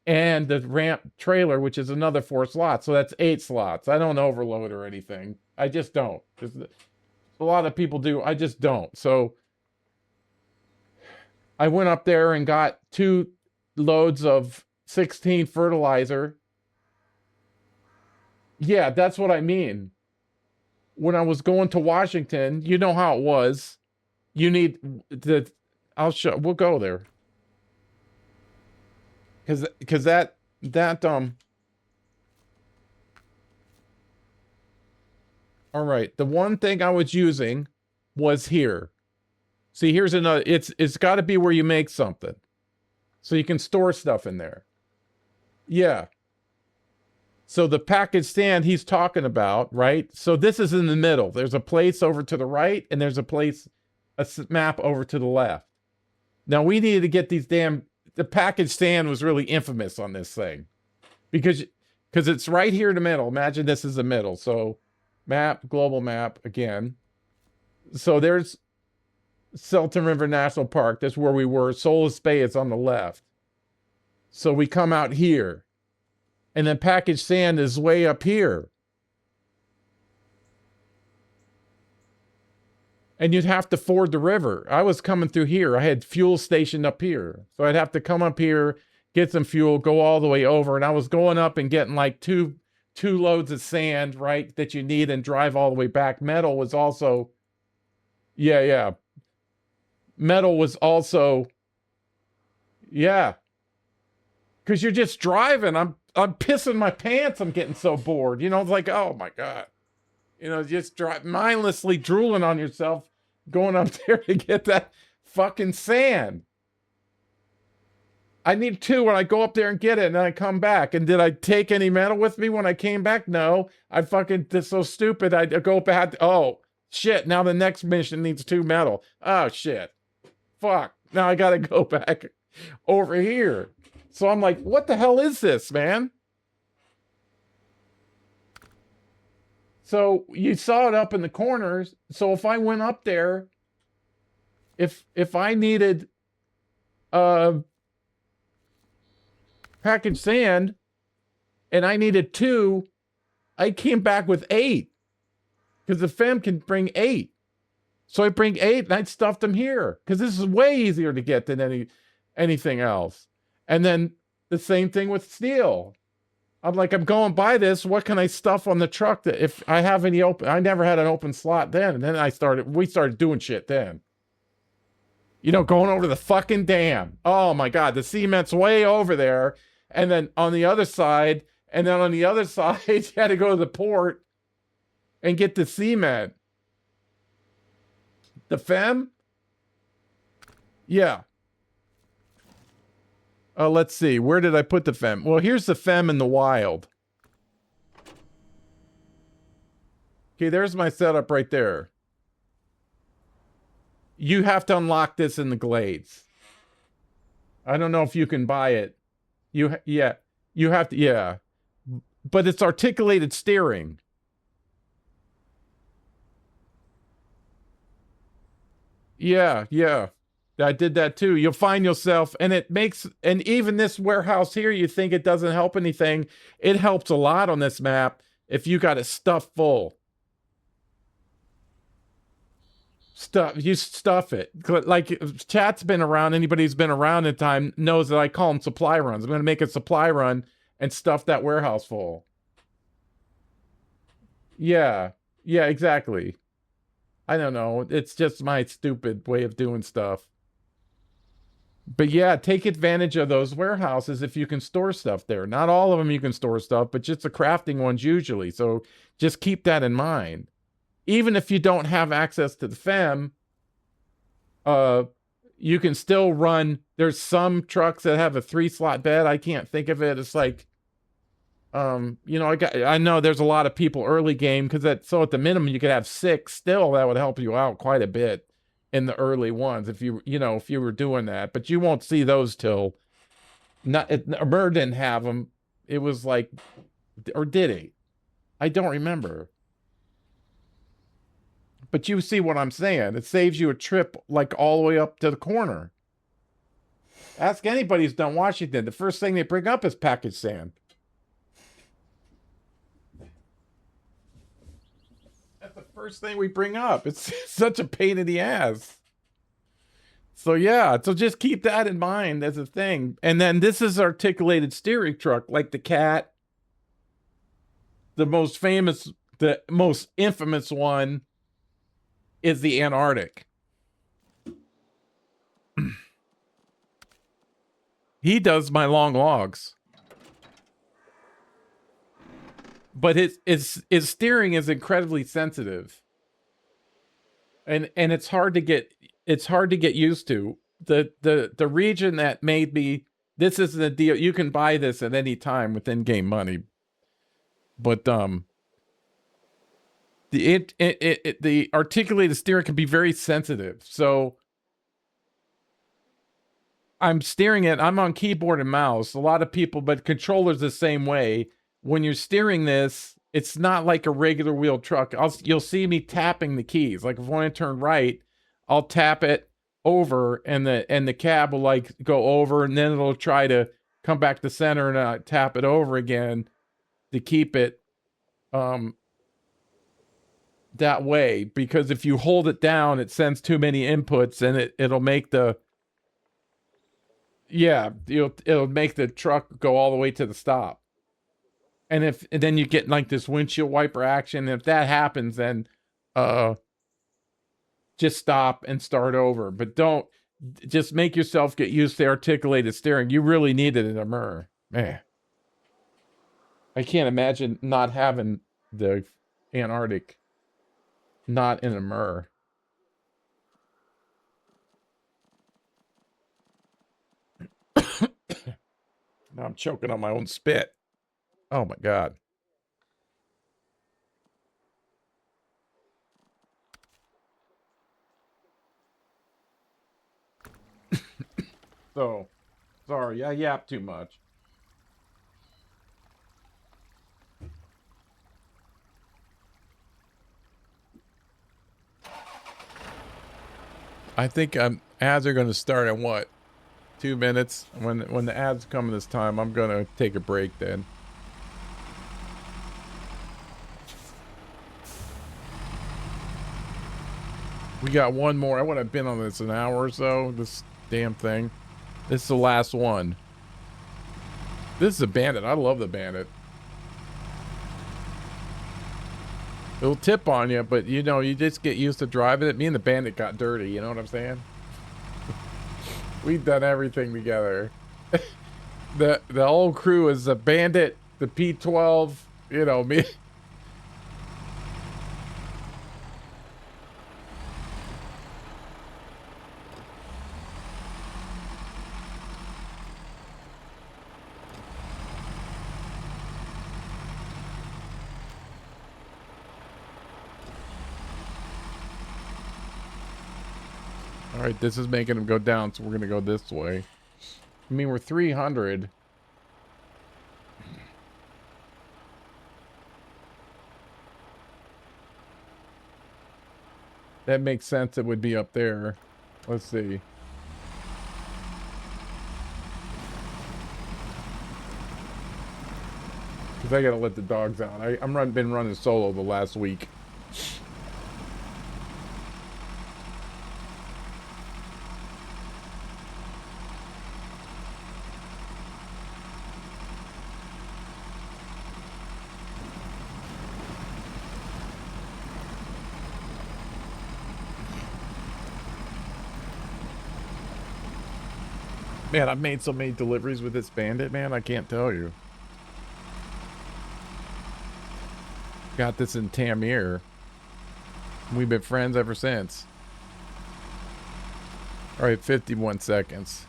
S1: and the ramp trailer, which is another 4 slots. So that's 8 slots. I don't overload or anything. I just don't. A lot of people do. I just don't. So I went up there and got 2 loads of 16 fertilizer. Yeah, that's what I mean. When I was going to Washington, you know how it was. You need the, we'll go there. Cause that, all right. The one thing I was using was here. See, here's another, it's gotta be where you make something. So you can store stuff in there. Yeah. So the package stand he's talking about, right? So this is in the middle. There's a place over to the right, and there's a map over to the left. Now we needed to get these the package stand was really infamous on this thing. Because it's right here in the middle. Imagine this is the middle. So map, global map again. So there's Selton River National Park. That's where we were. Solis Bay is on the left. So we come out here. And then package sand is way up here. And you'd have to ford the river. I was coming through here. I had fuel stationed up here. So I'd have to come up here, get some fuel, go all the way over. And I was going up and getting like two loads of sand, right, that you need, and drive all the way back. Metal was also, yeah. Metal was also, yeah. Because you're just driving. I'm pissing my pants. I'm getting so bored. You know, it's like, oh my God. You know, just mindlessly drooling on yourself, going up there to get that fucking sand. I need 2 when I go up there and get it, and then I come back. And did I take any metal with me when I came back? No. I fucking, this so stupid. I go back. Oh, shit. Now the next mission needs 2 metal. Oh, shit. Fuck. Now I got to go back over here. So I'm like, what the hell is this, man? So you saw it up in the corners. So if I went up there, if I needed packaged sand and I needed 2, I came back with 8. Because the Fem can bring 8. So I bring 8 and I stuffed them here. Because this is way easier to get than anything else. And then the same thing with steel. I'm like, I'm going by this. What can I stuff on the truck that if I have any open? I never had an open slot then. And then we started doing shit then. You know, going over the fucking dam. Oh my God, the cement's way over there. And then on the other side, you had to go to the port and get the cement. The Fem? Yeah. Let's see. Where did I put the Fem? Well, here's the Fem in the wild. Okay, there's my setup right there. You have to unlock this in the glades. I don't know if you can buy it. You have to, yeah. But it's articulated steering. Yeah. I did that too. You'll find yourself, and even this warehouse here, you think it doesn't help anything. It helps a lot on this map if you got it stuffed full. You stuff it. Like, chat's been around, anybody who's been around in time knows that I call them supply runs. I'm going to make a supply run and stuff that warehouse full. Yeah, exactly. I don't know. It's just my stupid way of doing stuff. But yeah, take advantage of those warehouses if you can store stuff there. Not all of them you can store stuff, but just the crafting ones usually. So just keep that in mind. Even if you don't have access to the Fem, you can still run. There's some trucks that have a 3-slot bed. I can't think of it. It's like, you know, I know there's a lot of people early game so at the minimum you could have 6 still. That would help you out quite a bit in the early ones if you were doing that. But you won't see those till Mer didn't have them. It was like, or did he? I don't remember. but you see what I'm saying. It saves you a trip like all the way up to the corner. Ask anybody who's done Washington. The first thing they bring up is package sand. That's the first thing we bring up. It's such a pain in the ass. So yeah, so just keep that in mind as a thing. And then this is articulated steering truck, like the Cat. The most famous, the most infamous one is the Antarctic. He does my long logs. But his steering is incredibly sensitive. And it's hard to get used to. The region that made me, this isn't a deal. You can buy this at any time with in-game money. But the articulated steering can be very sensitive. So I'm steering it. I'm on keyboard and mouse. A lot of people, but controller's the same way. When you're steering this, it's not like a regular wheel truck. You'll see me tapping the keys. Like if I want to turn right, I'll tap it over, and the cab will like go over, and then it'll try to come back to center, and I tap it over again to keep it that way. Because if you hold it down, it sends too many inputs, and it'll make the it'll make the truck go all the way to the stop. And then you get like this windshield wiper action. If that happens, then just stop and start over. But don't just make yourself get used to articulated steering. You really need it in a Mur. Man, I can't imagine not having the Antarctic not in a Mur. Now I'm choking on my own spit. Oh my God. So, sorry, I yapped too much. I think ads are going to start in what? 2 minutes? When the ads come this time, I'm going to take a break then. We got one more. I would have been on this an hour or so. This damn thing. This is the last one. This is a Bandit. I love the Bandit. It'll tip on you, but you know, you just get used to driving it. Me and the Bandit got dirty, you know what I'm saying? We've done everything together. The whole crew is the Bandit, the P12, you know, me. All right, this is making them go down, so we're going to go this way. I mean, we're 300. That makes sense. It would be up there. Let's see. Because I got to let the dogs out. I'm been running solo the last week. Man, I've made so many deliveries with this Bandit, man. I can't tell you. Got this in Tamir. We've been friends ever since. All right, 51 seconds.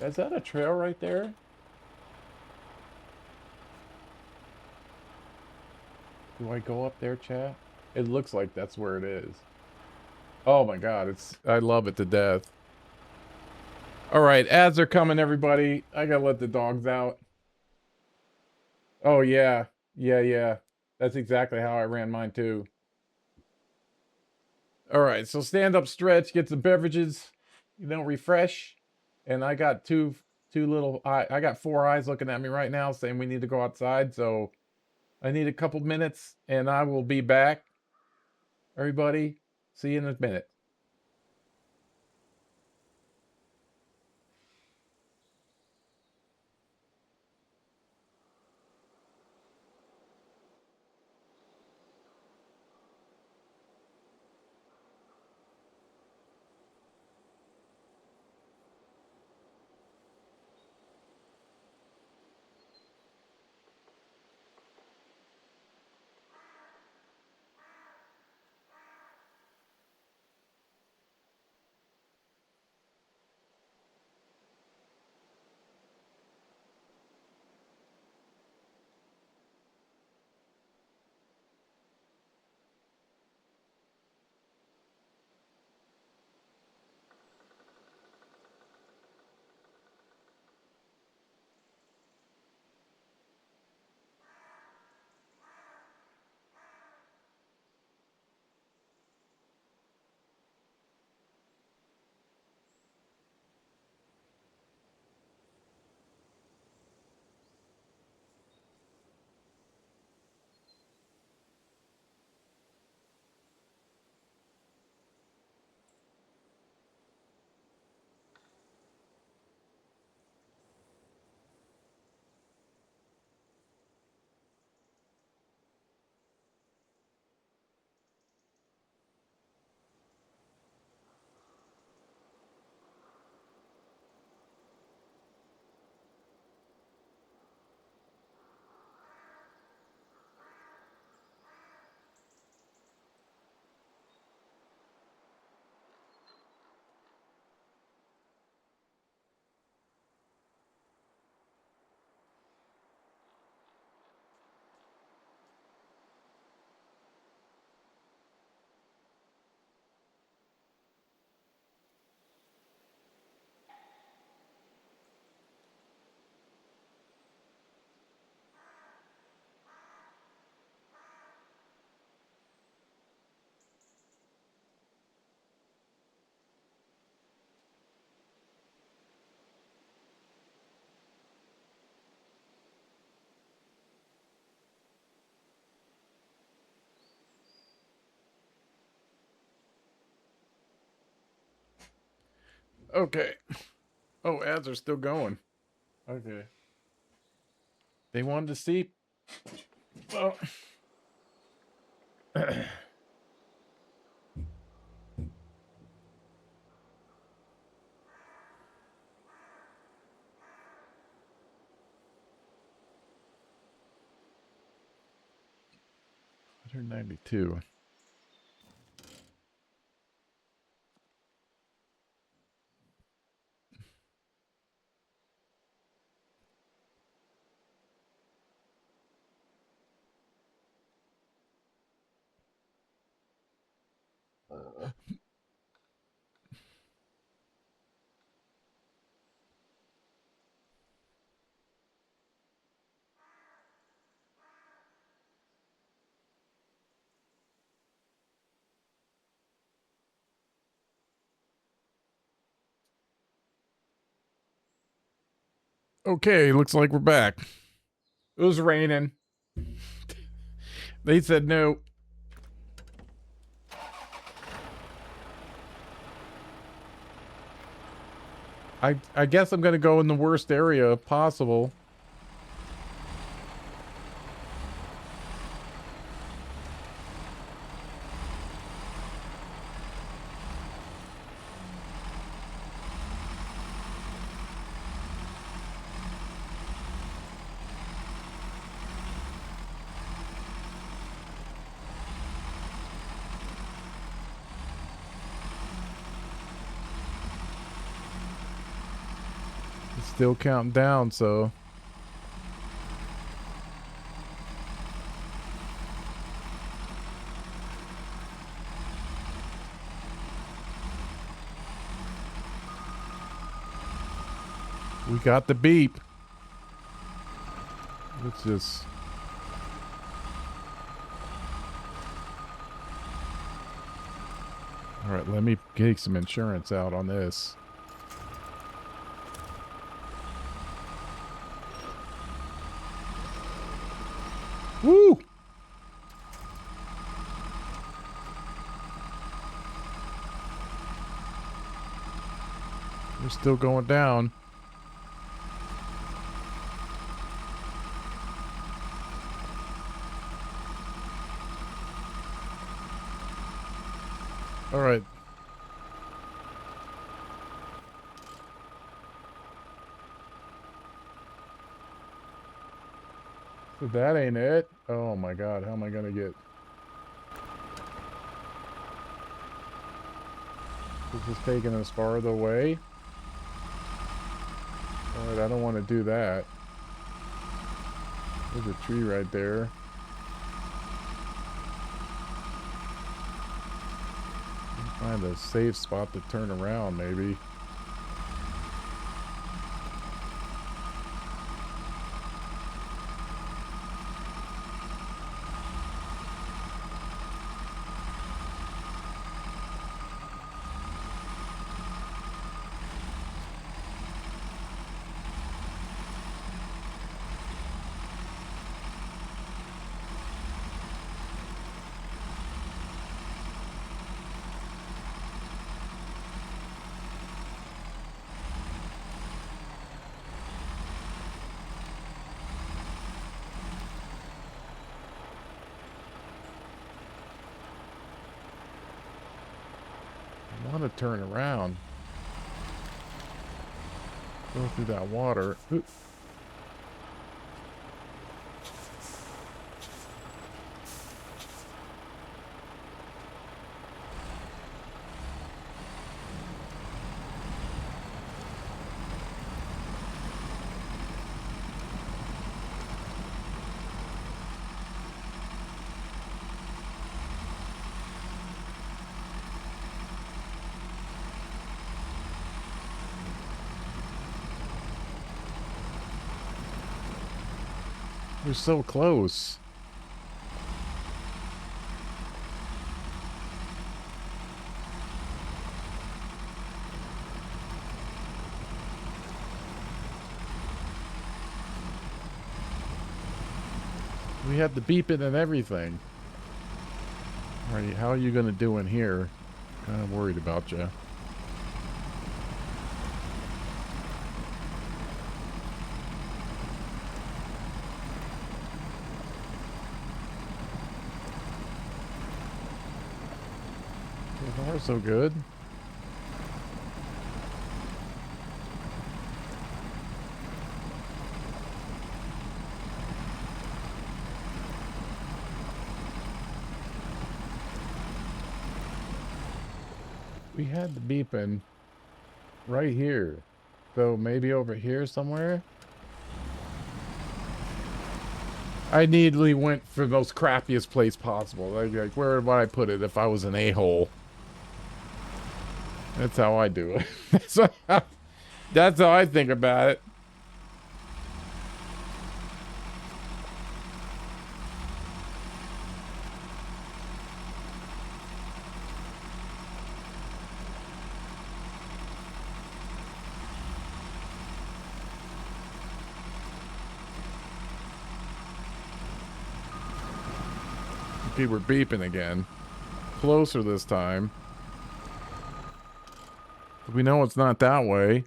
S1: Is that a trail right there? Do I go up there, chat? It looks like that's where it is. Oh my God, I love it to death. All right, ads are coming, everybody. I gotta let the dogs out. Oh yeah, yeah. That's exactly how I ran mine too. All right, so stand up, stretch, get some beverages, refresh. And I got two little I got four eyes looking at me right now saying we need to go outside. So I need a couple minutes and I will be back. Everybody, see you in a minute. Okay. Oh, ads are still going. Okay. They wanted to see. Well, 192. Okay, looks like we're back. It was raining. They said no. I guess I'm gonna go in the worst area possible. It's still counting down, so We got the beep. Let's just... Alright, let me get some insurance out on this. Woo! We're still going down. All right. So that ain't it. Oh my God, how am I gonna get... This is taking us farther away. All right, I don't want to do that. There's a tree right there. Find a safe spot to turn around, maybe. I want to turn around. Go through that water. Ooh. We're so close. We had the beeping and everything. Alright, how are you gonna do in here? Kind of worried about you. So far, so good. We had the beeping right here. So maybe over here somewhere? I immediately went for the most crappiest place possible. Like where would I put it if I was an a-hole? That's how I do it. That's how I think about it. Okay, we're beeping again. Closer this time. We know it's not that way.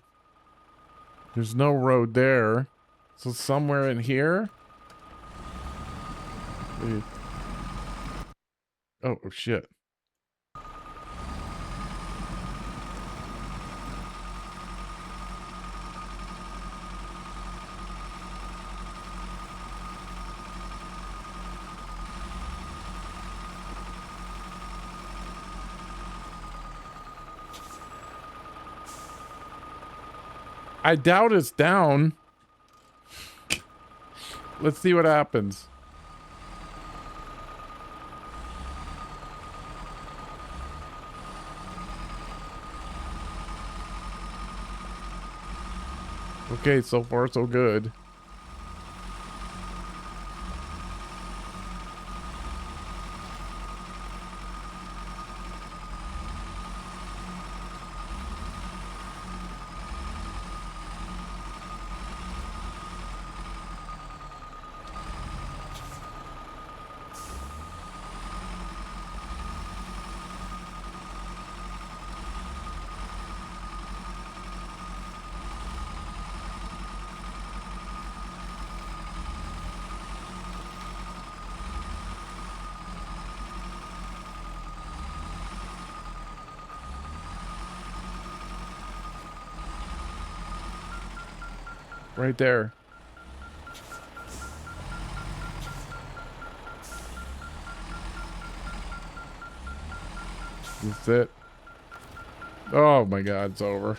S1: There's no road there. So somewhere in here? Oh, shit. I doubt it's down. Let's see what happens. Okay, so far so good. Right there. That's it. Oh my God, it's over.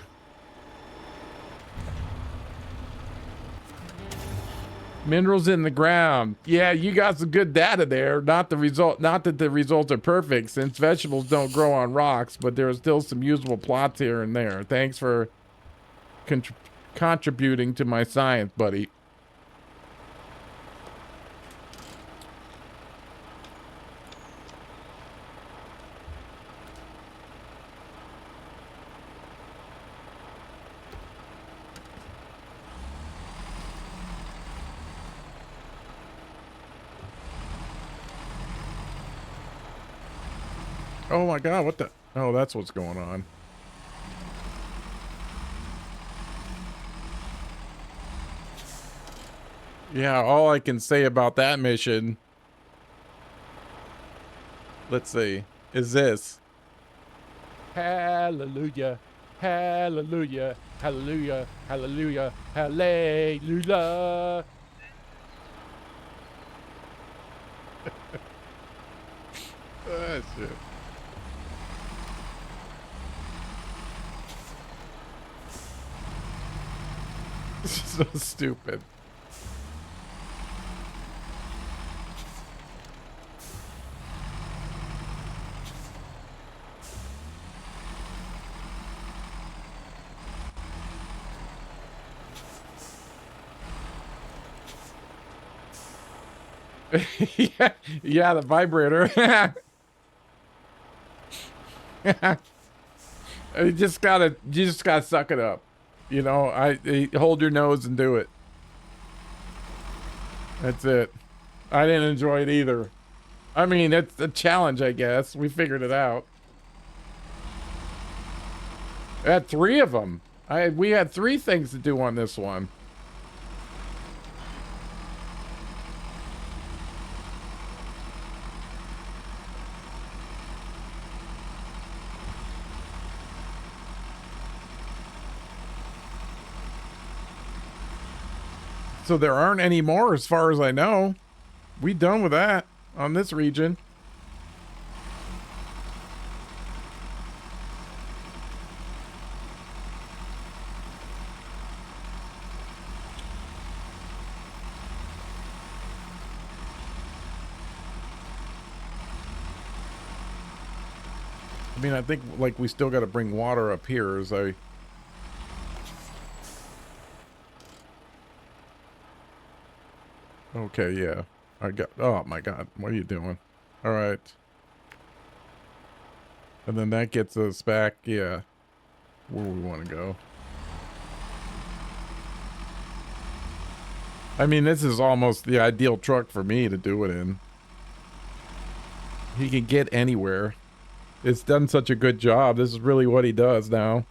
S1: Minerals in the ground. Yeah, you got some good data there. Not that the results are perfect since vegetables don't grow on rocks, but there are still some usable plots here and there. Thanks for contributing to my science, buddy. Oh my God, what the? Oh, that's what's going on. Yeah, all I can say about that mission, let's see, is this.
S2: Hallelujah. Hallelujah. Hallelujah. Hallelujah. Hallelujah.
S1: Ah, shit. So stupid. Yeah, yeah, the vibrator. You just gotta suck it up. You know, hold your nose and do it. That's it. I didn't enjoy it either. I mean, it's a challenge, I guess. We figured it out. I had 3 of them. We had 3 things to do on this one. So there aren't any more as far as I know. We done with that on this region. I mean, I think like we still got to bring water up here as I... Okay, yeah. I got... Oh my God, what are you doing? All right. And then that gets us back, yeah, where we want to go. I mean, this is almost the ideal truck for me to do it in. He can get anywhere. It's done such a good job. This is really what he does now.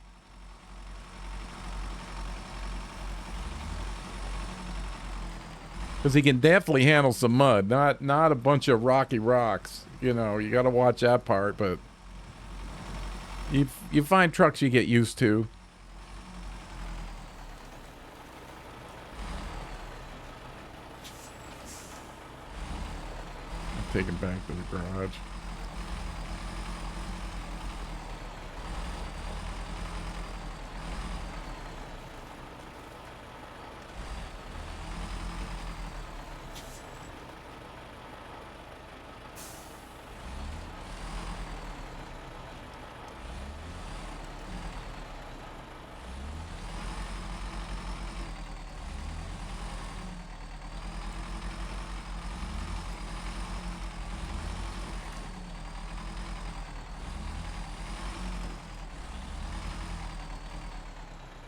S1: Because he can definitely handle some mud, not a bunch of rocky rocks. You know, you got to watch that part, but you find trucks you get used to. Take him back to the garage.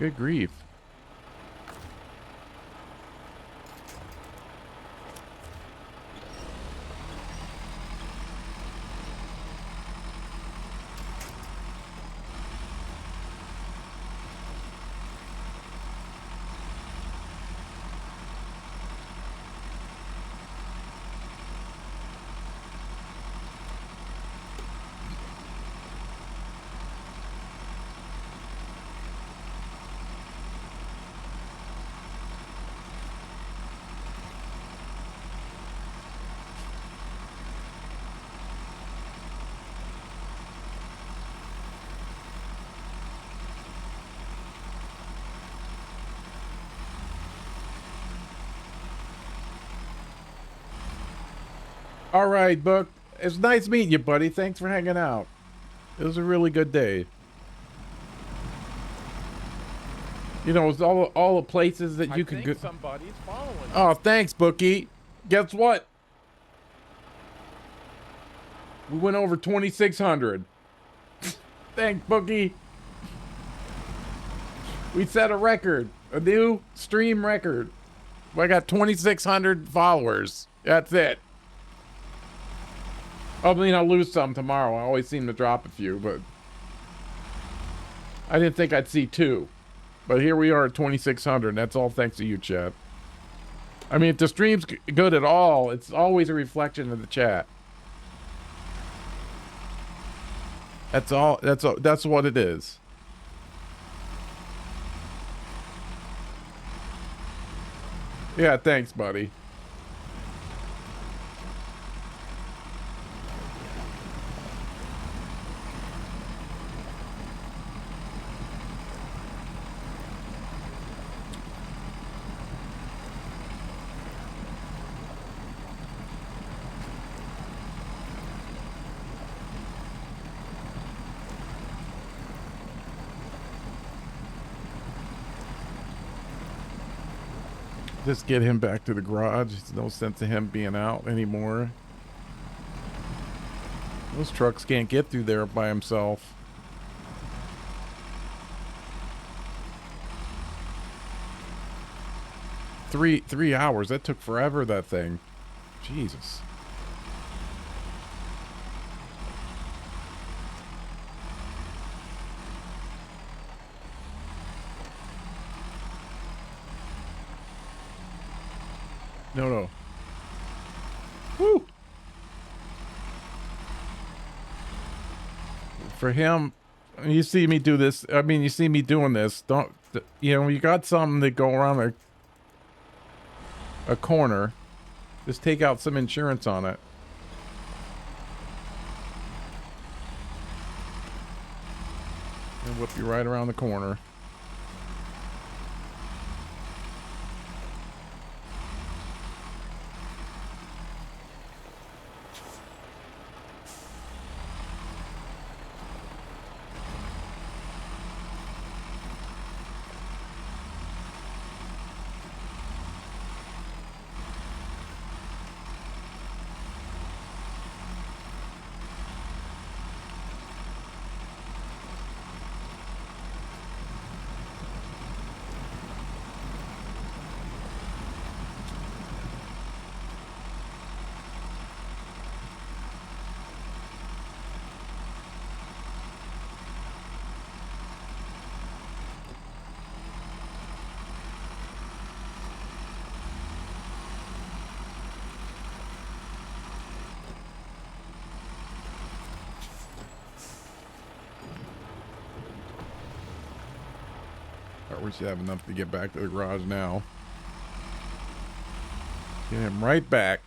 S1: Good grief. All right, Book. It's nice meeting you, buddy. Thanks for hanging out. It was a really good day. You know, it's all the places that you could go.
S2: Somebody's following.
S1: Oh, thanks, Bookie. Guess what? We went over 2,600. Thanks, Bookie. We set a record, a new stream record. I got 2,600 followers. That's it. I mean, I'll lose some tomorrow. I always seem to drop a few, but I didn't think I'd see 2. But here we are at 2,600. That's all thanks to you, chat. I mean, if the stream's good at all, it's always a reflection of the chat. That's all. That's what it is. Yeah, thanks, buddy. Just get him back to the garage. There's no sense of him being out anymore. Those trucks can't get through there by himself. Three hours. That took forever, that thing. Jesus. No. Woo! For him, you see me do this. I mean, you see me doing this. Don't, you know, you got something that go around a corner. Just take out some insurance on it. And whip you right around the corner. We should have enough to get back to the garage now. Get him right back.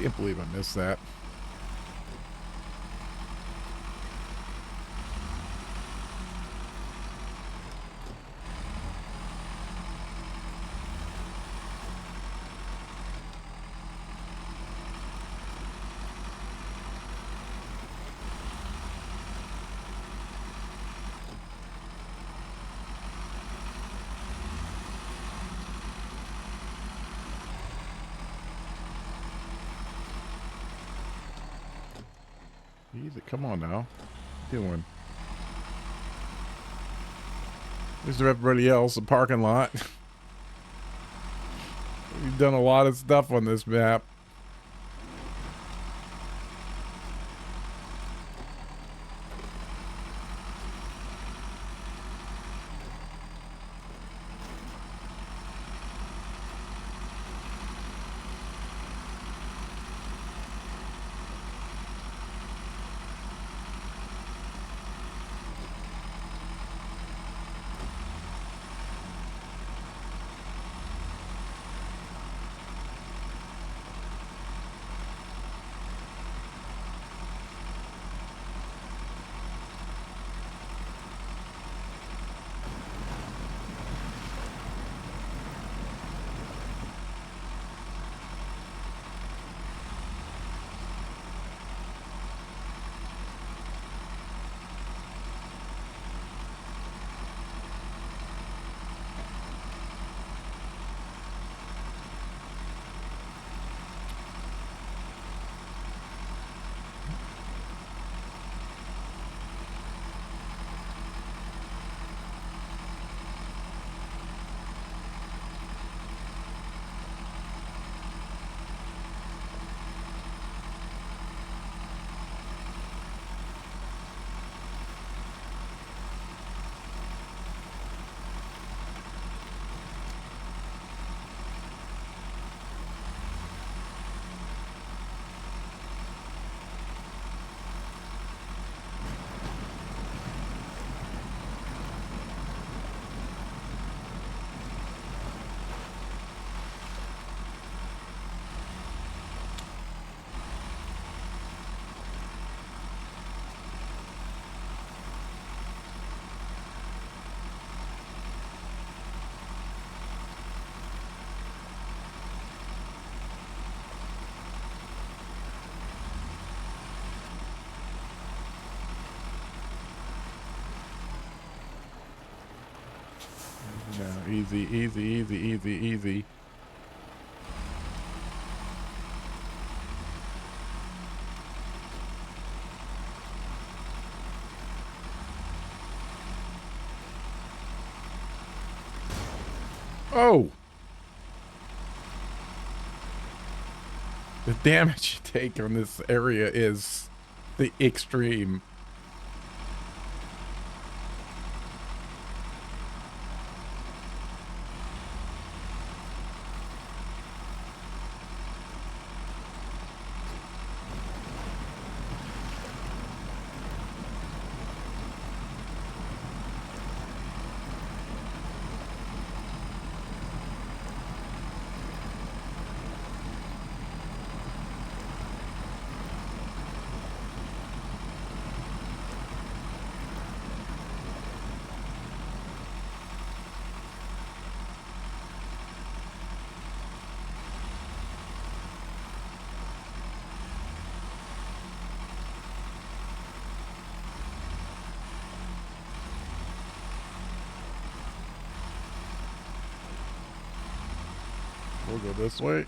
S1: Can't believe I missed that. Easy, come on now. What are you doing? There's everybody else, the parking lot. We've done a lot of stuff on this map. Yeah, easy, easy, easy, easy, easy. Oh! The damage you take on this area is the extreme. We'll go this way.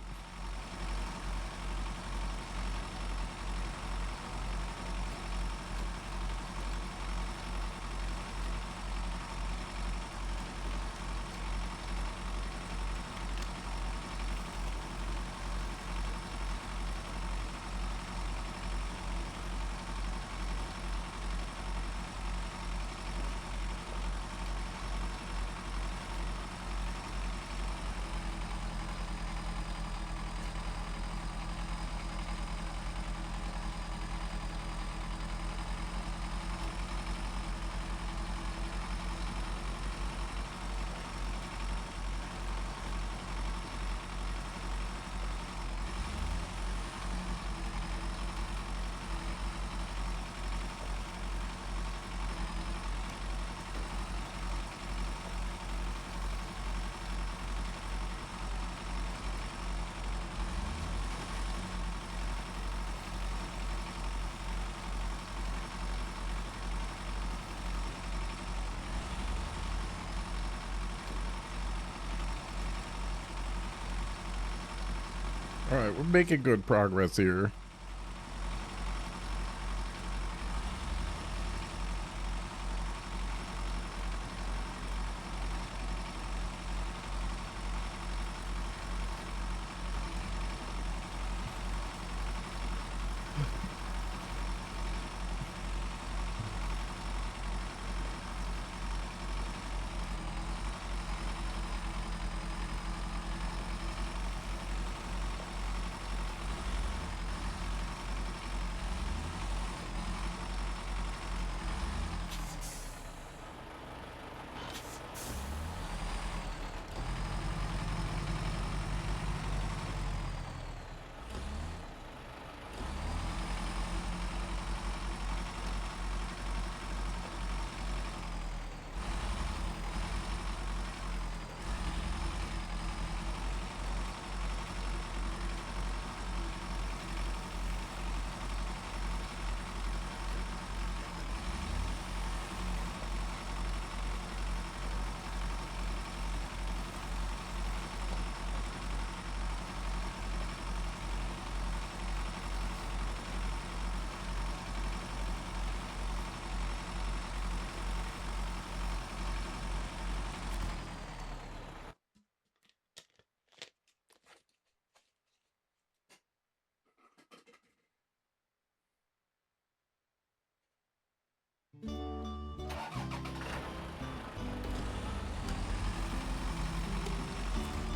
S1: All right, we're making good progress here.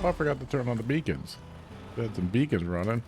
S1: Oh, I forgot to turn on the beacons. We had some beacons running.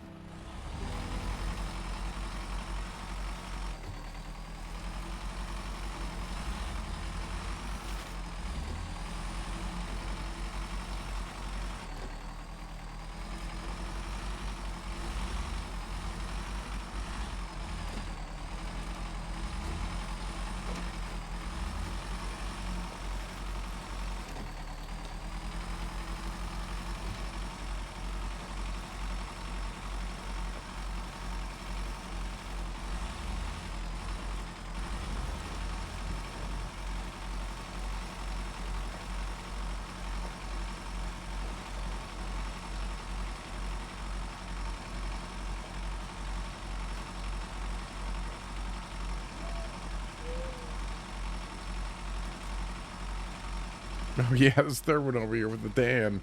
S1: Oh yeah, this third one over here with the Dan.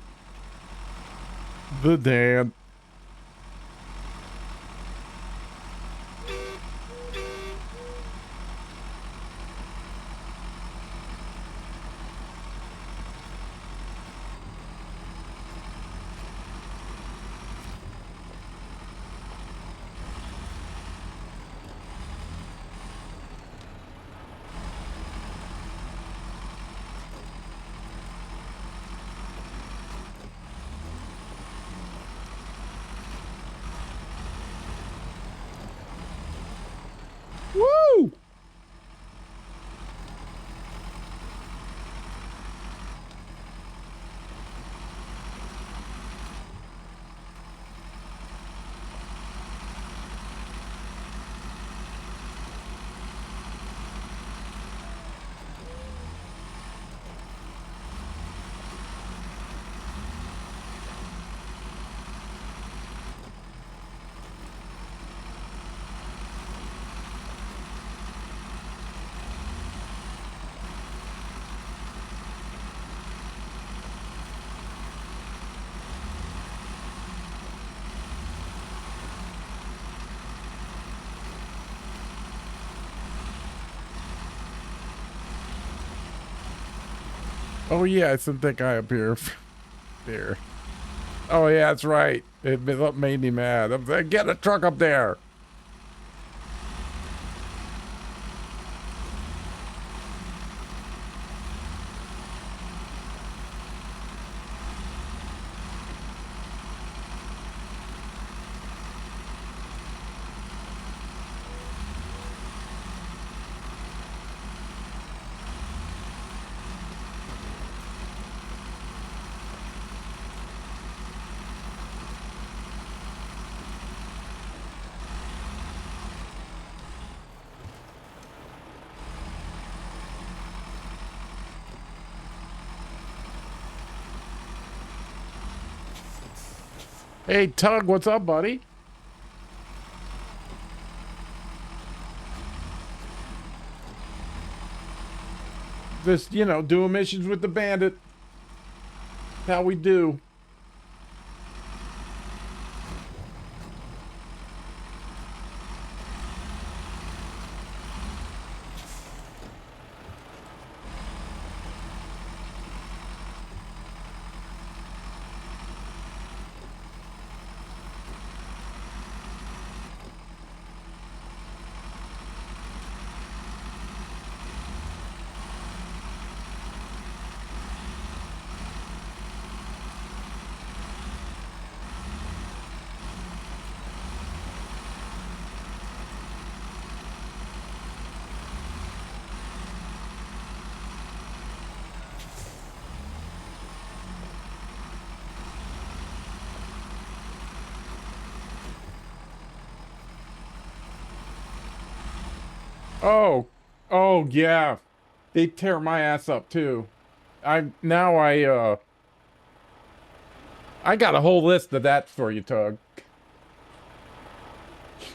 S1: The Dan. Woo! Oh yeah, I sent that guy up here. There. Oh yeah, that's right. It made me mad. I'm like, get a truck up there. Hey, Tug, what's up, buddy? Just, doing missions with the bandit. How we do. Oh, yeah. They tear my ass up too. I got a whole list of that for you, Tug.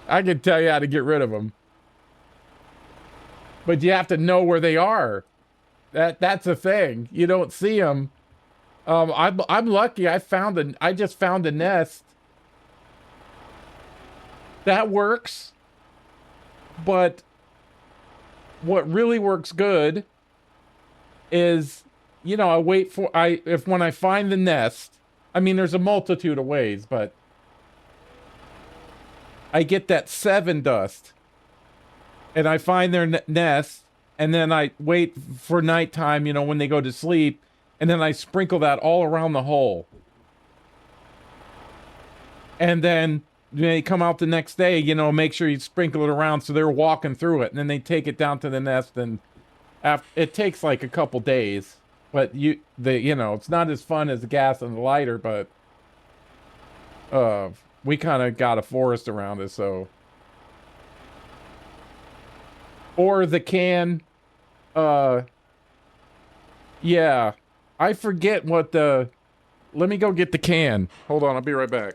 S1: I can tell you how to get rid of them, but you have to know where they are. That's a thing. You don't see them. I'm lucky. I just found a nest that works, but what really works good is, when I find the nest, I mean, there's a multitude of ways, but I get that 7 dust and I find their nest, and then I wait for nighttime, when they go to sleep, and then I sprinkle that all around the hole. And then they come out the next day, make sure you sprinkle it around so they're walking through it, and then they take it down to the nest, and it takes like a couple days. But it's not as fun as the gas and the lighter, but we kind of got a forest around us, so. Or the can, yeah. I forget what let me go get the can. Hold on, I'll be right back.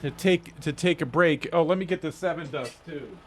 S1: To take a break. Oh, let me get the 7 dust too.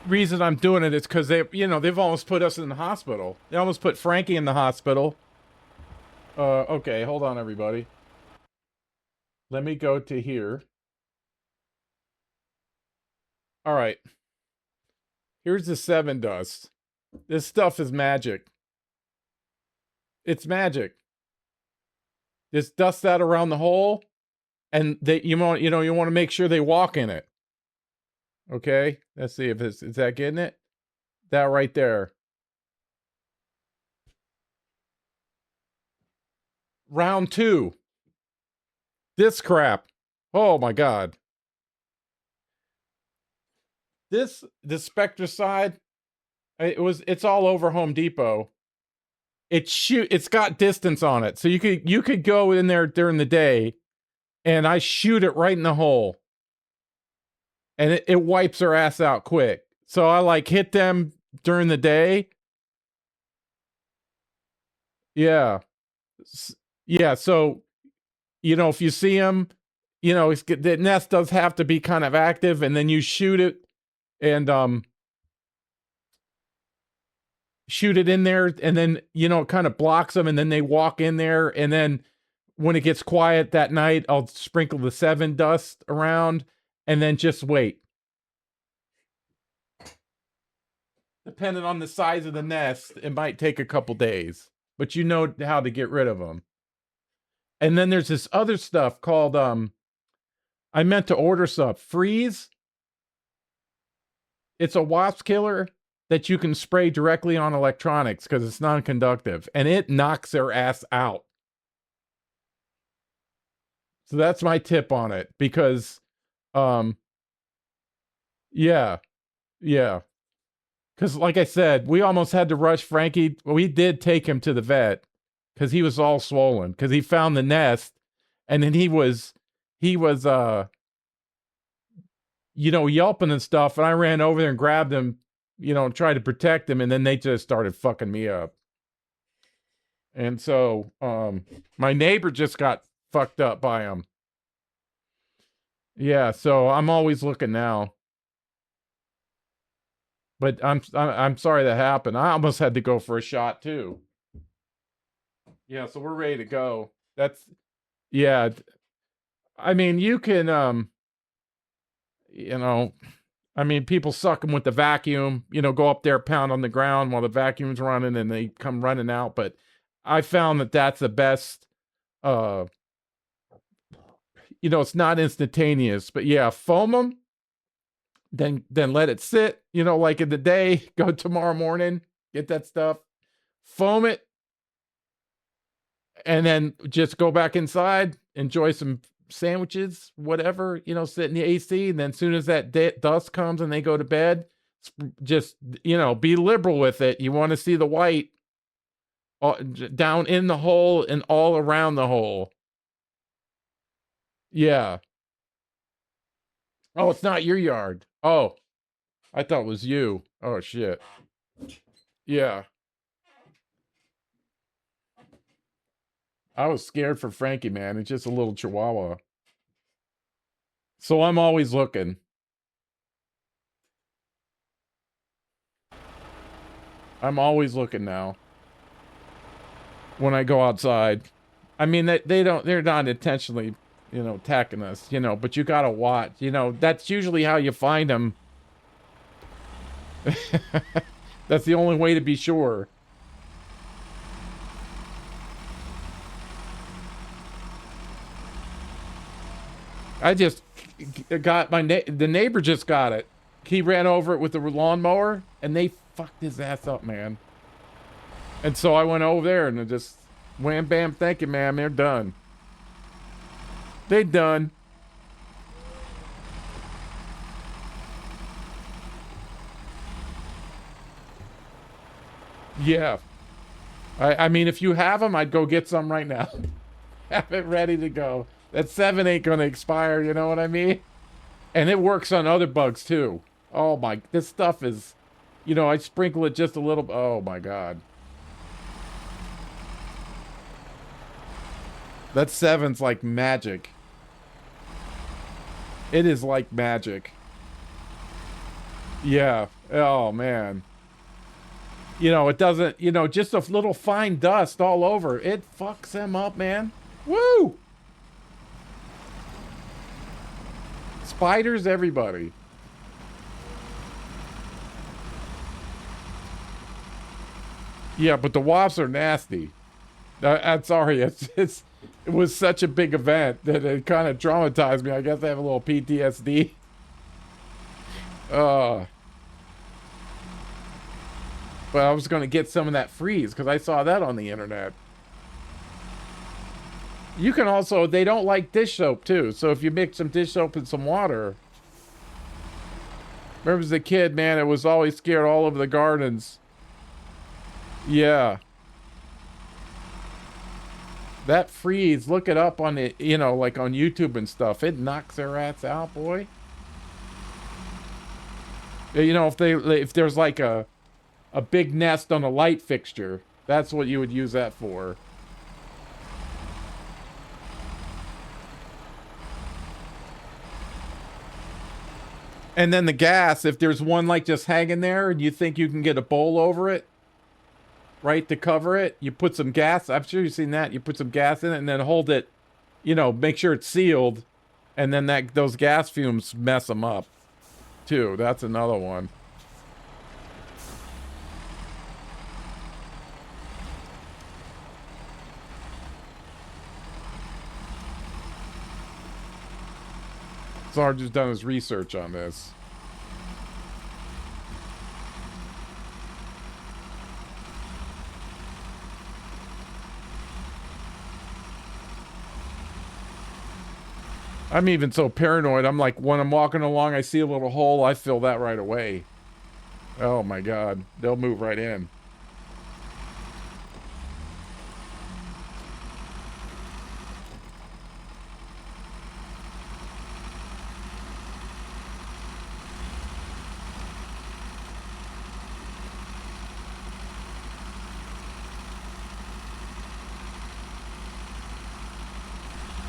S1: Reason I'm doing it is because they've almost put us in the hospital. They almost put Frankie in the hospital. Okay, hold on, everybody. Let me go to here. All right. Here's the 7 dust. This stuff is magic. It's magic. Just dust that around the hole, and you want to make sure they walk in it. Okay, let's see if is that getting it? That right there. Round 2. This crap. Oh my god. The Spectracide, it's all over Home Depot. It's got distance on it. So you could go in there during the day, and I shoot it right in the hole. And it wipes her ass out quick. So I hit them during the day. Yeah. Yeah, so if you see them,
S2: you know, the nest does have to be kind of active, and then you shoot it and shoot it in there, and then, you know, it kind of blocks them, and then they walk in there, and then when it gets quiet that night, I'll sprinkle the 7 dust around, and then just wait. Depending on the size of the nest, it might take a couple days, but you know how to get rid of them. And then there's this other stuff called, I meant to order some, Freeze. It's a wasp killer that you can spray directly on electronics because it's non-conductive, and it knocks their ass out. So that's my tip on it, because, yeah. Because like I said, we almost had to rush Frankie. Well, we did take him to the vet because he was all swollen because he found the nest, and then he was, you know, yelping and stuff. And I ran over there and grabbed him, you know, and tried to protect him. And then they just started fucking me up. And so, my neighbor just got fucked up by him. Yeah. So I'm always looking now. But I'm sorry that happened. I almost had to go for a shot too. Yeah, so we're ready to go. Yeah. I mean, you can, you know, I mean, people suck them with the vacuum, you know, go up there, pound on the ground while the vacuum's running, and they come running out. But I found that that's the best, you know, it's not instantaneous, but yeah, foam them. Then let it sit, you know, like in the day, go tomorrow morning, get that stuff, foam it, and then just go back inside, enjoy some sandwiches, whatever, you know, sit in the AC. And then as soon as that dust comes and they go to bed, just, you know, be liberal with it. You want to see the white down in the hole and all around the hole. Yeah. Oh, it's not your yard. Oh, I thought it was you. Oh, shit. Yeah. I was scared for Frankie, man. It's just a little chihuahua. So I'm always looking. I'm always looking now. When I go outside. I mean, they're not intentionally, you know, attacking us, you know, but you gotta watch. You know, that's usually how you find them. That's the only way to be sure. I just got the neighbor just got it. He ran over it with the lawnmower, and they fucked his ass up, man. And so I went over there and just wham bam, thank you, ma'am. They're done. They done. Yeah. I mean, if you have them, I'd go get some right now. Have it ready to go. That 7 ain't gonna expire, you know what I mean? And it works on other bugs too. Oh my, this stuff is, you know, I sprinkle it just a little. Oh my God. That 7's like magic. It is like magic. Yeah. Oh man. You know, it doesn't, you know, just a little fine dust all over. It fucks them up, man. Woo! Spiders, everybody. Yeah, but the wasps are nasty. I'm sorry, it was such a big event that it kind of traumatized me. I guess I have a little PTSD. But I was going to get some of that freeze because I saw that on the internet. You can also, they don't like dish soap too. So if you mix some dish soap and some water. Remember as a kid, man, it was always scared all over the gardens. Yeah. That freeze, look it up on it, you know, like on YouTube and stuff. It knocks their ass out, boy. You know, if there's like a big nest on a light fixture, that's what you would use that for. And then the gas, if there's one like just hanging there and you think you can get a bowl over it, right, to cover it, you put some gas. I'm sure you've seen that. You put some gas in it and then hold it, you know, make sure it's sealed. And then those gas fumes mess them up, too. That's another one. Sarge has done his research on this. I'm even so paranoid. I'm like, when I'm walking along, I see a little hole, I fill that right away. Oh my God. They'll move right in.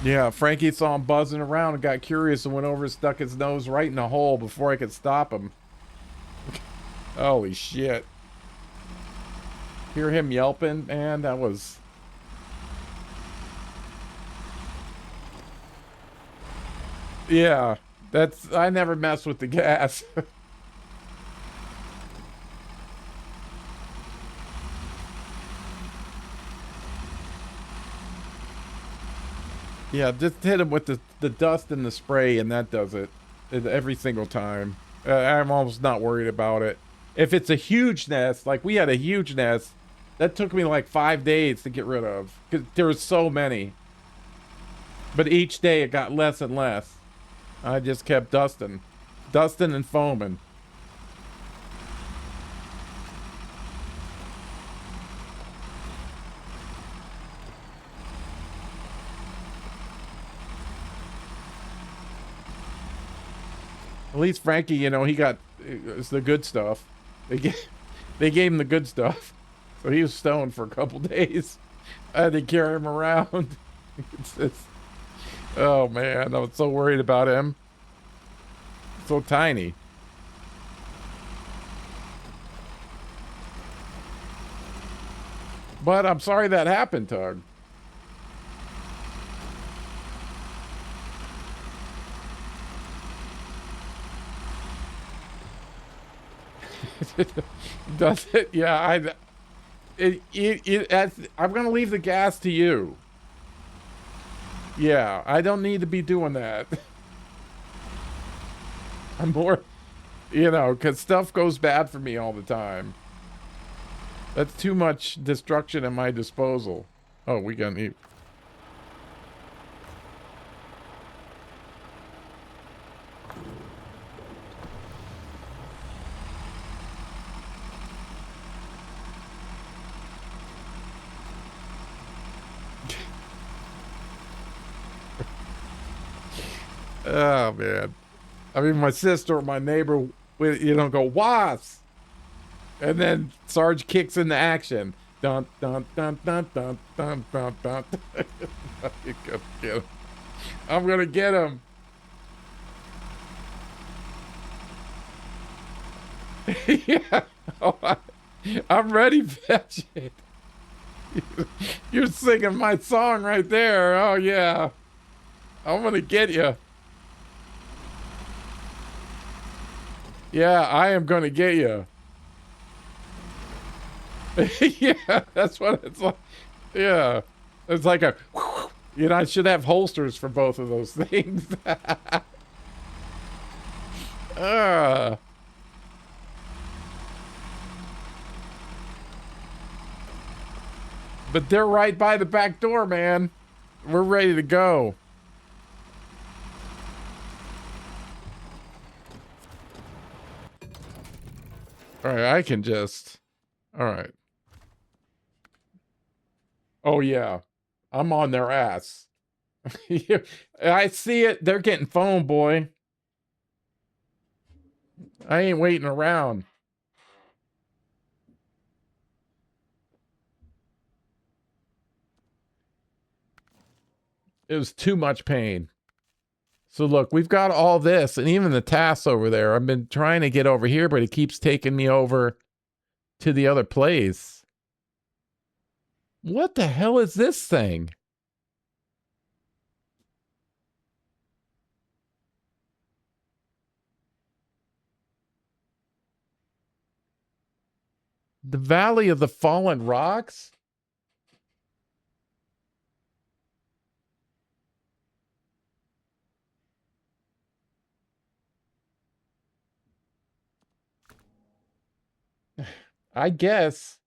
S2: Yeah, Frankie saw him buzzing around and got curious and went over and stuck his nose right in the hole before I could stop him. Holy shit. Hear him yelping? Man, that was... Yeah, that's... I never mess with the gas. Yeah, just hit him with the dust and the spray and that does it. Every single time. I'm almost not worried about it. If it's a huge nest, like we had a huge nest, that took me like 5 days to get rid of. Because there were so many. But each day it got less and less. I just kept dusting. Dusting and foaming. At least Frankie, you know, he got it's the good stuff. They gave him the good stuff. So he was stoned for a couple days. I had to carry him around. Oh man, I was so worried about him. So tiny. But I'm sorry that happened, Tug. Does it? Yeah, I'm gonna leave the gas to you. Yeah, I don't need to be doing that. I'm more, you know, because stuff goes bad for me all the time. That's too much destruction at my disposal. Oh, we got need. Oh man, I mean, my sister or my neighbor, you know, go wasps, and then Sarge kicks into action. Dun dun dun dun dun dun dun dun. You go get him. I'm gonna get him. Yeah, oh, I'm ready, fetch it. You're singing my song right there. Oh yeah, I'm gonna get you. Yeah, I am gonna get you. Yeah, that's what it's like. Yeah, it's like a, you know, I should have holsters for both of those things. uh. But they're right by the back door, man. We're ready to go. All right, I can just... All right. Oh, yeah. I'm on their ass. I see it. They're getting foam, boy. I ain't waiting around. It was too much pain. So look, we've got all this, and even the tasks over there. I've been trying to get over here, but it keeps taking me over to the other place. What the hell is this thing? The Valley of the Fallen Rocks? I guess.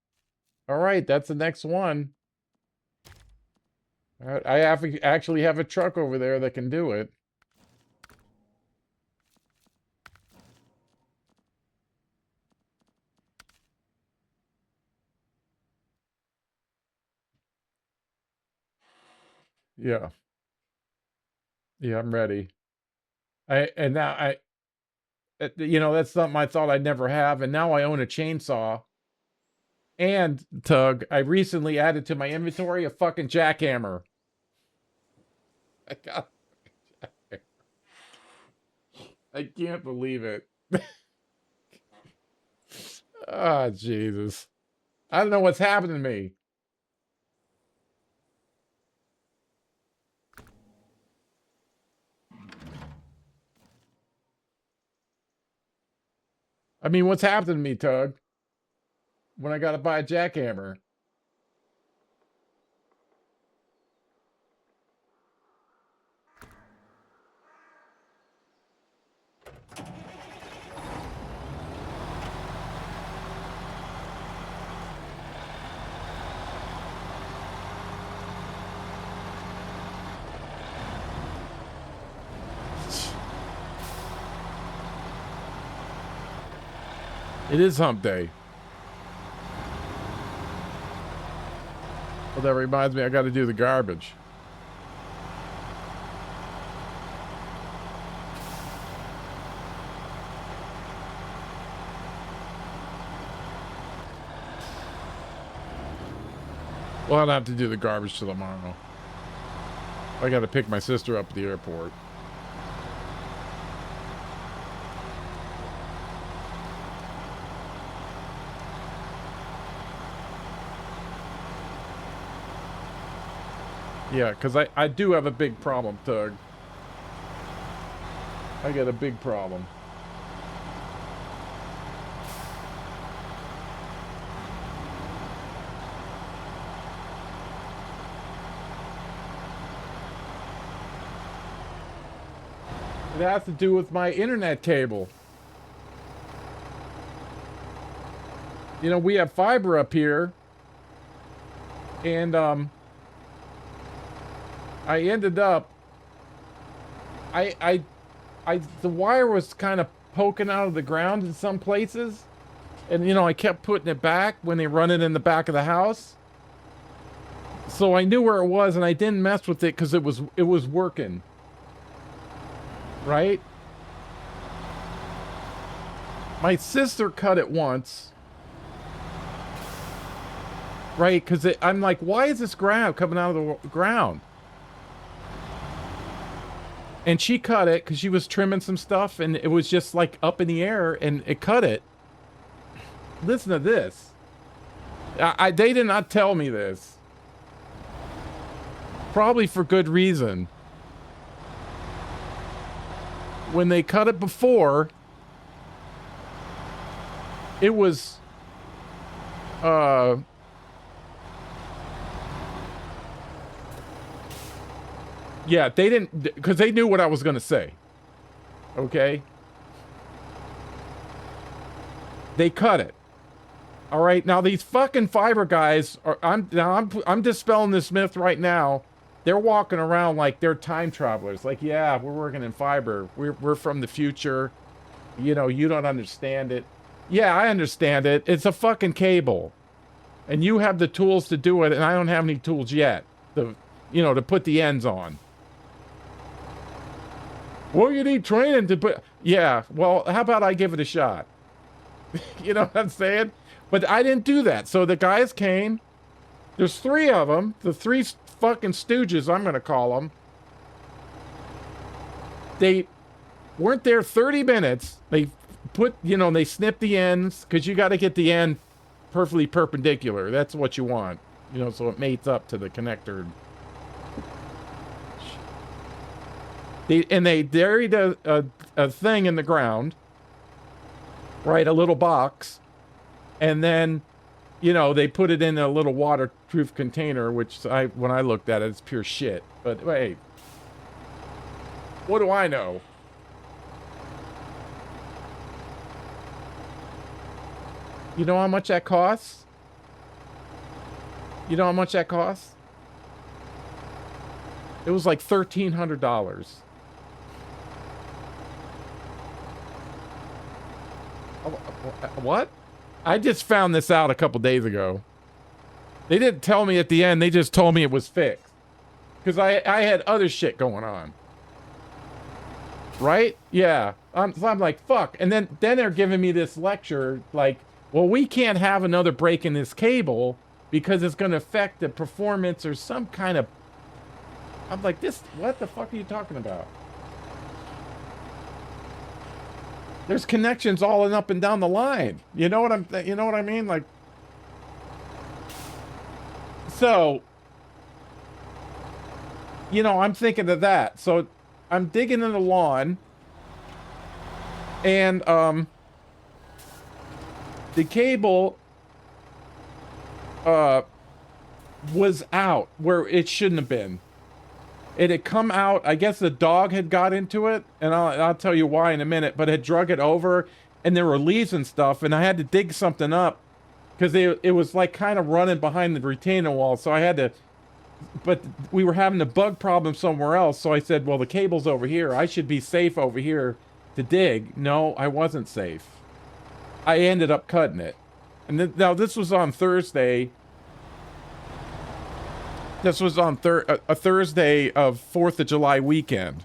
S2: All right, that's the next one. I actually have a truck over there that can do it. Yeah. Yeah, I'm ready. You know, that's something I thought I'd never have, and now I own a chainsaw. And, Tug, I recently added to my inventory a fucking jackhammer. I can't believe it. Ah, Jesus. I don't know what's happening to me. I mean, what's happening to me, Tug? When I gotta buy a jackhammer. It is hump day. Well, that reminds me, I gotta do the garbage. Well, I'll have to do the garbage till tomorrow. I gotta pick my sister up at the airport. Yeah, because I do have a big problem, Tug. I got a big problem. It has to do with my internet cable. You know, we have fiber up here. And, I ended up... the wire was kind of poking out of the ground in some places. And, you know, I kept putting it back when they run it in the back of the house. So I knew where it was, and I didn't mess with it because it was working. Right? My sister cut it once. Right? Because I'm like, why is this ground coming out of the ground? And she cut it because she was trimming some stuff, and it was just like up in the air, and it cut it. Listen to this. They did not tell me this. Probably for good reason. When they cut it before, it was, yeah, they didn't, because they knew what I was going to say. Okay? They cut it. All right? Now, these fucking fiber guys, I'm dispelling this myth right now. They're walking around like they're time travelers. Like, yeah, we're working in fiber. We're from the future. You know, you don't understand it. Yeah, I understand it. It's a fucking cable. And you have the tools to do it, and I don't have any tools yet. To put the ends on. Well, you need training to put... Yeah, well, how about I give it a shot? You know what I'm saying? But I didn't do that. So the guys came. There's 3 of them. The 3 fucking stooges, I'm going to call them. They weren't there 30 minutes. They put, they snipped the ends because you got to get the end perfectly perpendicular. That's what you want, so it mates up to the connector. They buried a thing in the ground, right? A little box. And then, they put it in a little waterproof container, which when I looked at it, it's pure shit. But wait, what do I know? You know how much that costs? You know how much that costs? It was like $1,300. What? I just found this out a couple days ago. They didn't tell me at the end. They just told me it was fixed. Because I had other shit going on. Right? Yeah. So I'm like, fuck. And then they're giving me this lecture like, well, we can't have another break in this cable because it's going to affect the performance or some kind of... I'm like, what the fuck are you talking about? There's connections all up and down the line. You know what I mean? Like, so, I'm thinking of that. So I'm digging in the lawn and, the cable, was out where it shouldn't have been. It had come out, I guess the dog had got into it, and I'll tell you why in a minute, but had drug it over, and there were leaves and stuff, and I had to dig something up, because it was like kind of running behind the retaining wall, so I had to, but we were having a bug problem somewhere else, so I said, well, the cable's over here, I should be safe over here to dig. No, I wasn't safe. I ended up cutting it. And now this was on Thursday. This was on a Thursday of 4th of July weekend.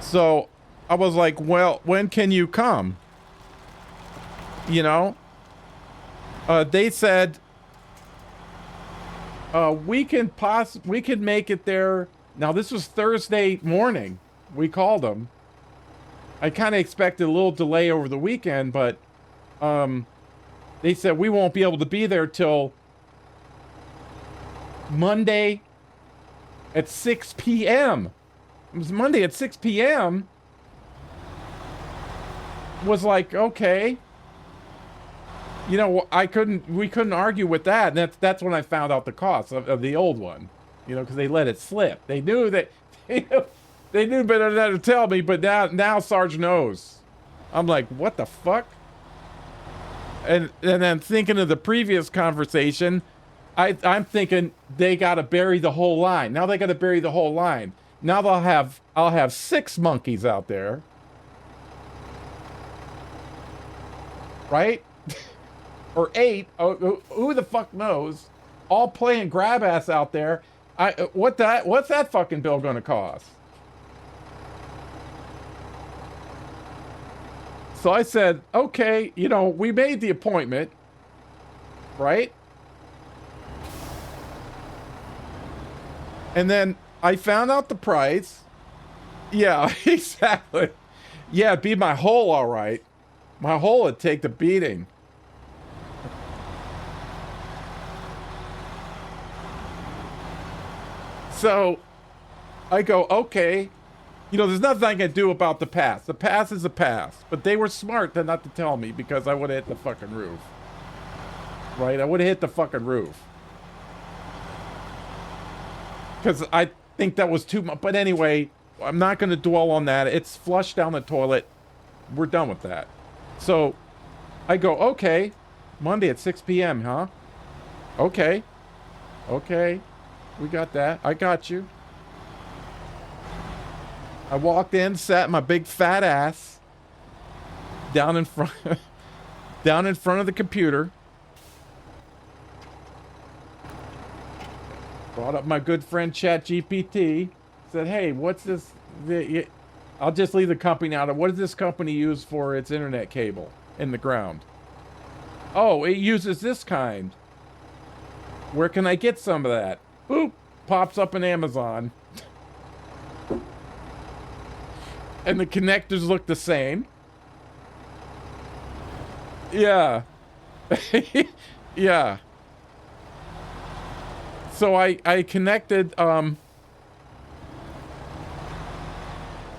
S2: So I was like, well, when can you come? They said, we can make it there. Now this was Thursday morning. We called them. I kind of expected a little delay over the weekend, but they said we won't be able to be there till Monday at 6 p.m. It was Monday at 6 p.m. Was like, okay. We couldn't argue with that. And that's when I found out the cost of the old one. Because they let it slip. They knew that they knew better than to tell me, but now Sarge knows. I'm like, what the fuck? And then thinking of the previous conversation, I'm thinking they gotta bury the whole line. Now they gotta bury the whole line. Now I'll have 6 monkeys out there. Right? Or 8. Oh, who the fuck knows? All playing grab ass out there. What's that fucking bill gonna cost? So I said, okay, we made the appointment, right? And then I found out the price. Yeah, exactly. Yeah, it'd be my hole, all right. My hole would take the beating. So I go, okay. There's nothing I can do about the pass. The pass is a pass. But they were smart not to tell me because I would have hit the fucking roof. Right? I would have hit the fucking roof. Because I think that was too much. But anyway, I'm not going to dwell on that. It's flushed down the toilet. We're done with that. So I go, okay. Monday at 6 p.m., huh? Okay. Okay. We got that. I got you. I walked in, sat my big fat ass down in front of the computer. Brought up my good friend ChatGPT. Said, "Hey, what's this? I'll just leave the company out of. What does this company use for its internet cable in the ground? Oh, it uses this kind. Where can I get some of that? Boop, pops up in Amazon. And the connectors look the same. Yeah. Yeah. So I connected,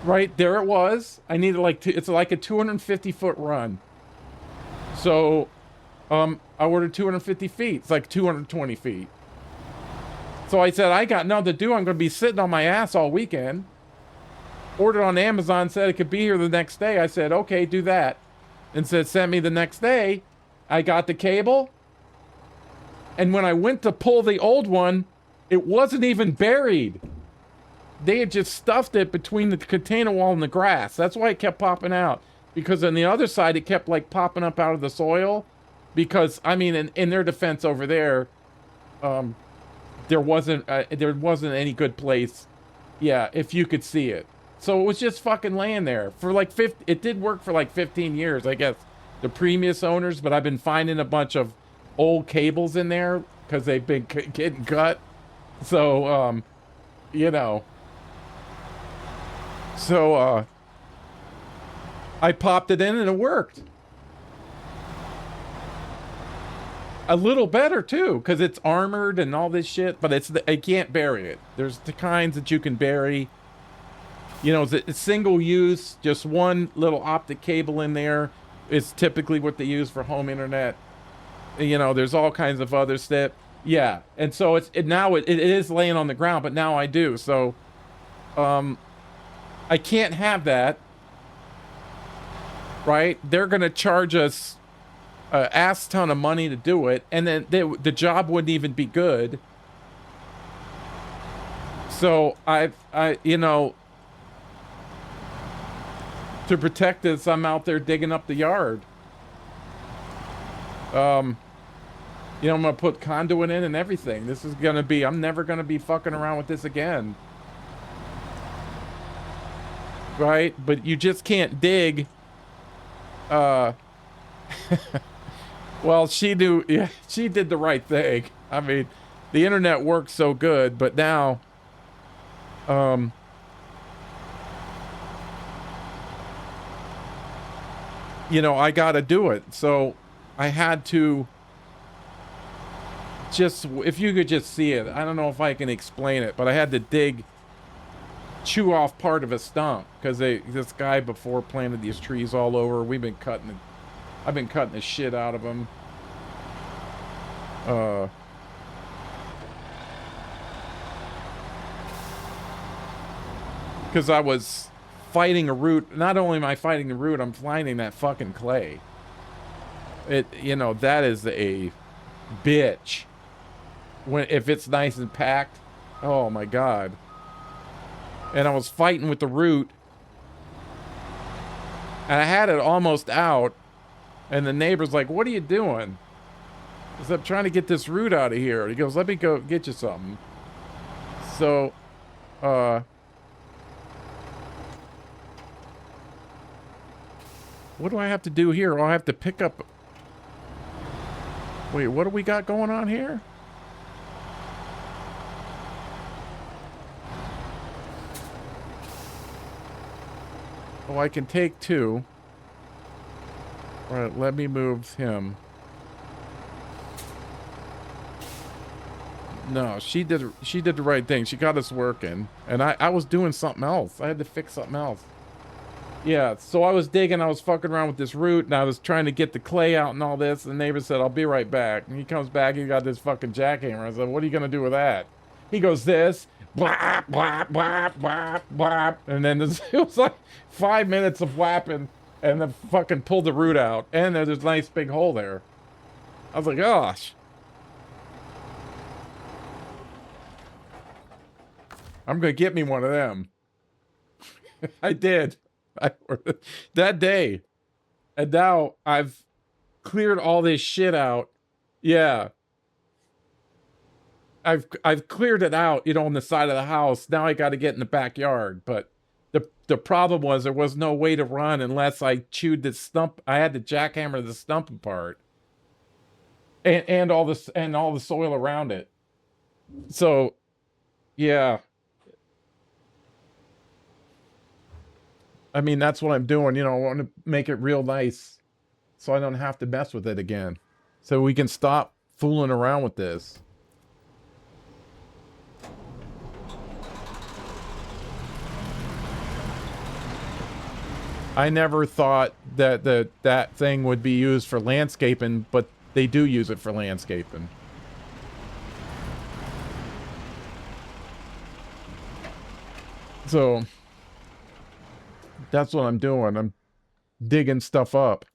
S2: right there it was. I needed like, it's like a 250-foot run. So, I ordered 250 feet. It's like 220 feet. So I said, I got nothing to do. I'm going to be sitting on my ass all weekend. Ordered on Amazon, said it could be here the next day. I said, okay, do that. And said, send me the next day. I got the cable. And when I went to pull the old one, it wasn't even buried. They had just stuffed it between the container wall and the grass. That's why it kept popping out. Because on the other side, it kept like popping up out of the soil. Because, I mean, in their defense over there, there wasn't any good place. Yeah, if you could see it. So it was just fucking laying there for like it did work for like 15 years, I guess, the previous owners, but I've been finding a bunch of old cables in there because they've been getting cut. So, you know. So, I popped it in and it worked. A little better too, because it's armored and all this shit, but I can't bury it. There's the kinds that you can bury. You know, it's single use, just one little optic cable in there is typically what they use for home internet. You know, there's all kinds of other stuff. Yeah, and so it is laying on the ground, but now I do. So, I can't have that. Right? They're gonna charge us an ass ton of money to do it, and then the job wouldn't even be good. So you know, to protect this, I'm out there digging up the yard. You know, I'm gonna put conduit in and everything. This is gonna be, I'm never gonna be fucking around with this again. Right? But you just can't dig. Well, she knew, yeah, she did the right thing. I mean, the internet works so good, but now, you know, I gotta do it. So I had to just, if you could just see it, I don't know if I can explain it, but I had to chew off part of a stump because this guy before planted these trees all over. I've been cutting the shit out of them. Because I was fighting a root. Not only am I fighting the root, I'm finding that fucking clay. You know, that is a bitch. If it's nice and packed. Oh my God. And I was fighting with the root. And I had it almost out. And the neighbor's like, what are you doing? I said, I'm trying to get this root out of here. He goes, let me go get you something. So, what do I have to do here? Oh, I have to pick up... Wait, what do we got going on here? Oh, I can take two. All right, let me move him. No, she did the right thing. She got us working. And I was doing something else. I had to fix something else. Yeah, so I was digging, I was fucking around with this root, and I was trying to get the clay out and all this, and the neighbor said, I'll be right back. And he comes back, he got this fucking jackhammer. I said, what are you gonna do with that? He goes, this, blap, blap, blap, blap, blap. And then it was like 5 minutes of whapping, and then fucking pulled the root out. And there's this nice big hole there. I was like, gosh. I'm gonna get me one of them. I did. That day. And now I've cleared all this shit out. Yeah. I've cleared it out, you know, on the side of the house. Now I got to get in the backyard. But the problem was there was no way to run unless I chewed the stump. I had to jackhammer the stump apart. and all this and all the soil around it. So, yeah. I mean, that's what I'm doing. You know, I want to make it real nice so I don't have to mess with it again. So we can stop fooling around with this. I never thought that that thing would be used for landscaping, but they do use it for landscaping. So that's what I'm doing. I'm digging stuff up.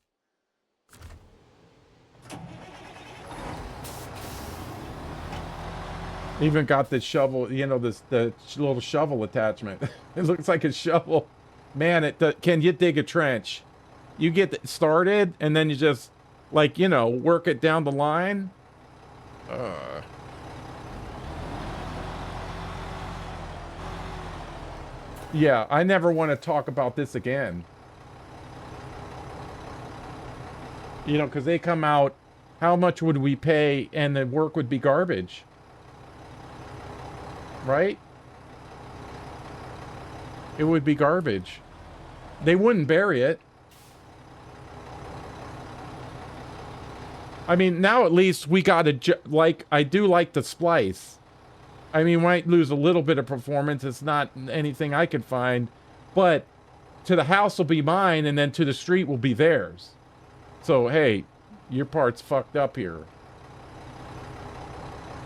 S2: Even got this shovel, you know, the little shovel attachment. It looks like a shovel. Man, can you dig a trench? You get started and then you just, like, you know, work it down the line. Yeah, I never want to talk about this again. You know, because they come out, how much would we pay, and the work would be garbage. Right? It would be garbage. They wouldn't bury it. I mean, now at least we got I do like the splice. I mean, might lose a little bit of performance. It's not anything I could find. But to the house will be mine, and then to the street will be theirs. So, hey, your part's fucked up here.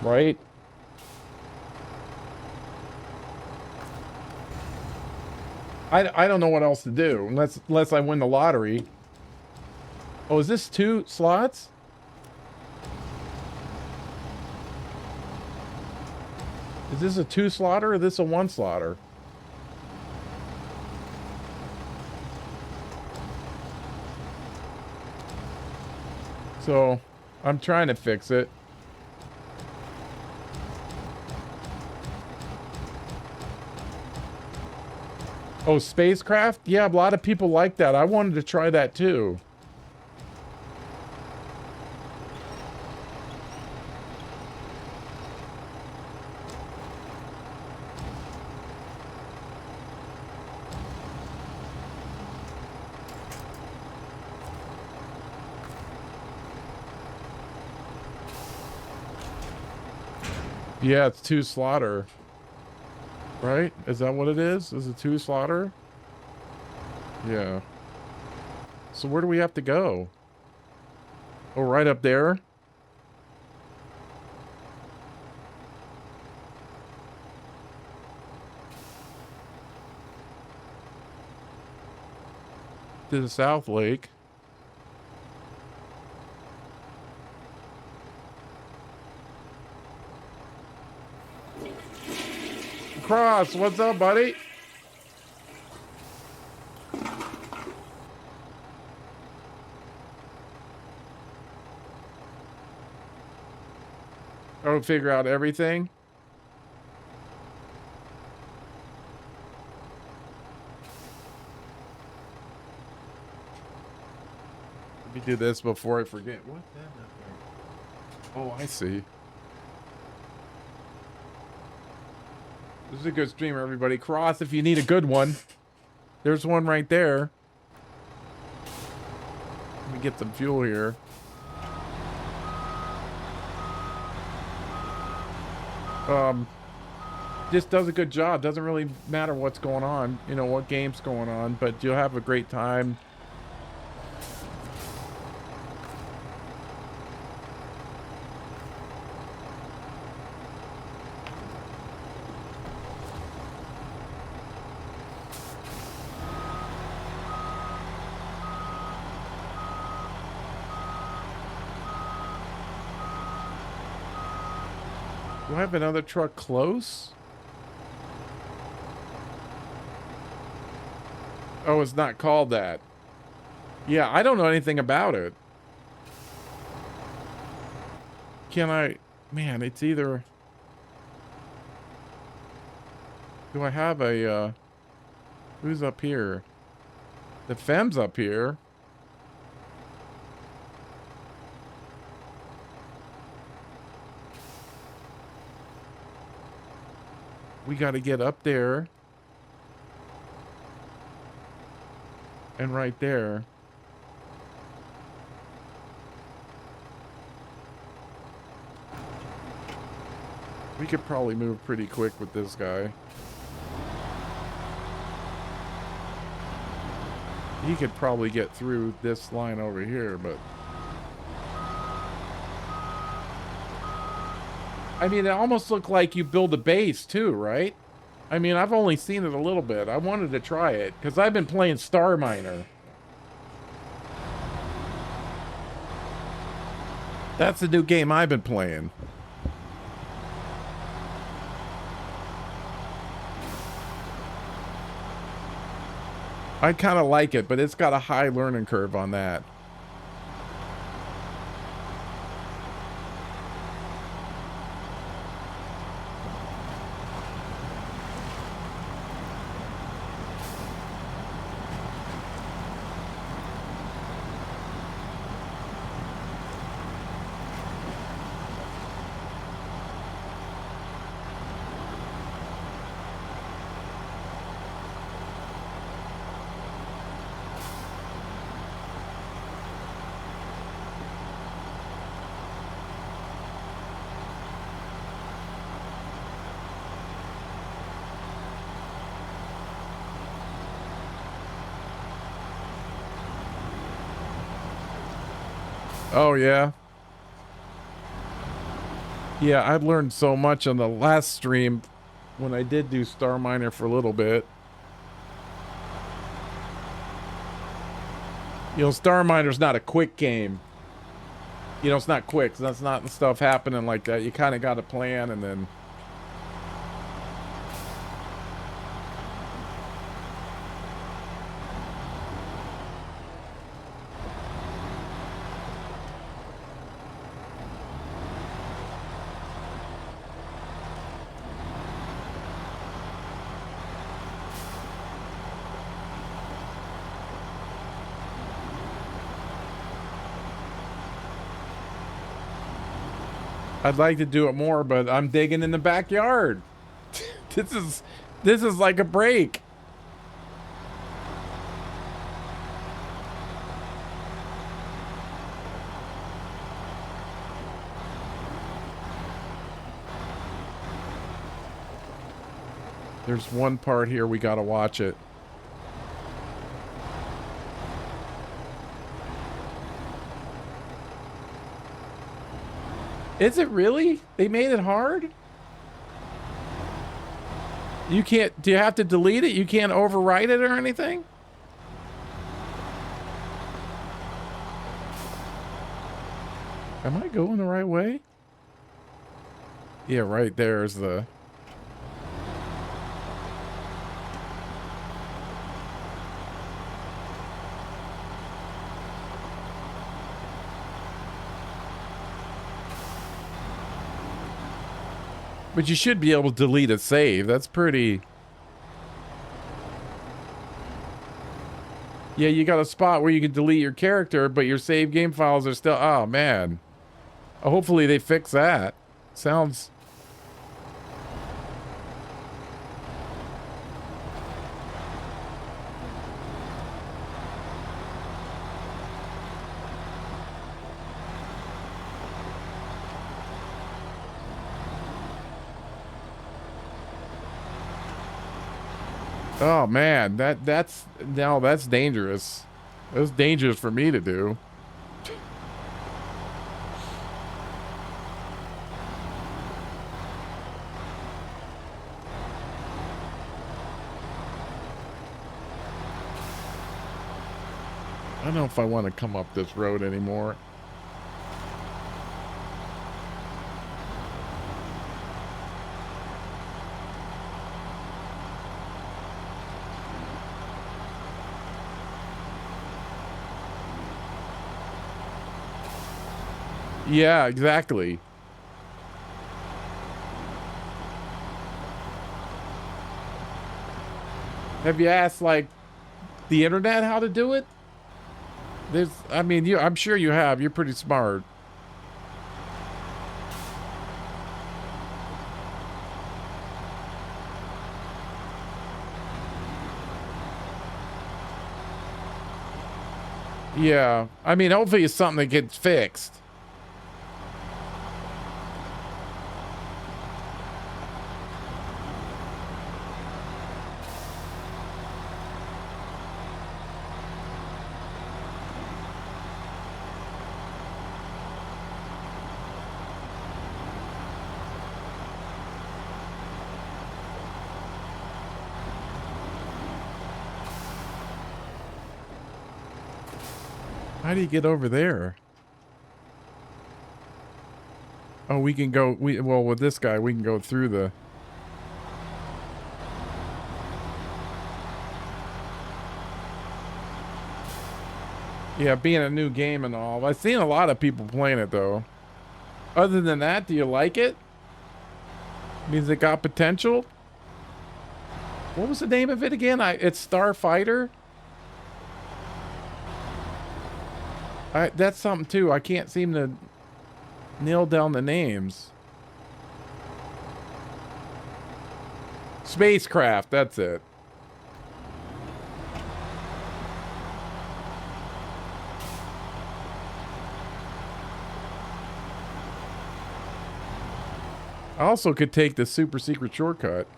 S2: Right? I don't know what else to do unless I win the lottery. Oh, is this 2 slots? Is this a 2 slotter or is this a 1 slotter? So, I'm trying to fix it. Oh, spacecraft? Yeah, a lot of people like that. I wanted to try that too. Yeah, it's 2 slaughter. Right? Is that what it is? Is it 2 slaughter? Yeah. So where do we have to go? Oh, right up there? To the South Lake. Cross, what's up, buddy? Oh, figure out everything? Let me do this before I forget. What the heck? Oh, I see. This is a good stream, everybody. Cross if you need a good one. There's one right there. Let me get some fuel here. Just does a good job. Doesn't really matter what's going on, you know, what game's going on, but you'll have a great time. Do I have another truck close? Oh, it's not called that. Yeah, I don't know anything about it. Can I... Man, it's either... Do I have a, Who's up here? The Fem's up here. We got to get up there. And right there. We could probably move pretty quick with this guy. He could probably get through this line over here, but... I mean, it almost looked like you build a base too, right? I mean, I've only seen it a little bit. I wanted to try it, because I've been playing Star Miner. That's the new game I've been playing. I kind of like it, but it's got a high learning curve on that. Oh, yeah. Yeah, I learned so much on the last stream when I did do Star Miner for a little bit. You know, Star Miner's not a quick game. You know, it's not quick. That's not stuff happening like that. You kind of got a plan and then... I'd like to do it more, but I'm digging in the backyard. This is like a break. There's one part here we gotta watch it. Is it really? They made it hard? You can't... Do you have to delete it? You can't overwrite it or anything? Am I going the right way? Yeah, right there's the... But you should be able to delete a save. That's pretty... Yeah, you got a spot where you can delete your character, but your save game files are still... Oh, man. Hopefully they fix that. Sounds... Oh man, that's dangerous. That's dangerous for me to do. I don't know if I want to come up this road anymore. Yeah, exactly. Have you asked, like, the internet how to do it? I mean, I'm sure you have. You're pretty smart. Yeah, I mean, hopefully it's something that gets fixed. How do you get over there? Oh, we can go, well, with this guy, we can go through the... Yeah, being a new game and all. I've seen a lot of people playing it, though. Other than that, do you like it? Means it got potential? What was the name of it again? It's Starfighter? That's something, too. I can't seem to nail down the names. Spacecraft, that's it. I also could take the super secret shortcut.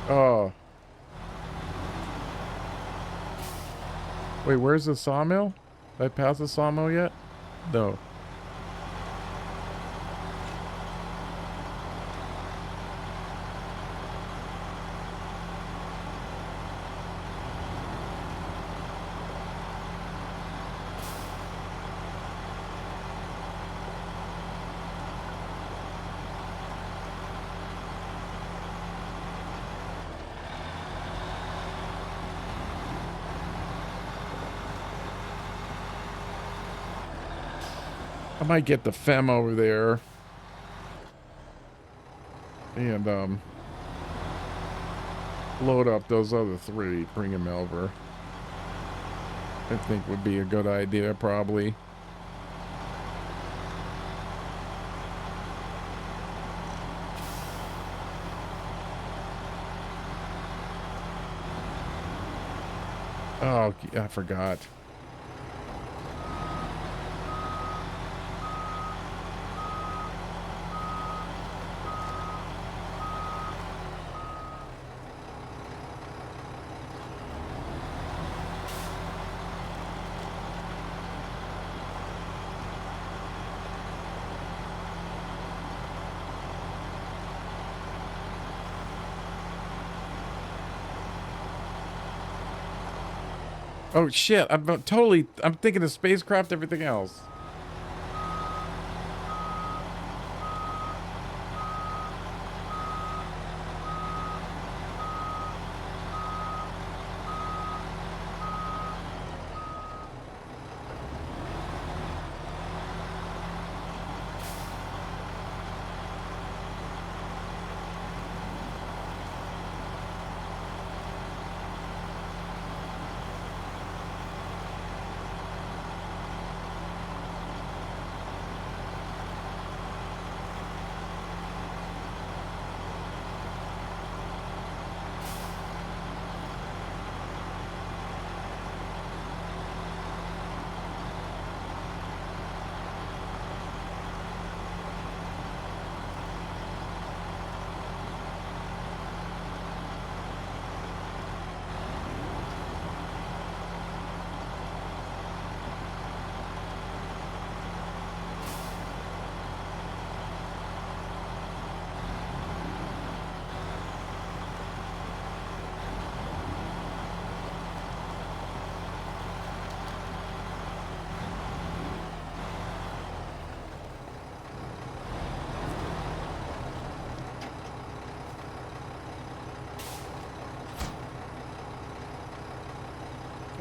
S2: Oh. Wait, where's the sawmill? Did I pass the sawmill yet? No. I might get the fem over there. And, load up those other three. Bring them over. I think would be a good idea, probably. Oh, I forgot. Oh shit, I'm thinking of spacecraft, everything else.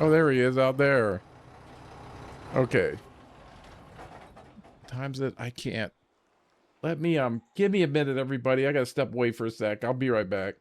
S2: Oh, there he is out there. Okay. Times that I can't. Let me, give me a minute, everybody. I gotta step away for a sec. I'll be right back.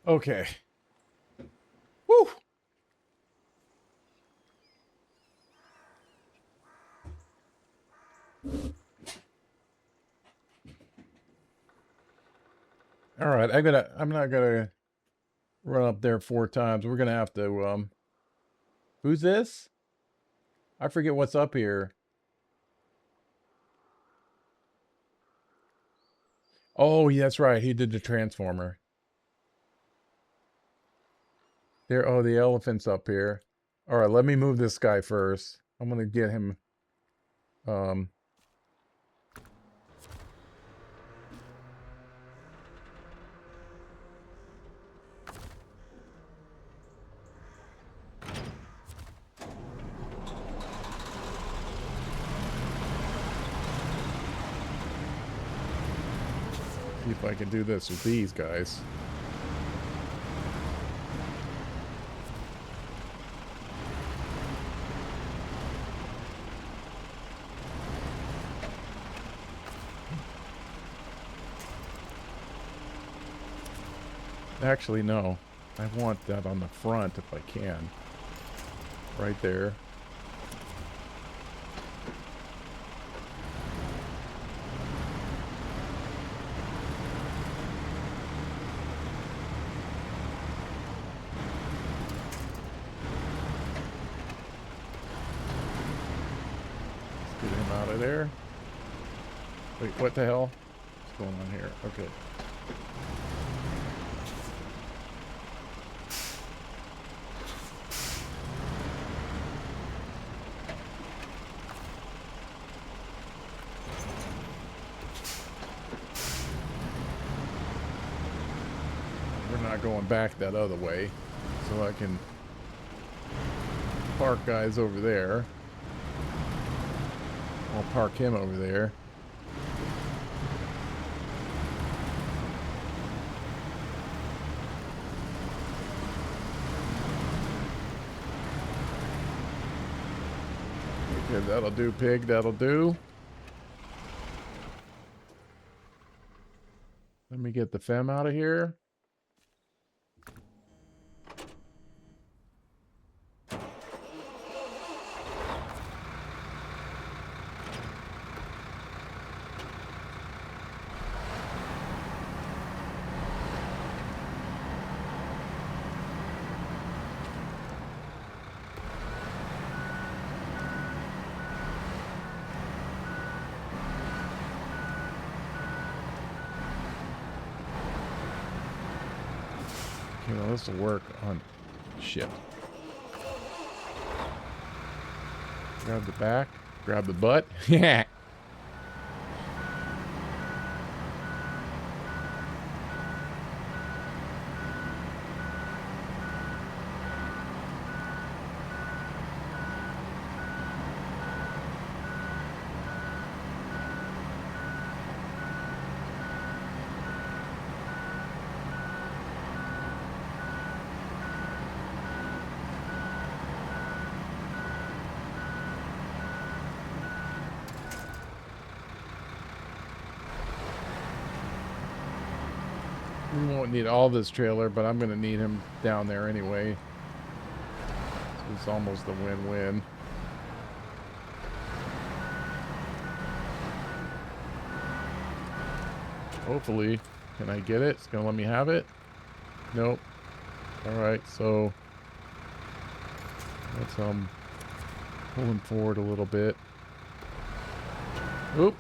S2: Okay. Woo! All right, I'm not gonna run up there 4 times. We're gonna have to who's this? I forget what's up here. Oh, yeah, that's right. He did the transformer. There, oh, the elephant's up here. All right, let me move this guy first. I'm gonna get him. Um, see if I can do this with these guys. Actually, no. I want that on the front if I can. Right there. Let's get him out of there. Wait, what the hell? What's going on here? Okay. Going back that other way, so I can park guys over there. I'll park him over there. Okay, that'll do, pig, that'll do. Let me get the fem out of here. Okay, well, this will work on shit. Grab the back, grab the butt. Yeah. We won't need all this trailer, but I'm going to need him down there anyway. So it's almost a win-win. Hopefully. Can I get it? It's going to let me have it? Nope. Alright, so let's pull him forward a little bit. Oop.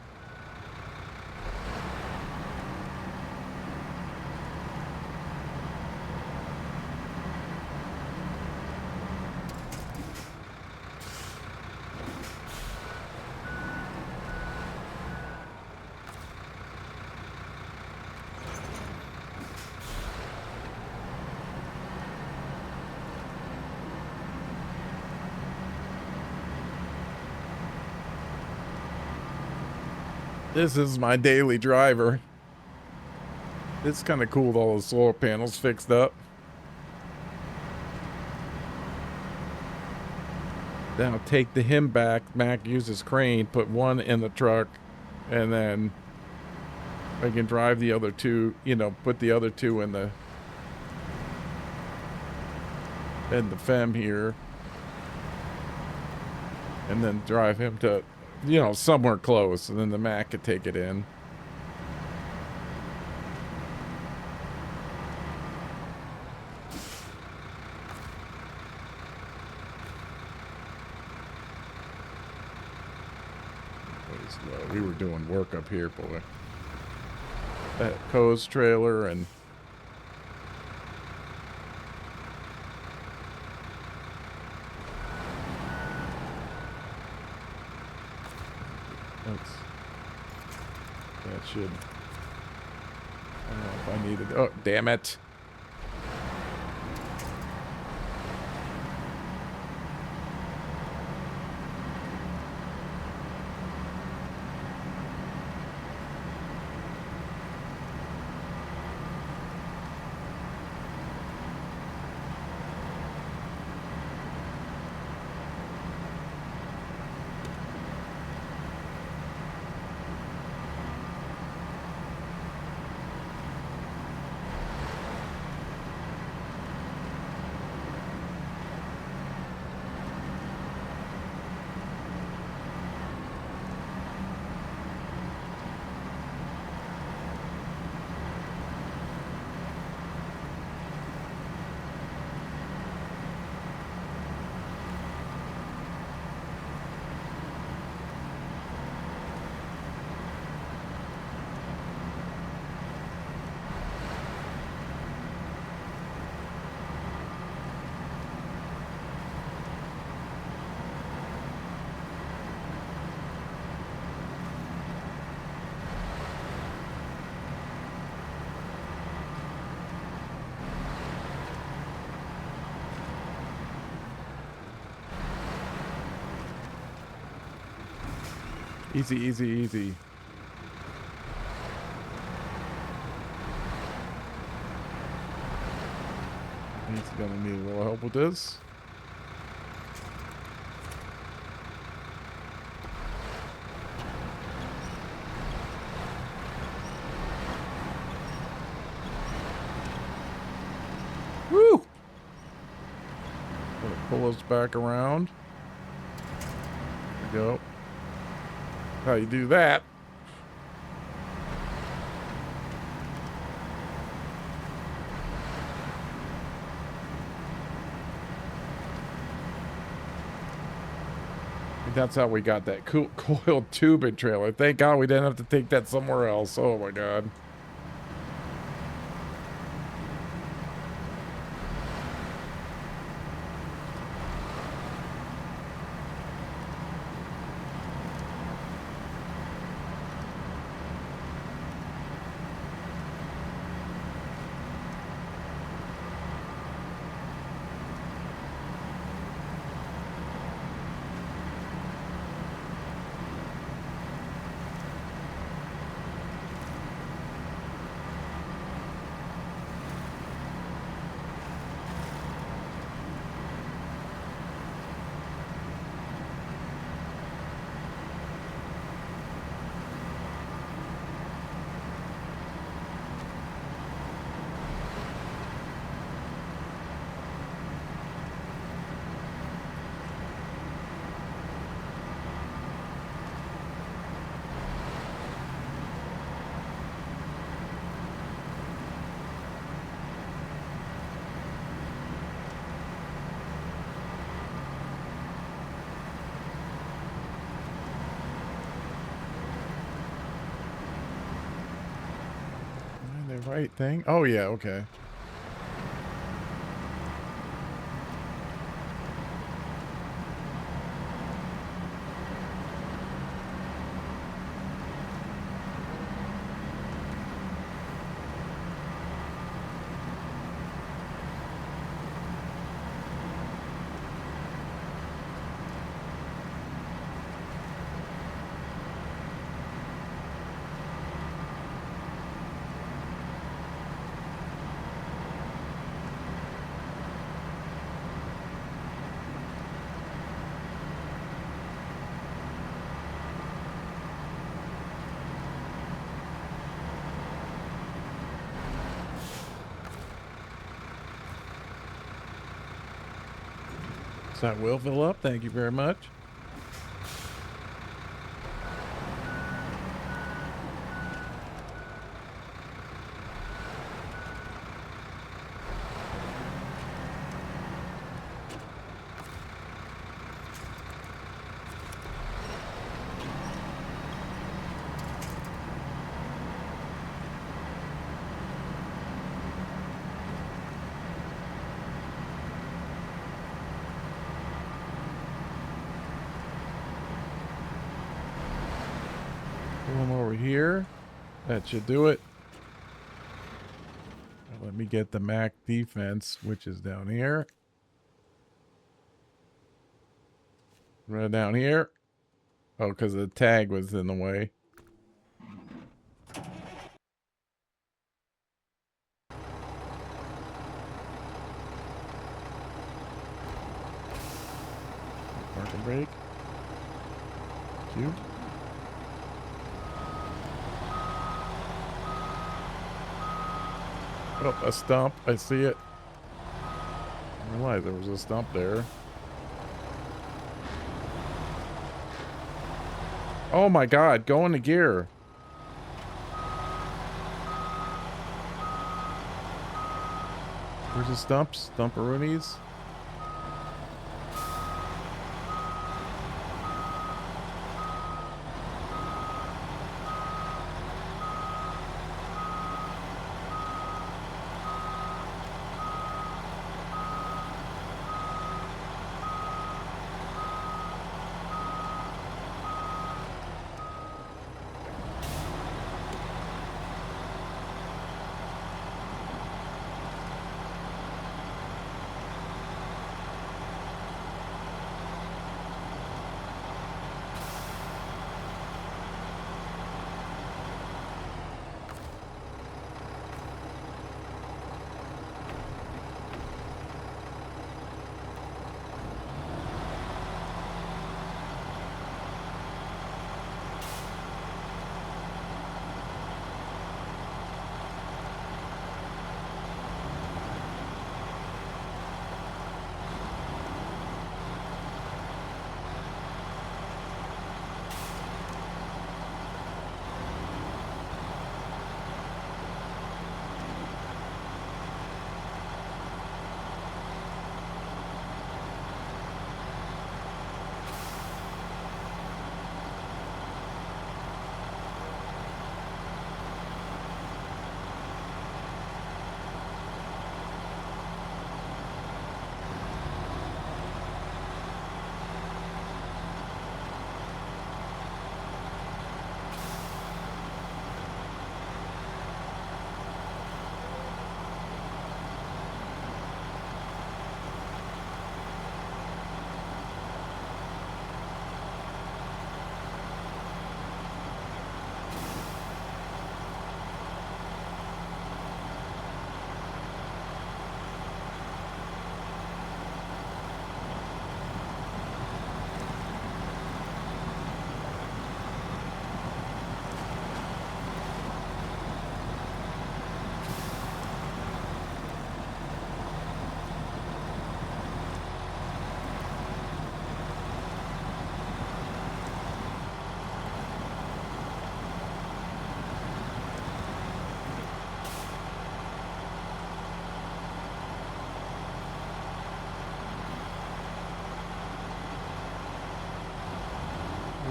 S2: This is my daily driver. It's kind of cool with all the solar panels fixed up. Then I'll take him back. Mac uses crane, put one in the truck, and then I can drive the other two, you know, put the other two in the and the femme here. And then drive him to, you know, somewhere close, and then the Mac could take it in. We were doing work up here, boy. That Coast trailer and... That should... I don't know if I needed... Oh, damn it! Easy, easy, easy. He's gonna need a little help with this. Woo! Gonna pull us back around. There we go. How you do that? That's how we got that coiled tubing trailer. Thank God we didn't have to take that somewhere else. Oh my God. The right thing? Oh yeah, okay. So that will fill up. Thank you very much. Pull them over here. That should do it. Now let me get the Mac defense, which is down here. Right down here. Oh, because the tag was in the way. Parking brake. Cute. Oh, a stump. I see it. I didn't realize there was a stump there. Oh my god, go into gear. Where's the stumps? Stumperoonies?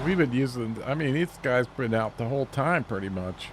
S2: We've been using, I mean, these guys been out the whole time pretty much.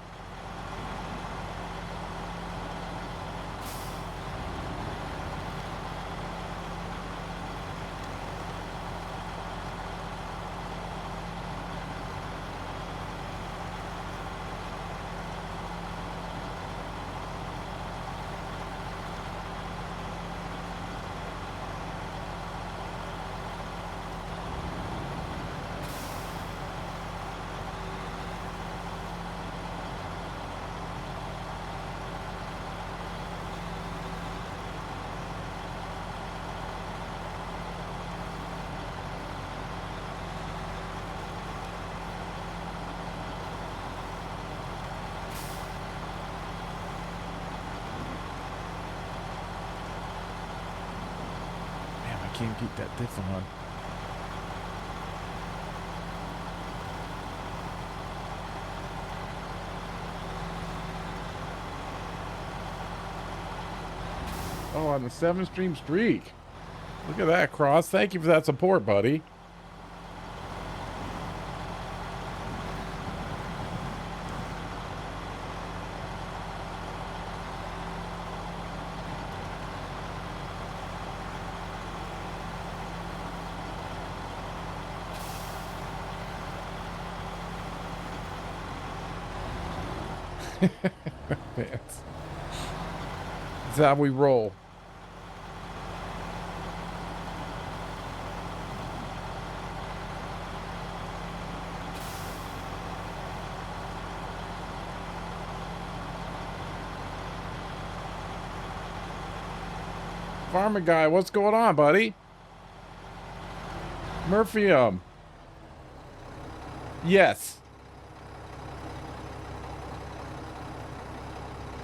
S2: can't keep that diff on. Oh, on the 7-stream streak. Look at that, Cross. Thank you for that support, buddy. That's how we roll. Farmer guy, what's going on, buddy? Murphy, yes.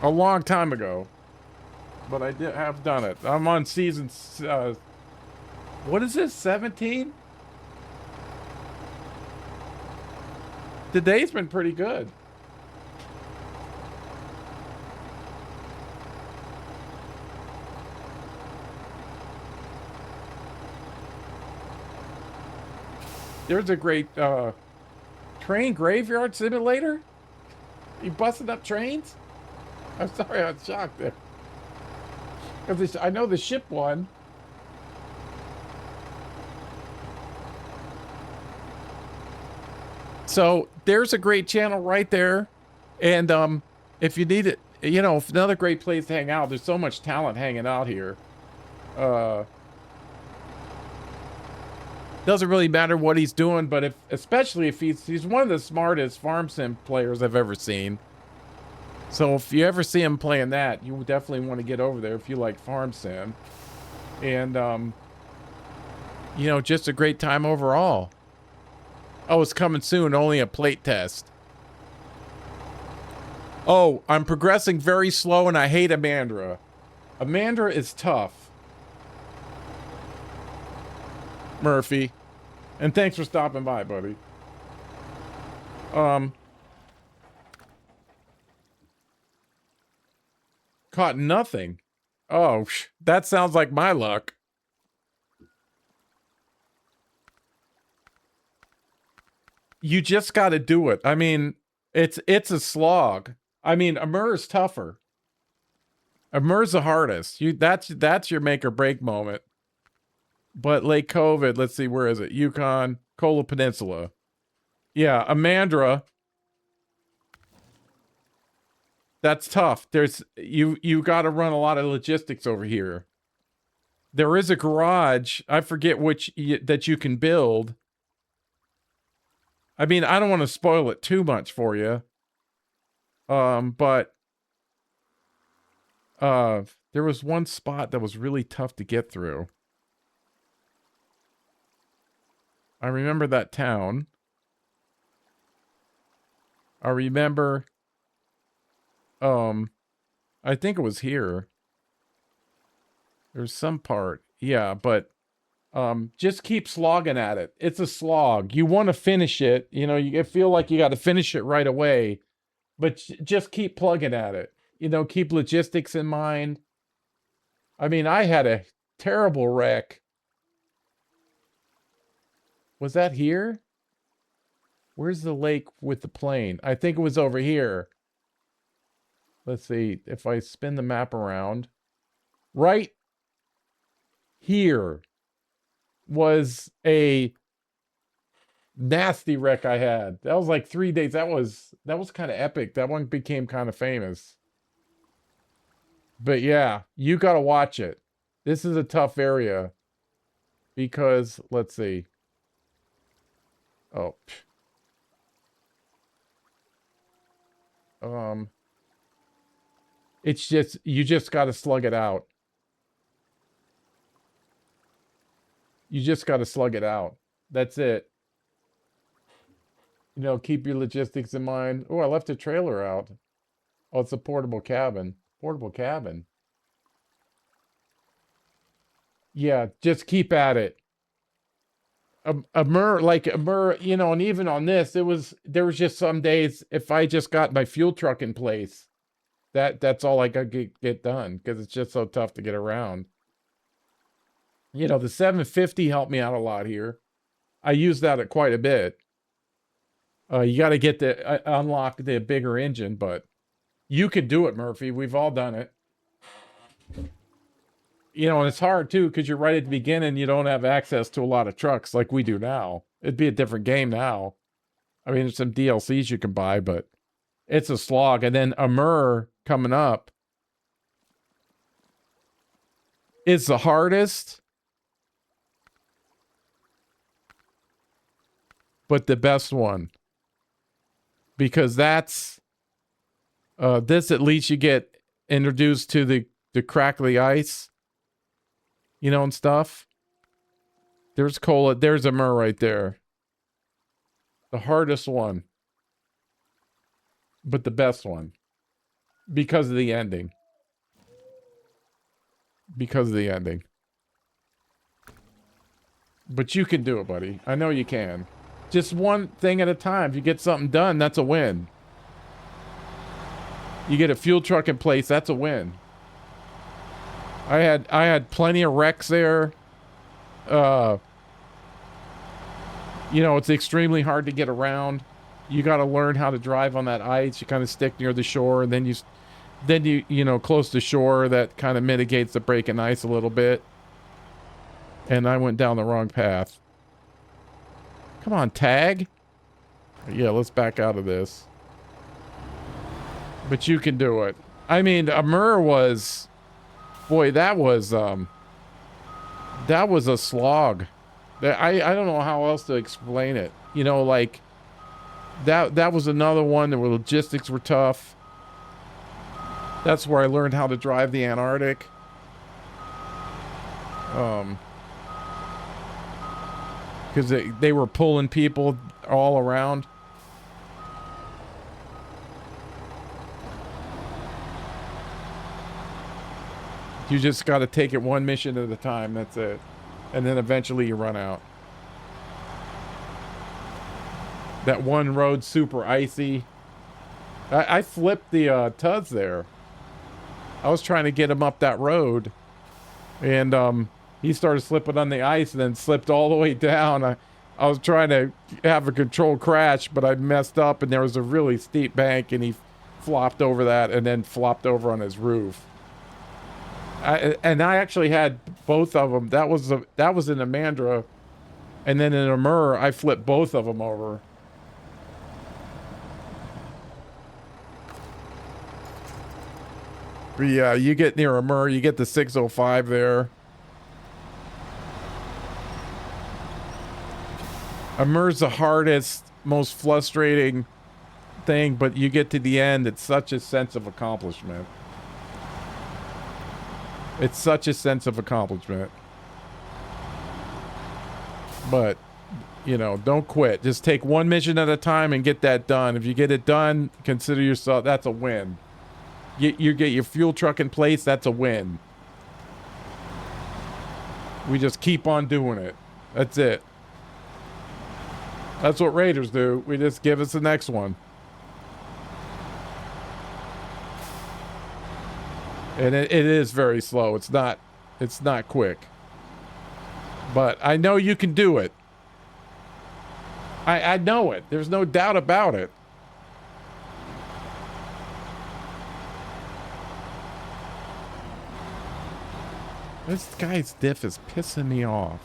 S2: A long time ago. But I have done it. I'm on season, what is this, 17? Today's been pretty good. There's a great, train graveyard simulator? You busting up trains? I'm sorry, I was shocked there. Because I know the ship one. So there's a great channel right there. And if you need it, you know, another great place to hang out. There's so much talent hanging out here. Doesn't really matter what he's doing, but especially if he's one of the smartest farm sim players I've ever seen. So if you ever see him playing that, you definitely want to get over there if you like farm sim. And you know, just a great time overall. Oh, it's coming soon, only a plate test. Oh, I'm progressing very slow and I hate Amandra. Amandra is tough. Murphy. And thanks for stopping by, buddy. Caught nothing. Oh, that sounds like my luck. You just got to do it. I mean, it's a slog. I mean, Amur's tougher. Amur's the hardest. That's your make or break moment. But Lake COVID, let's see, where is it? Yukon, Kola Peninsula. Yeah, Amandra. That's tough. There's you got to run a lot of logistics over here. There is a garage. I forget which that you can build. I mean, I don't want to spoil it too much for you. But there was one spot that was really tough to get through. I remember that town. I remember I think it was here. There's some part. Yeah, but just keep slogging at it. It's a slog. You want to finish it. You know, you feel like you got to finish it right away, but just keep plugging at it. You know, keep logistics in mind. I mean, I had a terrible wreck. Was that here? Where's the lake with the plane? I think it was over here. Let's see if I spin the map around. Right here was a nasty wreck I had. That was like 3 days. That was kind of epic. That one became kind of famous. But yeah, you got to watch it. This is a tough area because let's see. Oh. It's just you just got to slug it out. You just got to slug it out. That's it. You know, keep your logistics in mind. Oh, I left a trailer out. Oh, it's a portable cabin. Portable cabin. Yeah, just keep at it. You know, and even on this, there was just some days if I just got my fuel truck in place, that's all I could get done because it's just so tough to get around. You know, the 750 helped me out a lot here. I use that at quite a bit. You got to get unlock the bigger engine, but you could do it, Murphy. We've all done it. You know, and it's hard too because you're right at the beginning. You don't have access to a lot of trucks like we do now. It'd be a different game now. I mean, there's some DLCs you can buy, but it's a slog. And then Amur coming up is the hardest, but the best one. Because that's this at least you get introduced to the crackly ice, you know, and stuff. There's Cola, there's Amur right there. The hardest one. But the best one. Because of the ending. Because of the ending. But you can do it, buddy. I know you can. Just one thing at a time. If you get something done, that's a win. You get a fuel truck in place, that's a win. I had plenty of wrecks there. You know, it's extremely hard to get around. You got to learn how to drive on that ice. You kind of stick near the shore, and then you know, close to shore, that kind of mitigates the breaking ice a little bit. And I went down the wrong path. Come on, tag. Yeah, let's back out of this. But you can do it. I mean, Amur was, boy, that was a slog. I don't know how else to explain it. You know, like that was another one. The logistics were tough. That's where I learned how to drive the Antarctic. Because they were pulling people all around. You just got to take it one mission at a time. That's it. And then eventually you run out. That one road super icy. I flipped the Tuds there. I was trying to get him up that road. And he started slipping on the ice and then slipped all the way down. I was trying to have a controlled crash, but I messed up and there was a really steep bank and he flopped over that and then flopped over on his roof. I actually had both of them. That was in Amandra, and then in Amur, I flipped both of them over. But yeah, you get near Amur, you get the 605 there. Amur's the hardest, most frustrating thing, but you get to the end, it's such a sense of accomplishment. It's such a sense of accomplishment. But, you know, don't quit. Just take one mission at a time and get that done. If you get it done, consider yourself, that's a win. You get your fuel truck in place, that's a win. We just keep on doing it. That's it. That's what Raiders do. We just give us the next one. And it is very slow. It's not quick. But I know you can do it. I know it. There's no doubt about it. This guy's diff is pissing me off.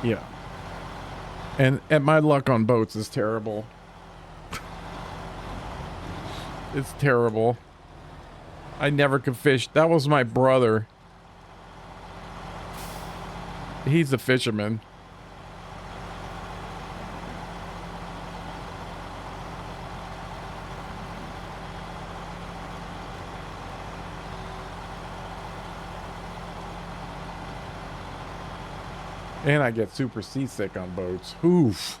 S2: Yeah. And my luck on boats is terrible. It's terrible. I never could fish. That was my brother. He's a fisherman. And I get super seasick on boats. Oof.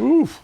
S2: Oof.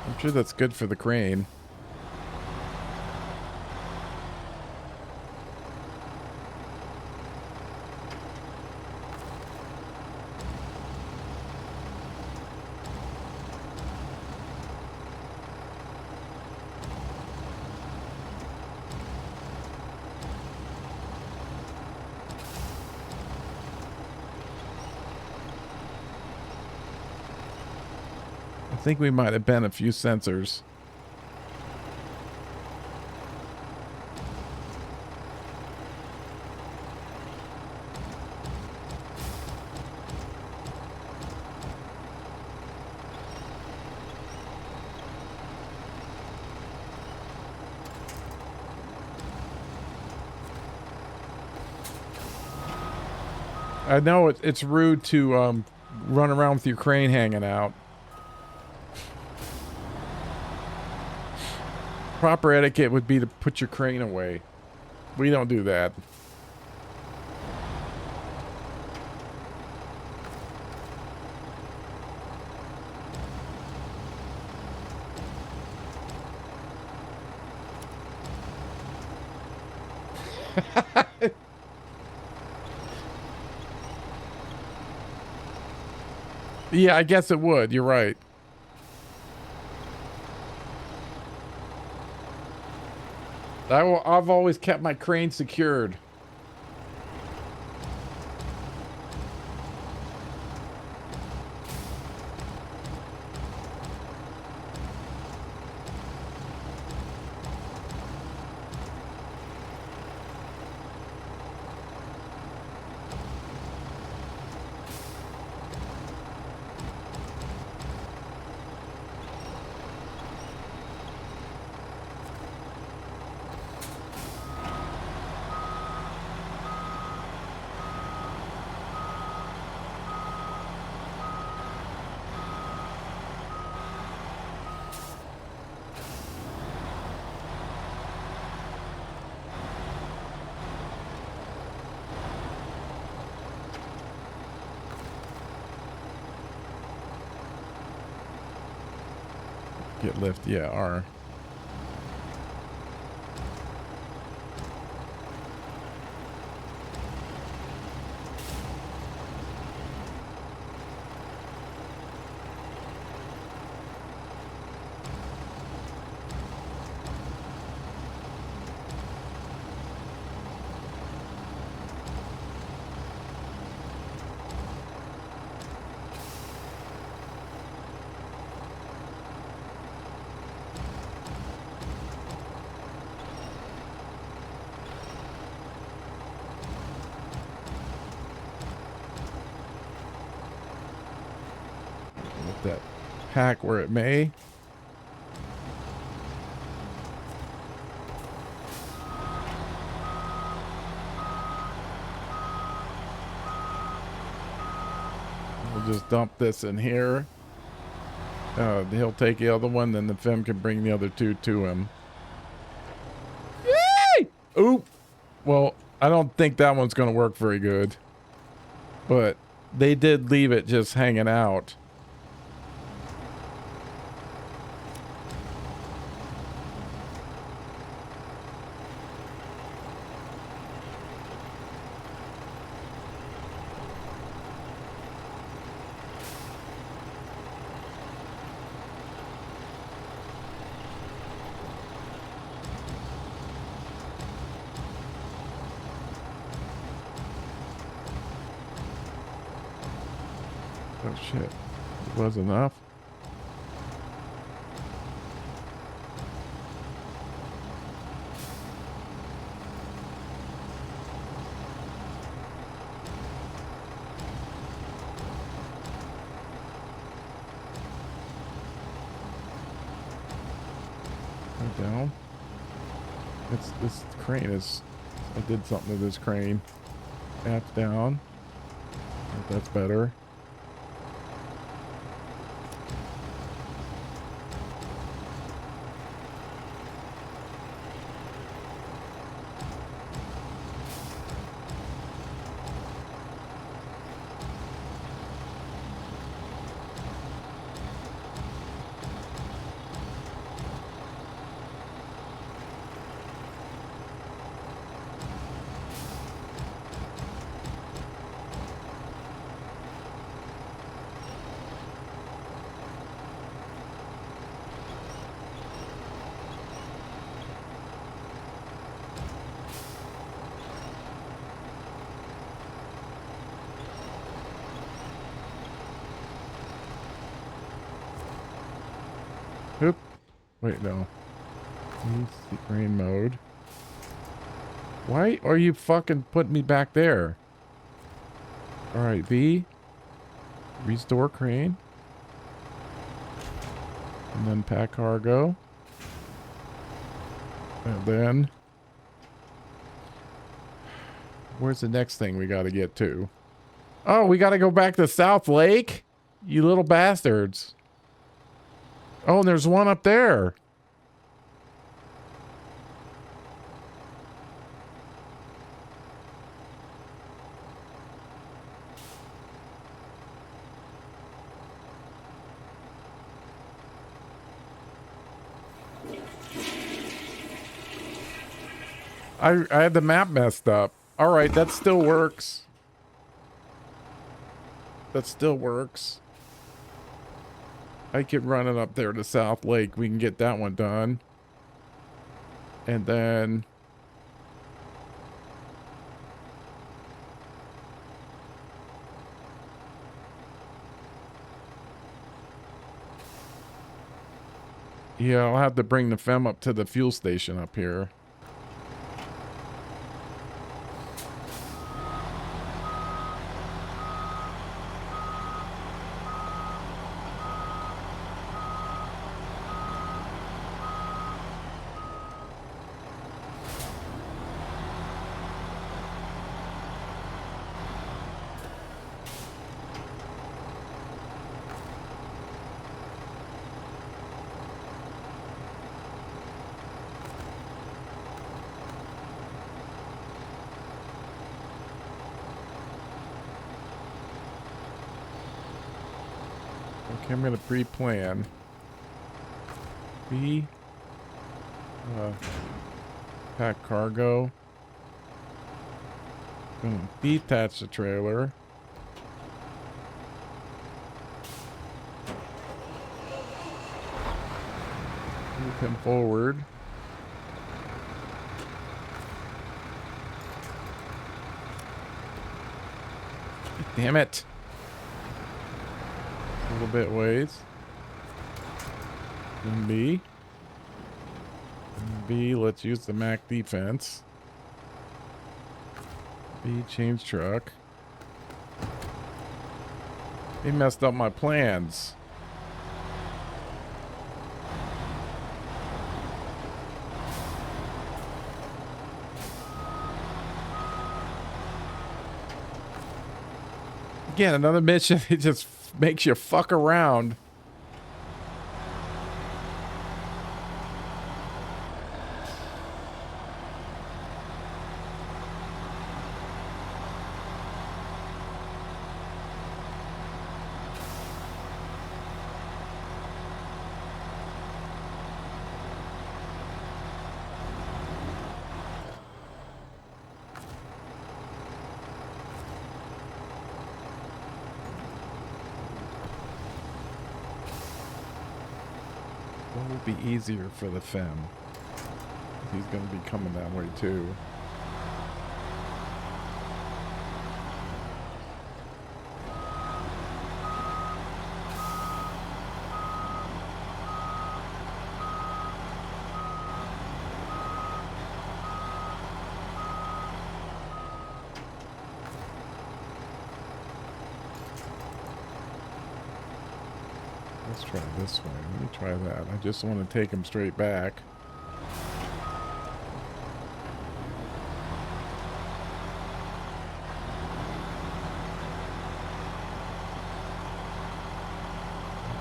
S2: I'm sure that's good for the crane. I think we might have been a few sensors. I know it's rude to run around with your crane hanging out. Proper etiquette would be to put your crane away. We don't do that. Yeah, I guess it would. You're right. I've always kept my crane secured. Get lift, yeah, R. Let that pack where it may. We'll just dump this in here. He'll take the other one, then the Fem can bring the other two to him. Yay! Oop! Well, I don't think that one's going to work very good. But they did leave it just hanging out. Oh shit, it was enough. Go down. This crane is, I did something to this crane. That's down. That's better. Oop. Wait, no. Easy crane mode. Why are you fucking putting me back there? Alright, V. Restore crane. And then pack cargo. And then... where's the next thing we gotta get to? Oh, we gotta go back to South Lake? You little bastards. Oh, and there's one up there. I had the map messed up. All right, that still works. That still works. I could run it up there to South Lake. We can get that one done. And then... yeah, I'll have to bring the Fem up to the fuel station up here. Okay, I'm gonna pre-plan. Pack cargo. Gonna detach the trailer. Move him forward. Damn it. A little bit ways. And B. And B, let's use the Mac defense. B, change truck. He messed up my plans. Again, another mission. It just makes you fuck around. What will be easier for the Fem? He's going to be coming that way too. Let's try this way. Let me try that. I just want to take him straight back.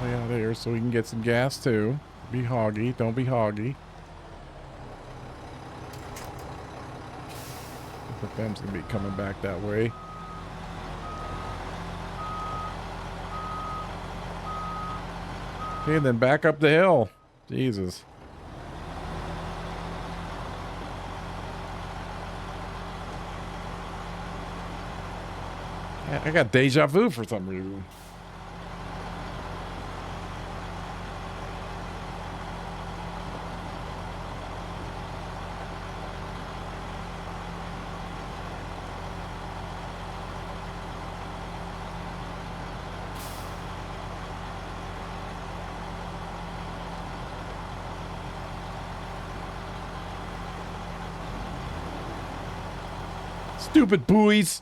S2: Way out of here so we can get some gas too. Be hoggy. Don't be hoggy. The Fem's gonna be coming back that way. Okay, then back up the hill. Jesus. Yeah, I got deja vu for some reason. Stupid buoys.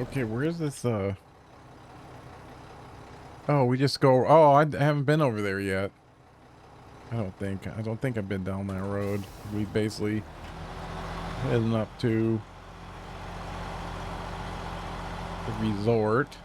S2: Okay, where is this, oh, we just go, oh, I haven't been over there yet. I don't think I've been down that road. We basically heading up to the resort.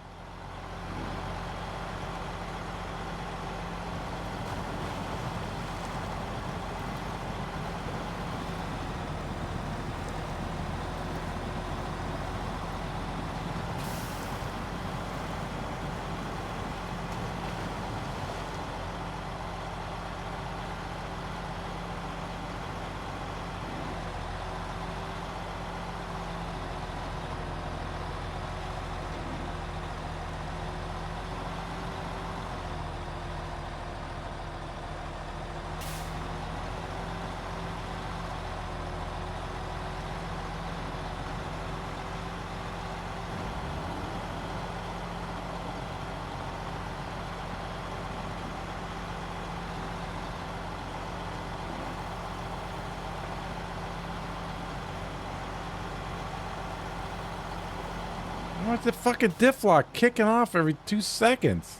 S2: What's the fucking diff lock kicking off every 2 seconds?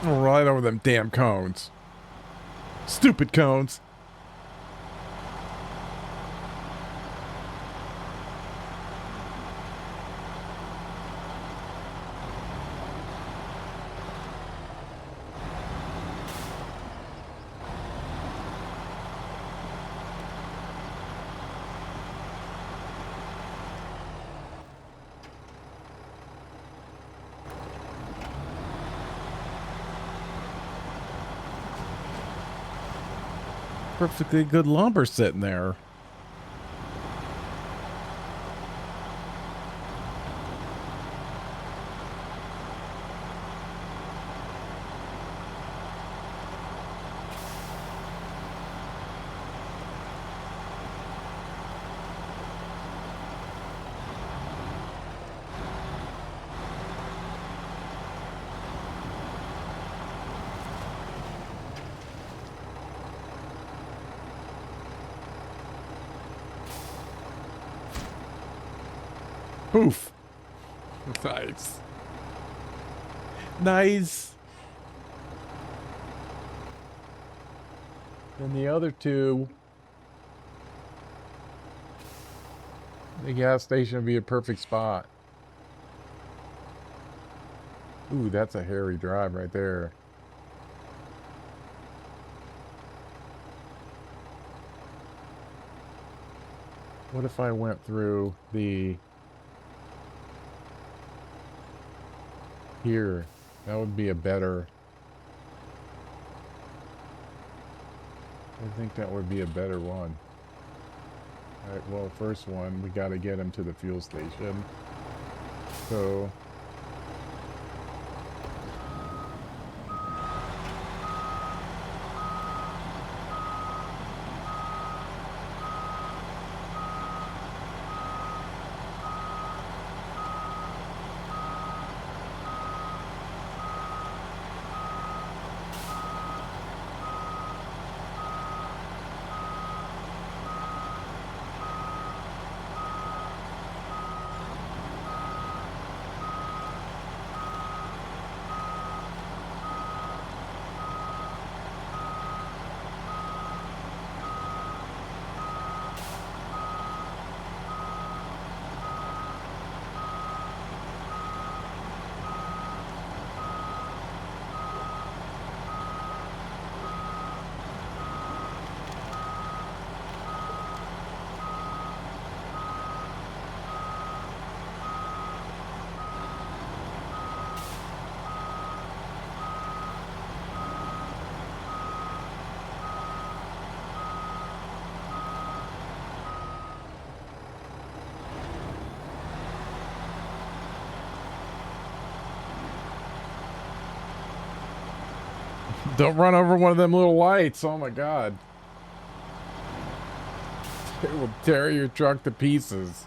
S2: Right over them damn cones. Stupid cones. Perfectly good lumber sitting there. Poof. Nice. Nice. And the other two, the gas station would be a perfect spot. Ooh, that's a hairy drive right there. What if I went through the... Here. That would be a better... I think that would be a better one. Alright, well, first one, we gotta get him to the fuel station. So... Don't run over one of them little lights. Oh my god. It will tear your truck to pieces.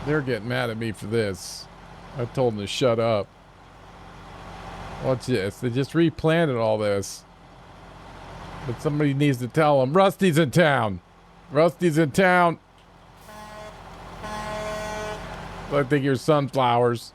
S2: They're getting mad at me for this. I told them to shut up. What's this? They just replanted all this. But somebody needs to tell them, Rusty's in town. Rusty's in town. I think you're sunflowers.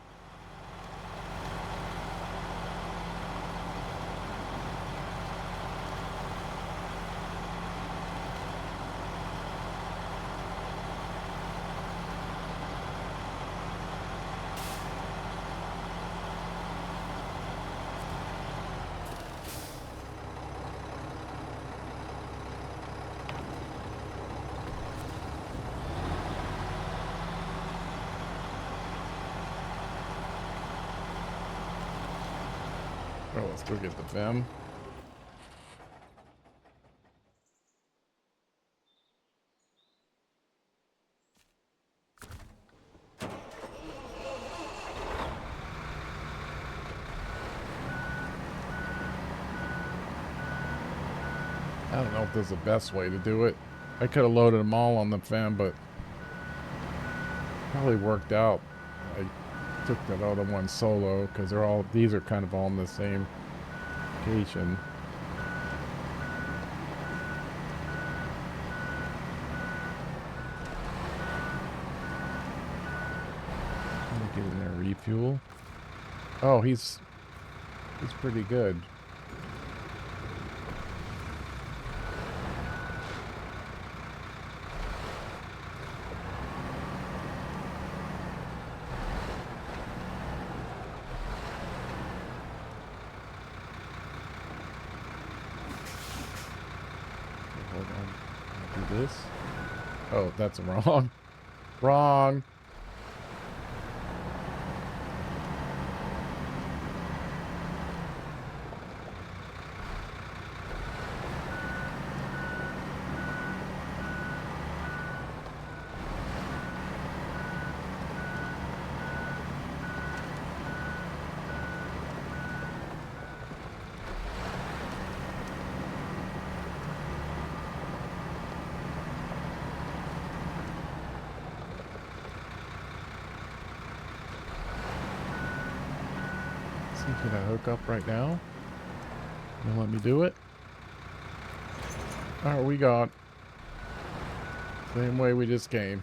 S2: Oh, let's go get the fem. I don't know if this is the best way to do it. I could have loaded them all on the fem, but probably worked out. I took that other one solo because these are kind of all in the same location. Let me get in there, refuel. Oh, he's pretty good. Hold on. Do this. Oh, that's wrong. Wrong. Can I hook up right now? You let me do it? Alright, we got. Same way we just came.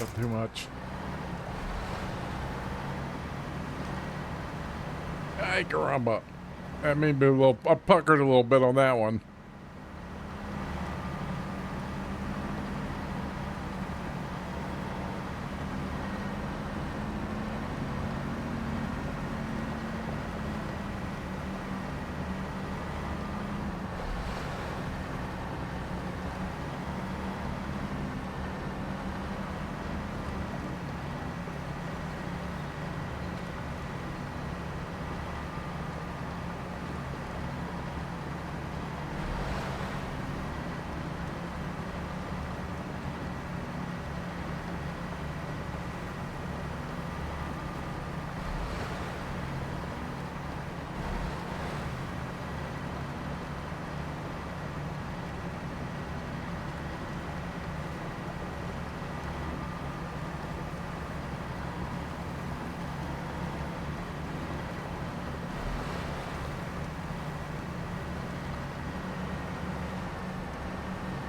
S1: Not too much. Ay, caramba. That made me a little, I puckered a little bit on that one.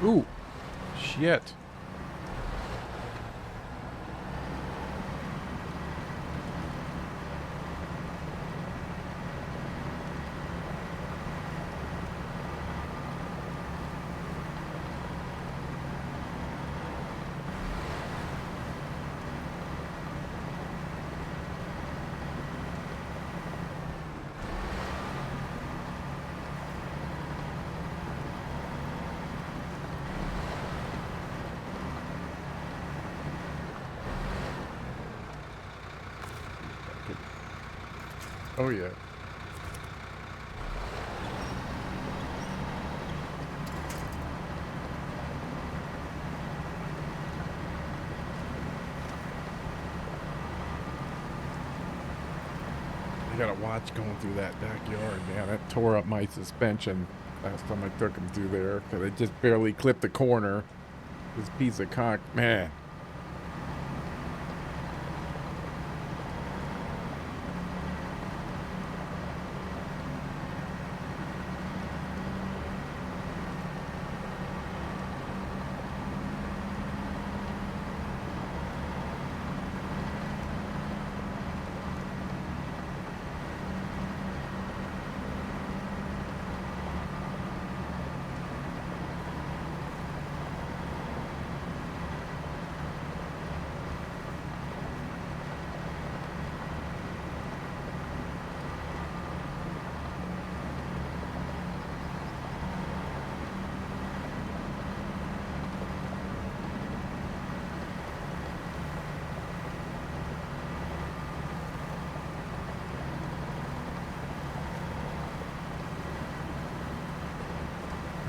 S1: Ooh, shit. Oh, yeah. I gotta watch going through that backyard, man. It tore up my suspension last time I took him through there because I just barely clipped the corner. This piece of cock, man.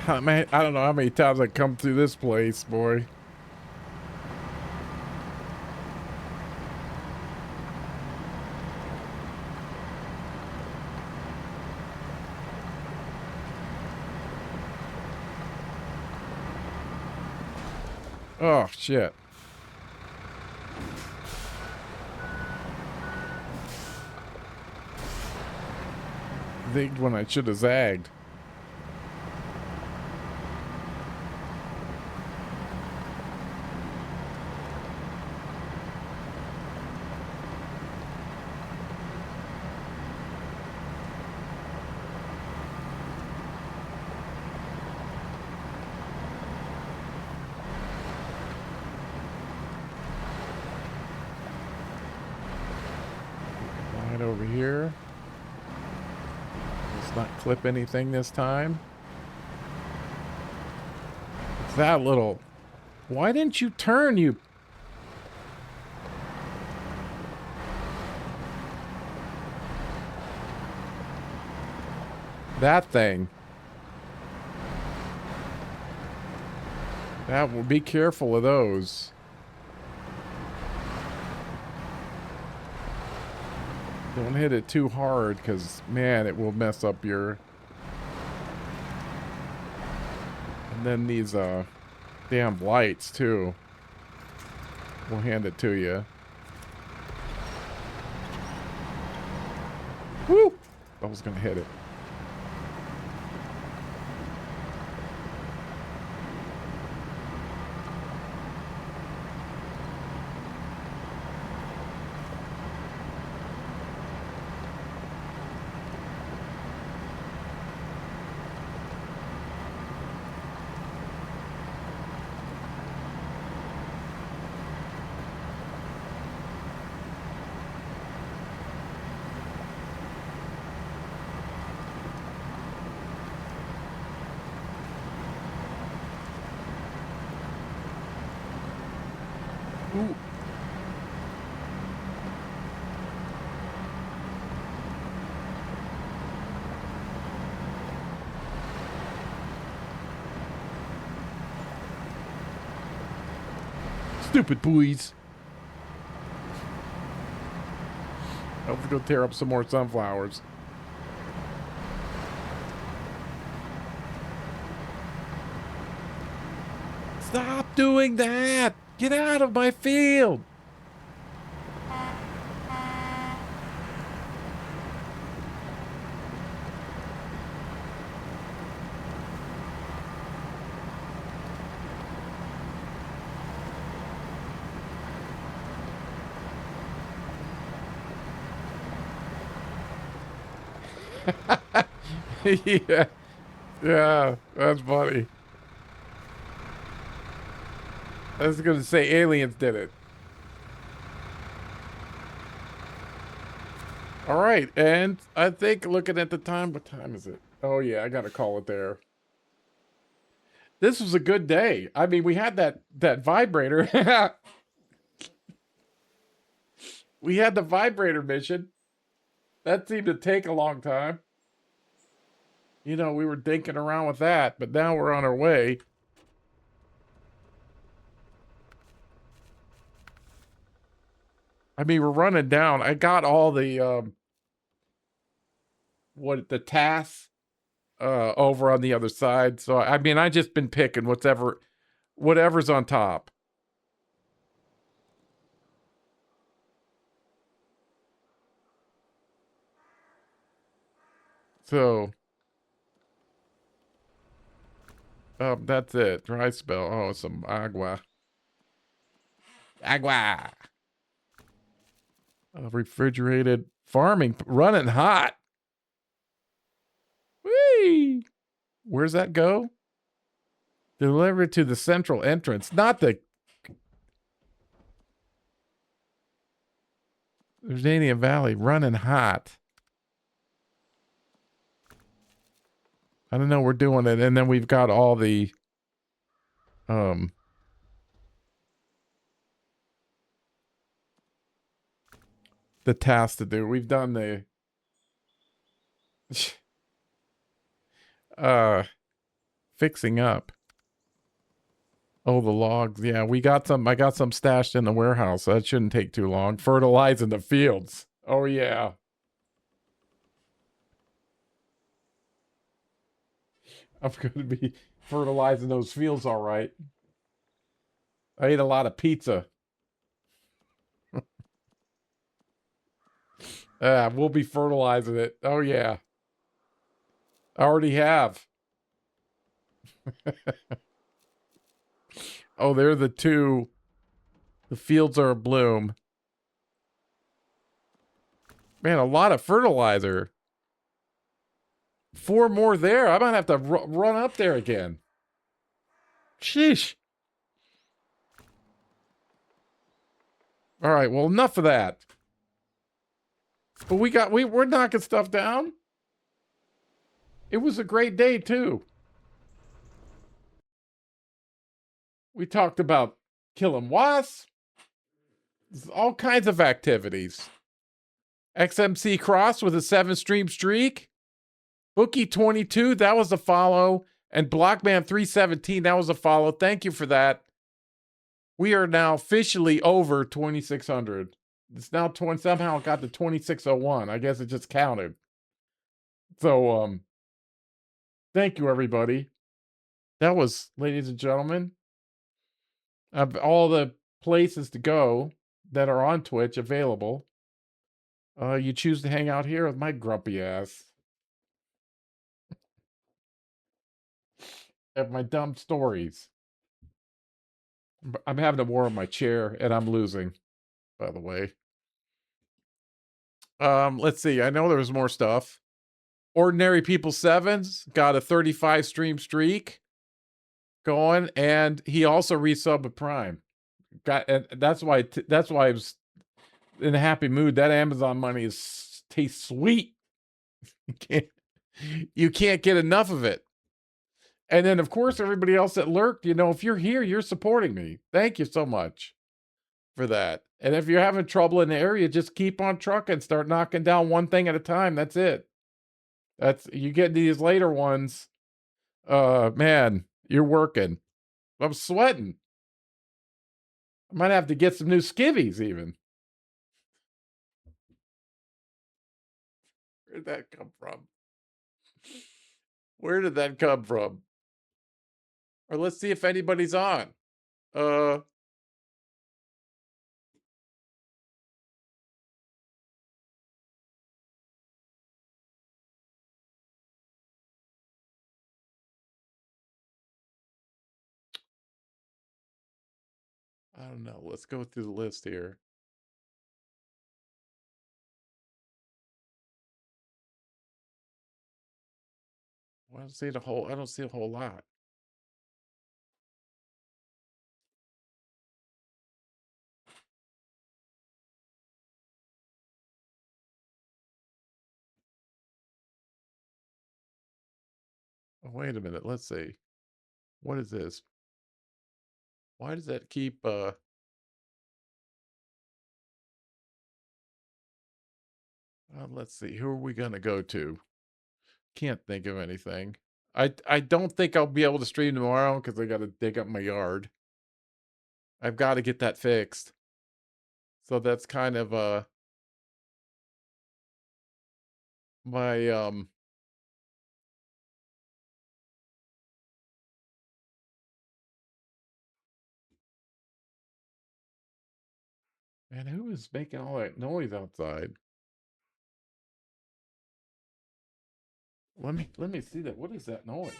S1: Man, I don't know how many times I come through this place, boy. Oh, shit. Zigged when I should have zagged. Right over here. Let's not clip anything this time. It's that little... Why didn't you turn, you... That thing. That will be careful of those. Don't hit it too hard, because, man, it will mess up your... And then these, damn lights, too. We'll hand it to you. Woo! I was gonna hit it.
S2: Ooh. Stupid boys. I'm gonna go tear up some more sunflowers. Stop doing that! Get out of my field! Yeah. Yeah, that's funny. I was gonna say aliens did it. All right, and I think looking at the time, what time is it? Oh yeah, I gotta call it there. This was a good day. I mean, we had that vibrator. We had the vibrator mission. That seemed to take a long time. You know, we were dinking around with that, but now we're on our way. I mean, we're running down. I got all the the tasks over on the other side. So I mean, I just been picking whatever's on top. So that's it. Dry spell. Oh, some agua. Agua. Refrigerated farming running hot. Whee! Where's that go? Delivered to the central entrance, not the Virginia Valley. Running hot. I don't know. We're doing it, and then we've got all the tasks to do. We've done the fixing up. Oh, the logs. Yeah, we got some. I got some stashed in the warehouse. That shouldn't take too long. Fertilizing the fields. Oh yeah. I'm going to be fertilizing those fields, all right. I ate a lot of pizza. We'll be fertilizing it. Oh yeah. I already have. Oh, they're the two. The fields are abloom. Man, a lot of fertilizer. 4 more there. I might have to run up there again. Sheesh. All right, well, enough of that. But we're knocking stuff down. It was a great day too. We talked about killing wasps. All kinds of activities. XMC Cross with a 7-stream streak. Bookie 22, that was a follow. And Blockman 317, that was a follow. Thank you for that. We are now officially over 2,600. It's now somehow got to 2,601. I guess it just counted. So, thank you, everybody. That was, ladies and gentlemen, of all the places to go that are on Twitch available. You choose to hang out here with my grumpy ass. At my dumb stories. I'm having a war on my chair, and I'm losing, by the way. Let's see. I know there was more stuff. Ordinary People 7's got a 35 stream streak going, and he also resubbed a Prime. And that's why I was in a happy mood. That Amazon money tastes sweet. You can't get enough of it. And then, of course, everybody else that lurked, you know, if you're here, you're supporting me. Thank you so much. for that. And if you're having trouble in the area, just keep on trucking. Start knocking down one thing at a time. That's it. That's you get these later ones. Man, you're working. I'm sweating. I might have to get some new skivvies even. Where'd that come from? Where did that come from? Or let's see if anybody's on. I don't know. Let's go through the list here. I don't see a whole lot. Oh, wait a minute. Let's see. What is this? Why does that keep let's see. Who are we gonna go to? Can't think of anything. I don't think I'll be able to stream tomorrow because I gotta dig up my yard. I've got to get that fixed. So that's kind of my man, who is making all that noise outside? Let me see that. What is that noise?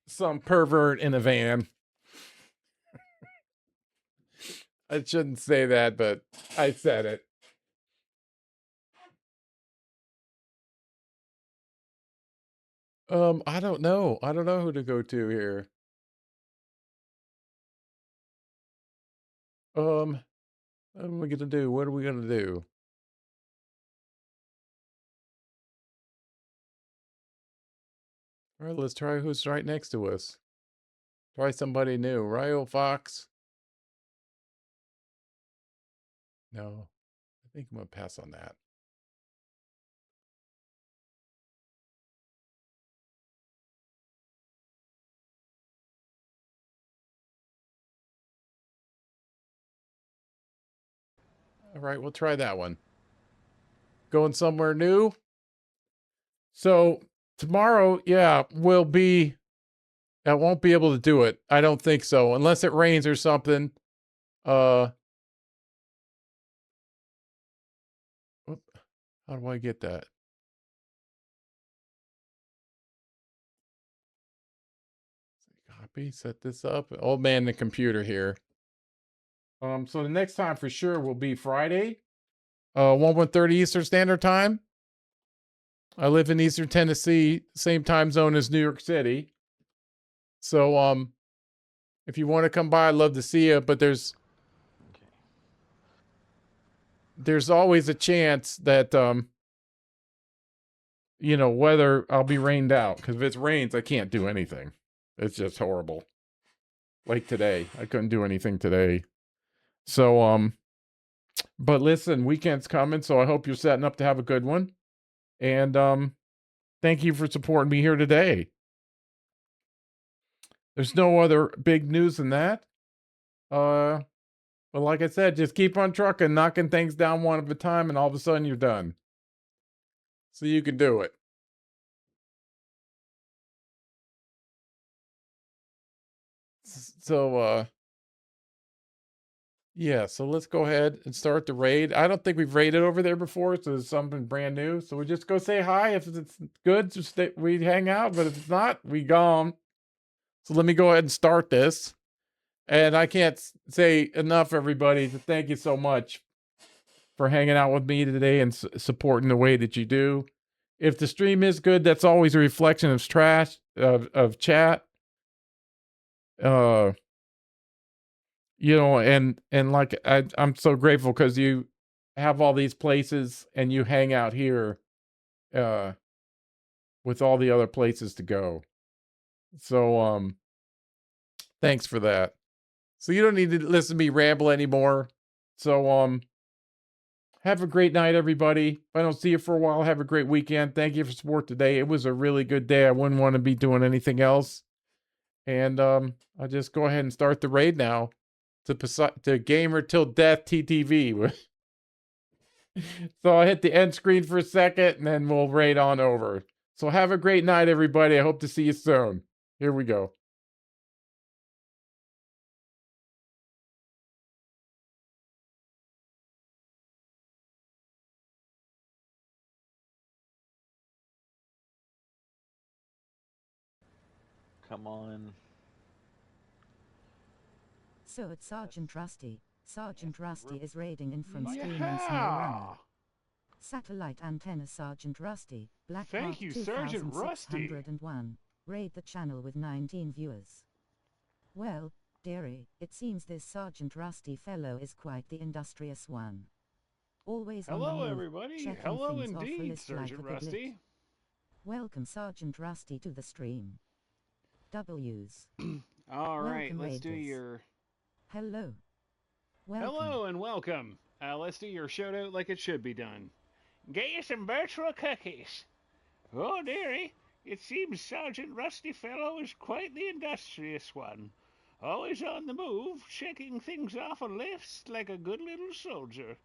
S2: Some pervert in a van. I shouldn't say that, but I said it. I don't know. I don't know who to go to here. What are we gonna do? What are we gonna do? All right, let's try who's right next to us. Try somebody new. Ryo Fox. No, I think I'm gonna pass on that. All right, we'll try that one. Going somewhere new. So tomorrow, yeah, will be. I won't be able to do it. I don't think so, unless it rains or something. How do I get that? Copy. Set this up. Old man, the computer here. So the next time for sure will be Friday, 1:30 Eastern Standard Time. I live in Eastern Tennessee, same time zone as New York City. So, if you want to come by, I'd love to see you. But there's always a chance that whether I'll be rained out. Because if it rains, I can't do anything. It's just horrible. Like today, I couldn't do anything today. So, but listen, weekend's coming, so I hope you're setting up to have a good one. And thank you for supporting me here today. There's no other big news than that. But like I said, just keep on trucking, knocking things down one at a time, and all of a sudden you're done. So you can do it. So, yeah, so let's go ahead and start the raid. I don't think we've raided over there before, so it's something brand new. So we just go say hi. If it's good, just we hang out. But if it's not, we gone. So let me go ahead and start this. And I can't say enough, everybody, to thank you so much for hanging out with me today and supporting the way that you do. if the stream is good, that's always a reflection of trash of chat. You know, and like I'm so grateful because you have all these places and you hang out here with all the other places to go. So thanks for that. So you don't need to listen to me ramble anymore. So have a great night, everybody. If I don't see you for a while, have a great weekend. Thank you for support today. It was a really good day. I wouldn't want to be doing anything else. And I'll just go ahead and start the raid now to Gamer Till Death TTV. So I'll hit the end screen for a second and then we'll raid on over. So have a great night, everybody. I hope to see you soon. Here we go.
S3: Come on.
S4: So it's Sergeant Rusty. Sergeant Rusty is raiding in from stream on Snowrunner. Satellite antenna Sergeant Rusty. Black
S5: Thank you, Sergeant Rusty.
S4: 2601. Raid the channel with 19 viewers. Well, dearie, it seems this Sergeant Rusty fellow is quite the industrious one. Always on the
S5: Hello,
S4: move,
S5: everybody.
S4: checking
S5: Hello
S4: things off a
S5: indeed,
S4: list like
S5: Sergeant
S4: a good
S5: Rusty.
S4: lit. Welcome Sergeant Rusty to the stream. W's.
S5: All right,
S4: Welcome,
S5: let's do
S4: Raiders.
S5: your...
S4: Hello. Welcome.
S5: Hello and welcome. Let's do your shout out like it should be done. Get you some virtual cookies. Oh, dearie, it seems Sergeant Rusty fellow is quite the industrious one. Always on the move, checking things off a list like a good little soldier.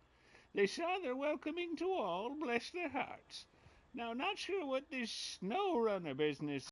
S5: They saw their welcoming to all, bless their hearts. Now, not sure what this Snowrunner business